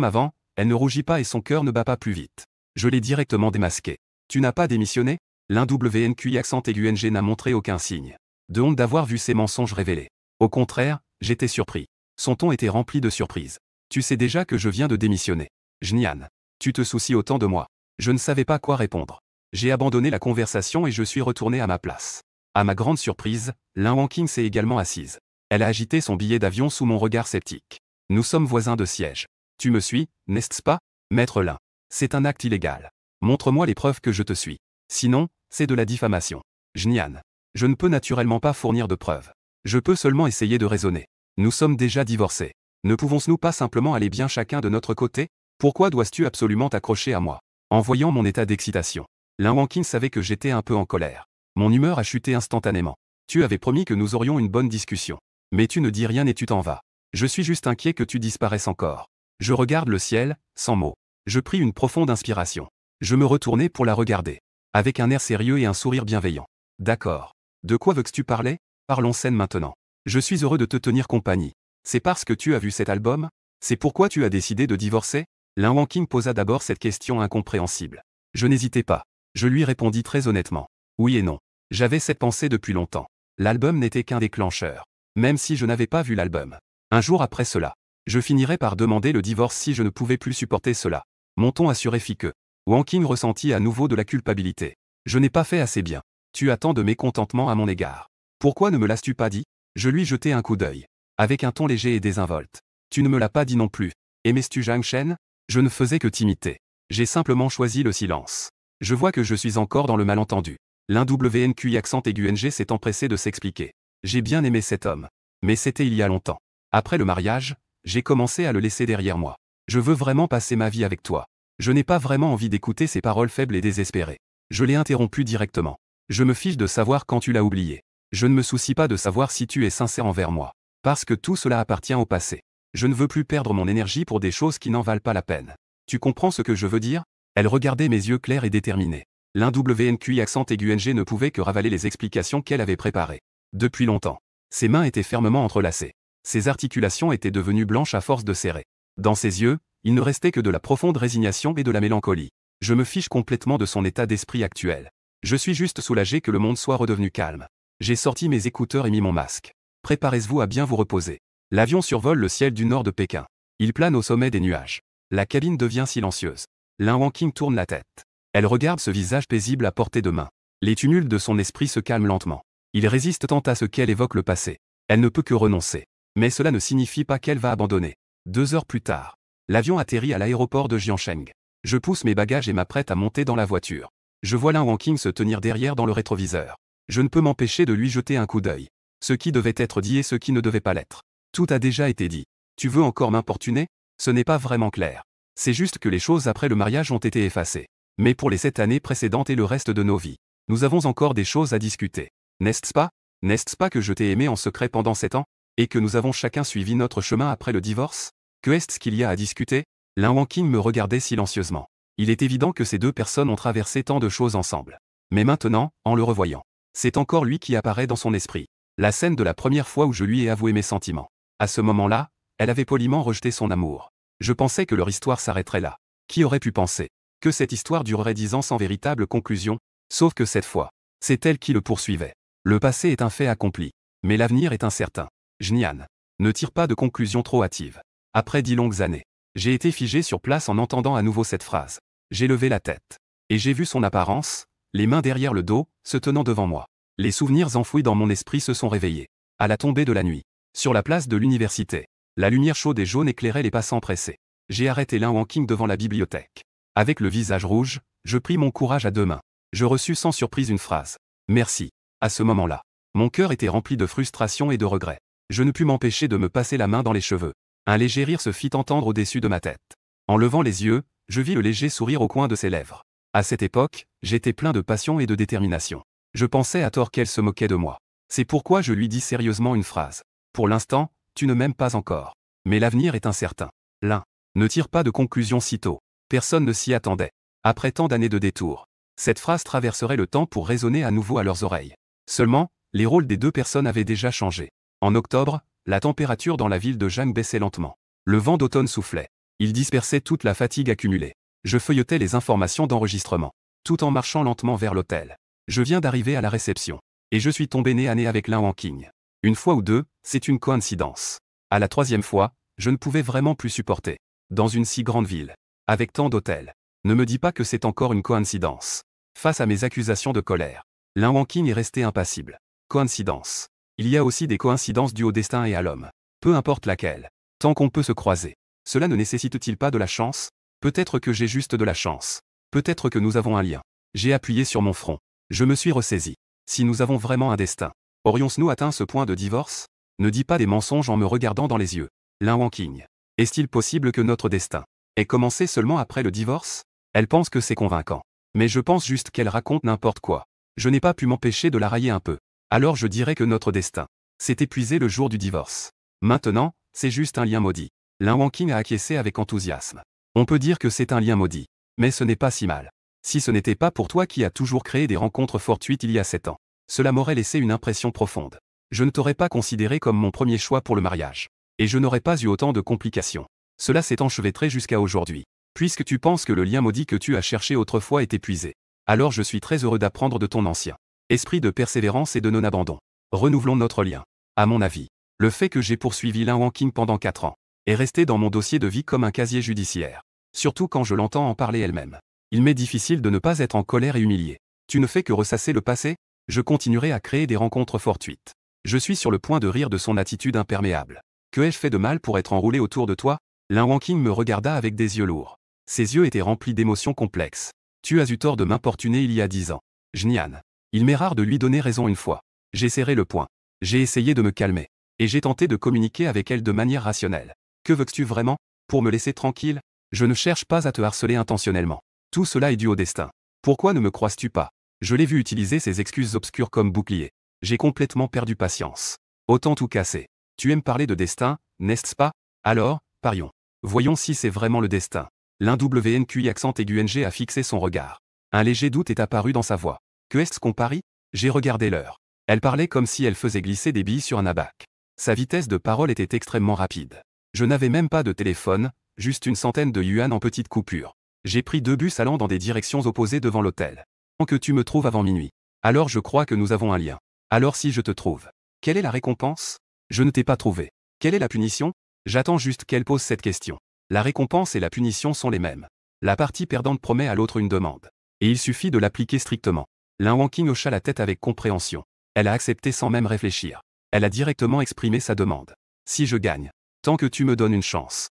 avant, elle ne rougit pas et son cœur ne bat pas plus vite. Je l'ai directement démasqué. Tu n'as pas démissionné? L'un WNQI accent aigu NG n'a montré aucun signe de honte d'avoir vu ces mensonges révélés. Au contraire, j'étais surpris. Son ton était rempli de surprise. Tu sais déjà que je viens de démissionner. Jnian. Tu te soucies autant de moi. Je ne savais pas quoi répondre. J'ai abandonné la conversation et je suis retourné à ma place. À ma grande surprise, Lin Wanqing s'est également assise. Elle a agité son billet d'avion sous mon regard sceptique. Nous sommes voisins de siège. Tu me suis, n'est-ce pas, maître Lin? C'est un acte illégal. Montre-moi les preuves que je te suis. Sinon, c'est de la diffamation. Jnian. Je ne peux naturellement pas fournir de preuves. Je peux seulement essayer de raisonner. Nous sommes déjà divorcés. Ne pouvons-nous pas simplement aller bien chacun de notre côté? Pourquoi dois-tu absolument t'accrocher à moi? En voyant mon état d'excitation, Lin Wangqing savait que j'étais un peu en colère. Mon humeur a chuté instantanément. Tu avais promis que nous aurions une bonne discussion. Mais tu ne dis rien et tu t'en vas. Je suis juste inquiet que tu disparaisses encore. Je regarde le ciel, sans mots. Je pris une profonde inspiration. Je me retournai pour la regarder. Avec un air sérieux et un sourire bienveillant. D'accord. De quoi veux-tu parler? Parlons scène maintenant. Je suis heureux de te tenir compagnie. C'est parce que tu as vu cet album? C'est pourquoi tu as décidé de divorcer? Lin Wangqing posa d'abord cette question incompréhensible. Je n'hésitais pas. Je lui répondis très honnêtement. Oui et non. J'avais cette pensée depuis longtemps. L'album n'était qu'un déclencheur. Même si je n'avais pas vu l'album. Un jour après cela, je finirais par demander le divorce si je ne pouvais plus supporter cela. Mon ton assuré fit que Wangqing ressentit à nouveau de la culpabilité. Je n'ai pas fait assez bien. Tu as tant de mécontentement à mon égard. Pourquoi ne me l'as-tu pas dit? Je lui jetai un coup d'œil. Avec un ton léger et désinvolte. Tu ne me l'as pas dit non plus. Aimais-tu Zhang Shen? Je ne faisais que t'imiter. J'ai simplement choisi le silence. Je vois que je suis encore dans le malentendu. L'un WNQI accent aigu NG s'est empressé de s'expliquer. J'ai bien aimé cet homme. Mais c'était il y a longtemps. Après le mariage, j'ai commencé à le laisser derrière moi. Je veux vraiment passer ma vie avec toi. Je n'ai pas vraiment envie d'écouter ces paroles faibles et désespérées. Je l'ai interrompu directement. Je me fiche de savoir quand tu l'as oublié. Je ne me soucie pas de savoir si tu es sincère envers moi. Parce que tout cela appartient au passé. Je ne veux plus perdre mon énergie pour des choses qui n'en valent pas la peine. Tu comprends ce que je veux dire? Elle regardait mes yeux clairs et déterminés. L'un WNQI accent aigu NG ne pouvait que ravaler les explications qu'elle avait préparées. Depuis longtemps. Ses mains étaient fermement entrelacées. Ses articulations étaient devenues blanches à force de serrer. Dans ses yeux, il ne restait que de la profonde résignation et de la mélancolie. Je me fiche complètement de son état d'esprit actuel. Je suis juste soulagé que le monde soit redevenu calme. J'ai sorti mes écouteurs et mis mon masque. Préparez-vous à bien vous reposer. L'avion survole le ciel du nord de Pékin. Il plane au sommet des nuages. La cabine devient silencieuse. Lin Wangqing tourne la tête. Elle regarde ce visage paisible à portée de main. Les tumultes de son esprit se calment lentement. Il résiste tant à ce qu'elle évoque le passé. Elle ne peut que renoncer. Mais cela ne signifie pas qu'elle va abandonner. 2 heures plus tard. L'avion atterrit à l'aéroport de Jiangsheng. Je pousse mes bagages et m'apprête à monter dans la voiture. Je vois Lin Wangqing se tenir derrière dans le rétroviseur. Je ne peux m'empêcher de lui jeter un coup d'œil. Ce qui devait être dit et ce qui ne devait pas l'être. Tout a déjà été dit. Tu veux encore m'importuner? Ce n'est pas vraiment clair. C'est juste que les choses après le mariage ont été effacées. Mais pour les 7 années précédentes et le reste de nos vies, nous avons encore des choses à discuter. N'est-ce pas? N'est-ce pas que je t'ai aimé en secret pendant 7 ans? Et que nous avons chacun suivi notre chemin après le divorce? Que est-ce qu'il y a à discuter? Lin Wangqing me regardait silencieusement. Il est évident que ces deux personnes ont traversé tant de choses ensemble. Mais maintenant, en le revoyant, c'est encore lui qui apparaît dans son esprit. La scène de la première fois où je lui ai avoué mes sentiments. À ce moment-là, elle avait poliment rejeté son amour. Je pensais que leur histoire s'arrêterait là. Qui aurait pu penser que cette histoire durerait 10 ans sans véritable conclusion? Sauf que cette fois, c'est elle qui le poursuivait. Le passé est un fait accompli. Mais l'avenir est incertain. Jnian. Ne tire pas de conclusion trop hâtive. Après 10 longues années, j'ai été figé sur place en entendant à nouveau cette phrase. J'ai levé la tête. Et j'ai vu son apparence, les mains derrière le dos, se tenant devant moi. Les souvenirs enfouis dans mon esprit se sont réveillés. À la tombée de la nuit. Sur la place de l'université. La lumière chaude et jaune éclairait les passants pressés. J'ai arrêté Lin Wangqing devant la bibliothèque. Avec le visage rouge, je pris mon courage à 2 mains. Je reçus sans surprise une phrase. Merci. À ce moment-là, mon cœur était rempli de frustration et de regret. Je ne pus m'empêcher de me passer la main dans les cheveux. Un léger rire se fit entendre au-dessus de ma tête. En levant les yeux, je vis le léger sourire au coin de ses lèvres. À cette époque, j'étais plein de passion et de détermination. Je pensais à tort qu'elle se moquait de moi. C'est pourquoi je lui dis sérieusement une phrase. Pour l'instant, tu ne m'aimes pas encore. Mais l'avenir est incertain. L'un. Ne tire pas de conclusion si tôt. Personne ne s'y attendait. Après tant d'années de détours, cette phrase traverserait le temps pour résonner à nouveau à leurs oreilles. Seulement, les rôles des deux personnes avaient déjà changé. En octobre, la température dans la ville de Zhang baissait lentement. Le vent d'automne soufflait. Il dispersait toute la fatigue accumulée. Je feuilletais les informations d'enregistrement, tout en marchant lentement vers l'hôtel. Je viens d'arriver à la réception. Et je suis tombé nez à nez avec Lin Wangqing. Une fois ou deux, c'est une coïncidence. À la 3e fois, je ne pouvais vraiment plus supporter. Dans une si grande ville, avec tant d'hôtels. Ne me dis pas que c'est encore une coïncidence. Face à mes accusations de colère, Lin Wangqing est resté impassible. Coïncidence. Il y a aussi des coïncidences dues au destin et à l'homme. Peu importe laquelle. Tant qu'on peut se croiser. Cela ne nécessite-t-il pas de la chance? Peut-être que j'ai juste de la chance. Peut-être que nous avons un lien. J'ai appuyé sur mon front. Je me suis ressaisi. Si nous avons vraiment un destin, aurions-nous atteint ce point de divorce? Ne dis pas des mensonges en me regardant dans les yeux. Lin Wanqing. Est-il possible que notre destin ait commencé seulement après le divorce? Elle pense que c'est convaincant. Mais je pense juste qu'elle raconte n'importe quoi. Je n'ai pas pu m'empêcher de la railler un peu. Alors je dirais que notre destin s'est épuisé le jour du divorce. Maintenant, c'est juste un lien maudit. Lin Wanqing a acquiescé avec enthousiasme. On peut dire que c'est un lien maudit. Mais ce n'est pas si mal. Si ce n'était pas pour toi qui as toujours créé des rencontres fortuites il y a 7 ans, cela m'aurait laissé une impression profonde. Je ne t'aurais pas considéré comme mon premier choix pour le mariage. Et je n'aurais pas eu autant de complications. Cela s'est enchevêtré jusqu'à aujourd'hui. Puisque tu penses que le lien maudit que tu as cherché autrefois est épuisé. Alors je suis très heureux d'apprendre de ton ancien esprit de persévérance et de non-abandon. Renouvelons notre lien. À mon avis, le fait que j'ai poursuivi Lin Wanqing pendant 4 ans est resté dans mon dossier de vie comme un casier judiciaire. Surtout quand je l'entends en parler elle-même. Il m'est difficile de ne pas être en colère et humilié. Tu ne fais que ressasser le passé? Je continuerai à créer des rencontres fortuites. Je suis sur le point de rire de son attitude imperméable. Que ai-je fait de mal pour être enroulé autour de toi? Lin Wanqing me regarda avec des yeux lourds. Ses yeux étaient remplis d'émotions complexes. Tu as eu tort de m'importuner il y a 10 ans. Jnian. Il m'est rare de lui donner raison une fois. J'ai serré le poing. J'ai essayé de me calmer. Et j'ai tenté de communiquer avec elle de manière rationnelle. Que veux-tu vraiment? Pour me laisser tranquille? Je ne cherche pas à te harceler intentionnellement. Tout cela est dû au destin. Pourquoi ne me croises-tu pas? Je l'ai vu utiliser ces excuses obscures comme bouclier. J'ai complètement perdu patience. Autant tout casser. Tu aimes parler de destin, n'est-ce pas? Alors, parions. Voyons si c'est vraiment le destin. L'un WNQI accent aigu NG a fixé son regard. Un léger doute est apparu dans sa voix. Que est-ce qu'on parie? J'ai regardé l'heure. Elle parlait comme si elle faisait glisser des billes sur un abac. Sa vitesse de parole était extrêmement rapide. Je n'avais même pas de téléphone, juste une centaine de yuan en petites coupures. J'ai pris 2 bus allant dans des directions opposées devant l'hôtel. Tant que tu me trouves avant minuit. Alors je crois que nous avons un lien. Alors si je te trouve, quelle est la récompense? Je ne t'ai pas trouvé. Quelle est la punition? J'attends juste qu'elle pose cette question. La récompense et la punition sont les mêmes. La partie perdante promet à l'autre une demande. Et il suffit de l'appliquer strictement. Lin Wanqing hocha la tête avec compréhension. Elle a accepté sans même réfléchir. Elle a directement exprimé sa demande. Si je gagne, tant que tu me donnes une chance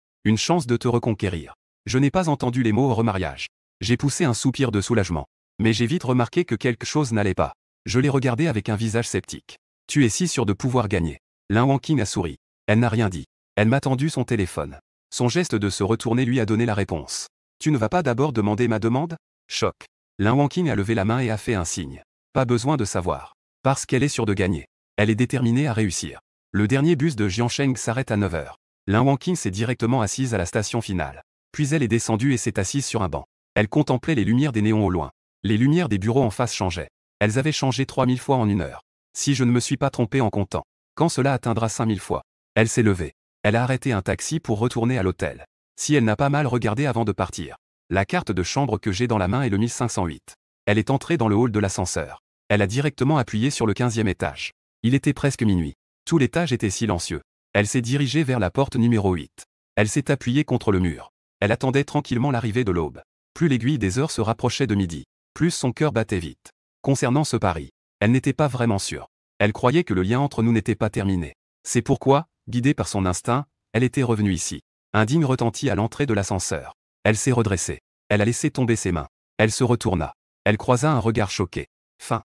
de te reconquérir. Je n'ai pas entendu les mots au remariage. J'ai poussé un soupir de soulagement. Mais j'ai vite remarqué que quelque chose n'allait pas. Je l'ai regardé avec un visage sceptique. Tu es si sûr de pouvoir gagner. Lin Wanqing a souri. Elle n'a rien dit. Elle m'a tendu son téléphone. Son geste de se retourner lui a donné la réponse. Tu ne vas pas d'abord demander ma demande? Choc. Lin Wanqing a levé la main et a fait un signe. Pas besoin de savoir. Parce qu'elle est sûre de gagner. Elle est déterminée à réussir. Le dernier bus de Jiansheng s'arrête à 9 h. Lin Wanqing s'est directement assise à la station finale. Puis elle est descendue et s'est assise sur un banc. Elle contemplait les lumières des néons au loin. Les lumières des bureaux en face changeaient. Elles avaient changé 3000 fois en 1 heure. Si je ne me suis pas trompé en comptant. Quand cela atteindra 5000 fois. Elle s'est levée. Elle a arrêté un taxi pour retourner à l'hôtel. Si elle n'a pas mal regardé avant de partir. La carte de chambre que j'ai dans la main est le 1508. Elle est entrée dans le hall de l'ascenseur. Elle a directement appuyé sur le 15e étage. Il était presque minuit. Tout l'étage était silencieux. Elle s'est dirigée vers la porte numéro 8. Elle s'est appuyée contre le mur. Elle attendait tranquillement l'arrivée de l'aube. Plus l'aiguille des heures se rapprochait de midi, plus son cœur battait vite. Concernant ce pari, elle n'était pas vraiment sûre. Elle croyait que le lien entre nous n'était pas terminé. C'est pourquoi, guidée par son instinct, elle était revenue ici. Un digne retentit à l'entrée de l'ascenseur. Elle s'est redressée. Elle a laissé tomber ses mains. Elle se retourna. Elle croisa un regard choqué. Fin.